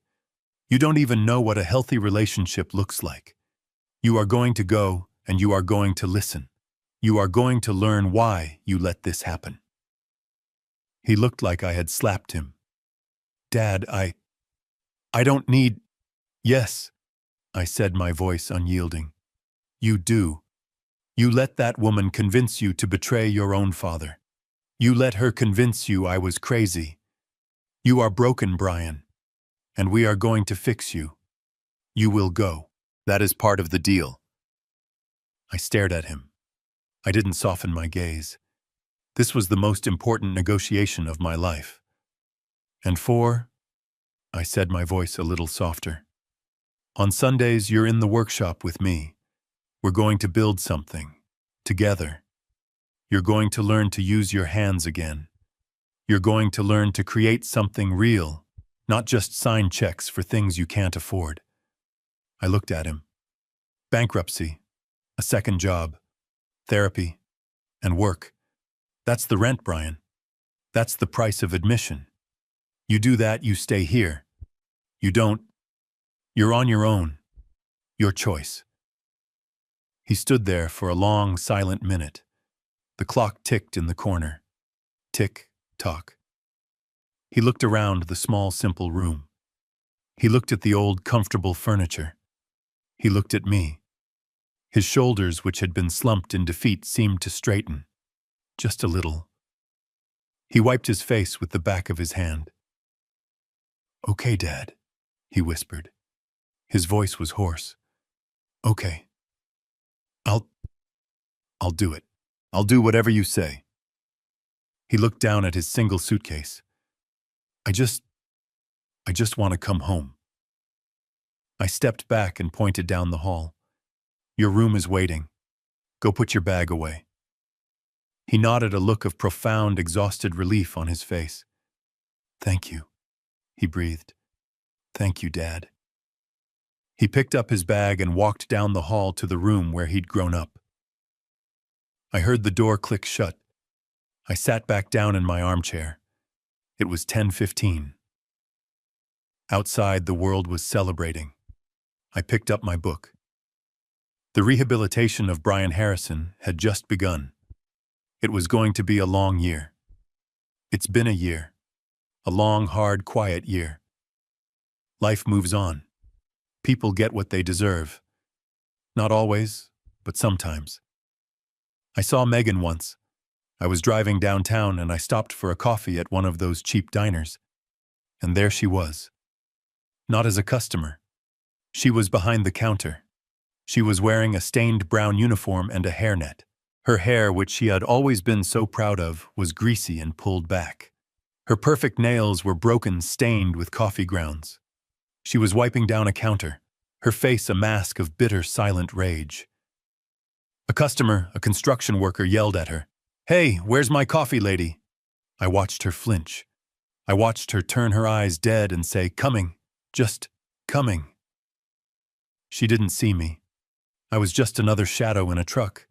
You don't even know what a healthy relationship looks like. You are going to go, and you are going to listen. You are going to learn why you let this happen. He looked like I had slapped him. Dad, I don't need... Yes, I said, my voice unyielding. You do. You let that woman convince you to betray your own father. You let her convince you I was crazy. You are broken, Brian, and we are going to fix you. You will go. That is part of the deal. I stared at him. I didn't soften my gaze. This was the most important negotiation of my life. And 4, I said, my voice a little softer. On Sundays, you're in the workshop with me. We're going to build something. Together. You're going to learn to use your hands again. You're going to learn to create something real, not just sign checks for things you can't afford. I looked at him. Bankruptcy, a second job, therapy, and work. That's the rent, Brian. That's the price of admission. You do that, you stay here. You don't. You're on your own. Your choice. He stood there for a long, silent minute. The clock ticked in the corner. Tick, tock. He looked around the small, simple room. He looked at the old, comfortable furniture. He looked at me. His shoulders, which had been slumped in defeat, seemed to straighten. Just a little. He wiped his face with the back of his hand. Okay, Dad, he whispered. His voice was hoarse. Okay. I'll do it. I'll do whatever you say. He looked down at his single suitcase. I just want to come home. I stepped back and pointed down the hall. Your room is waiting. Go put your bag away. He nodded, a look of profound, exhausted relief on his face. Thank you, he breathed. Thank you, Dad. He picked up his bag and walked down the hall to the room where he'd grown up. I heard the door click shut. I sat back down in my armchair. It was 10:15. Outside, the world was celebrating. I picked up my book. The rehabilitation of Brian Harrison had just begun. It was going to be a long year. It's been a year. A long, hard, quiet year. Life moves on. People get what they deserve. Not always, but sometimes. I saw Megan once. I was driving downtown and I stopped for a coffee at one of those cheap diners. And there she was, not as a customer. She was behind the counter. She was wearing a stained brown uniform and a hairnet. Her hair, which she had always been so proud of, was greasy and pulled back. Her perfect nails were broken, stained with coffee grounds. She was wiping down a counter, her face a mask of bitter, silent rage. A customer, a construction worker, yelled at her, "Hey, where's my coffee, lady?" I watched her flinch. I watched her turn her eyes dead and say, "Coming, just coming." She didn't see me. I was just another shadow in a truck.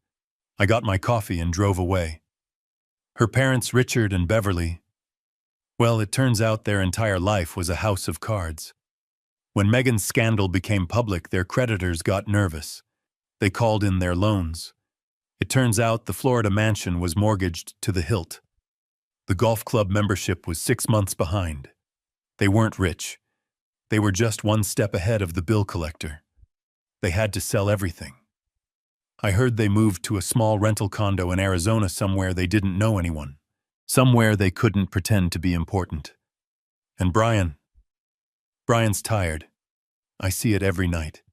I got my coffee and drove away. Her parents, Richard and Beverly, well, it turns out their entire life was a house of cards. When Megan's scandal became public, their creditors got nervous. They called in their loans. It turns out the Florida mansion was mortgaged to the hilt. The golf club membership was 6 months behind. They weren't rich. They were just one step ahead of the bill collector. They had to sell everything. I heard they moved to a small rental condo in Arizona somewhere they didn't know anyone. Somewhere they couldn't pretend to be important. And Brian's tired. I see it every night.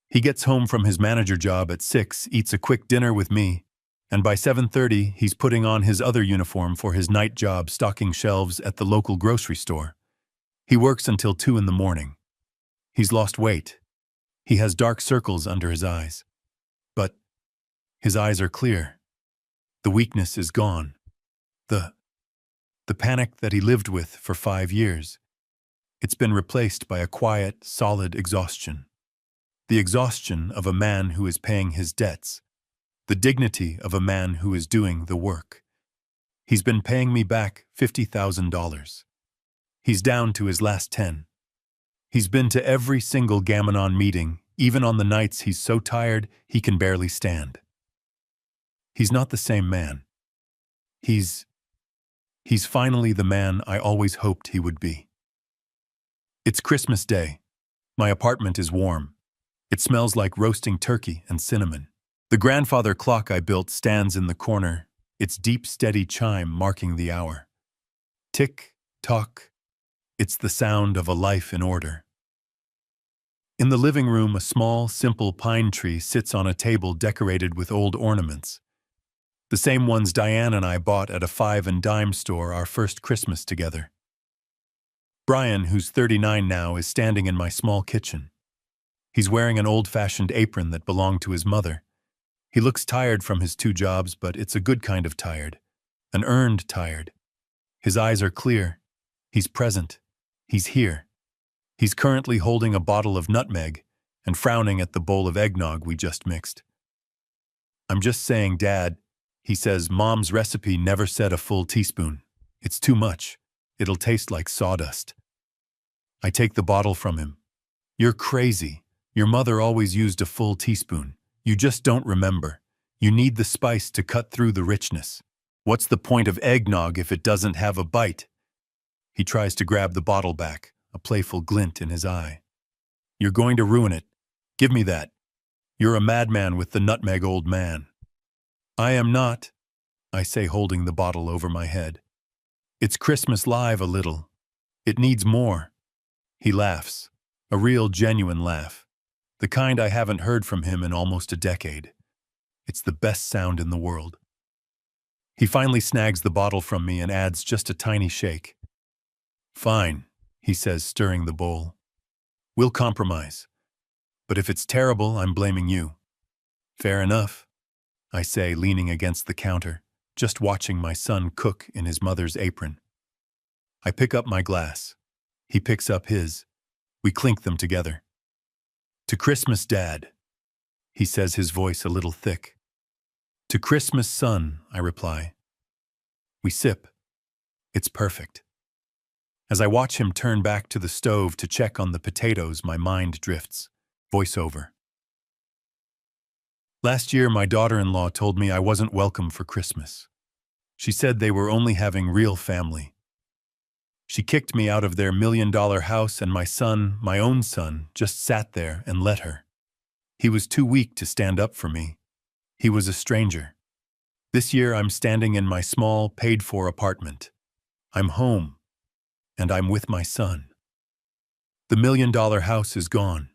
He gets home from his manager job at 6, eats a quick dinner with me, and by 7:30 he's putting on his other uniform for his night job stocking shelves at the local grocery store. He works until 2 in the morning. He's lost weight. He has dark circles under his eyes. But his eyes are clear. The weakness is gone. The panic that he lived with for 5 years. It's been replaced by a quiet, solid exhaustion. The exhaustion of a man who is paying his debts. The dignity of a man who is doing the work. He's been paying me back $50,000. He's down to his last 10. He's been to every single Gam-Anon meeting, even on the nights he's so tired he can barely stand. He's not the same man. He's finally the man I always hoped he would be. It's Christmas Day. My apartment is warm. It smells like roasting turkey and cinnamon. The grandfather clock I built stands in the corner, its deep, steady chime marking the hour. Tick, tock. It's the sound of a life in order. In the living room, a small, simple pine tree sits on a table decorated with old ornaments. The same ones Diane and I bought at a 5 and dime store our first Christmas together. Brian, who's 39 now, is standing in my small kitchen. He's wearing an old-fashioned apron that belonged to his mother. He looks tired from his 2 jobs, but it's a good kind of tired. An earned tired. His eyes are clear. He's present. He's here. He's currently holding a bottle of nutmeg and frowning at the bowl of eggnog we just mixed. "I'm just saying, Dad," he says, "Mom's recipe never said a full teaspoon. It's too much. It'll taste like sawdust." I take the bottle from him. "You're crazy. Your mother always used a full teaspoon. You just don't remember. You need the spice to cut through the richness. What's the point of eggnog if it doesn't have a bite?" He tries to grab the bottle back, a playful glint in his eye. "You're going to ruin it. Give me that. You're a madman with the nutmeg, old man." "I am not," I say, holding the bottle over my head. "It's Christmas live a little. It needs more." He laughs, a real, genuine laugh, the kind I haven't heard from him in almost a decade. It's the best sound in the world. He finally snags the bottle from me and adds just a tiny shake. "Fine," he says, stirring the bowl. "We'll compromise. But if it's terrible, I'm blaming you." "Fair enough," I say, leaning against the counter, just watching my son cook in his mother's apron. I pick up my glass. He picks up his. We clink them together. "To Christmas, Dad," he says, his voice a little thick. "To Christmas, son," I reply. We sip. It's perfect. As I watch him turn back to the stove to check on the potatoes, my mind drifts. Voiceover. Last year, my daughter-in-law told me I wasn't welcome for Christmas. She said they were only having real family. She kicked me out of their $1 million house, and my son, my own son, just sat there and let her. He was too weak to stand up for me. He was a stranger. This year, I'm standing in my small, paid-for apartment. I'm home, and I'm with my son. The $1 million house is gone.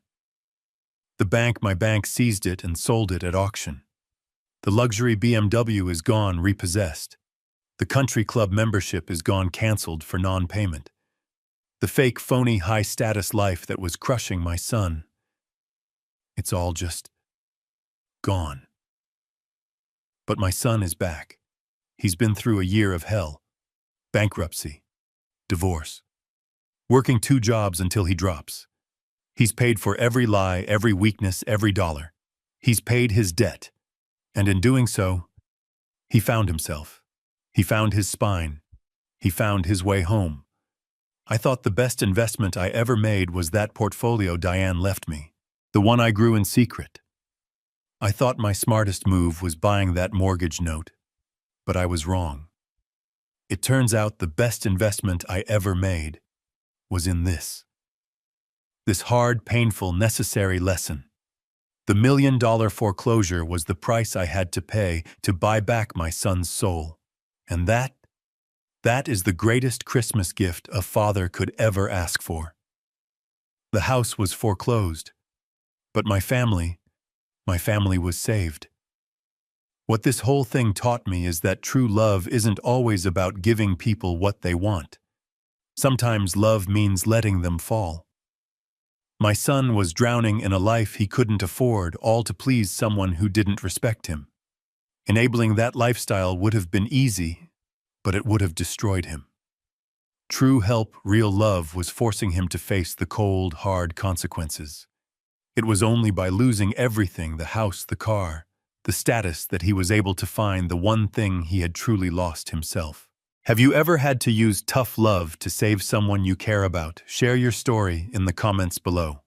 My bank seized it and sold it at auction. The luxury BMW is gone, repossessed. The country club membership is gone, canceled for non-payment. The fake, phony, high-status life that was crushing my son. It's all just gone. But my son is back. He's been through a year of hell. Bankruptcy. Divorce. Working 2 jobs until he drops. He's paid for every lie, every weakness, every dollar. He's paid his debt. And in doing so, he found himself. He found his spine. He found his way home. I thought the best investment I ever made was that portfolio Diane left me, the one I grew in secret. I thought my smartest move was buying that mortgage note, but I was wrong. It turns out the best investment I ever made was in this. This hard, painful, necessary lesson. The $1 million foreclosure was the price I had to pay to buy back my son's soul. And that is the greatest Christmas gift a father could ever ask for. The house was foreclosed, but my family was saved. What this whole thing taught me is that true love isn't always about giving people what they want. Sometimes love means letting them fall. My son was drowning in a life he couldn't afford, all to please someone who didn't respect him. Enabling that lifestyle would have been easy, but it would have destroyed him. True help, real love, was forcing him to face the cold, hard consequences. It was only by losing everything, the house, the car, the status, that he was able to find the one thing he had truly lost, himself. Have you ever had to use tough love to save someone you care about? Share your story in the comments below.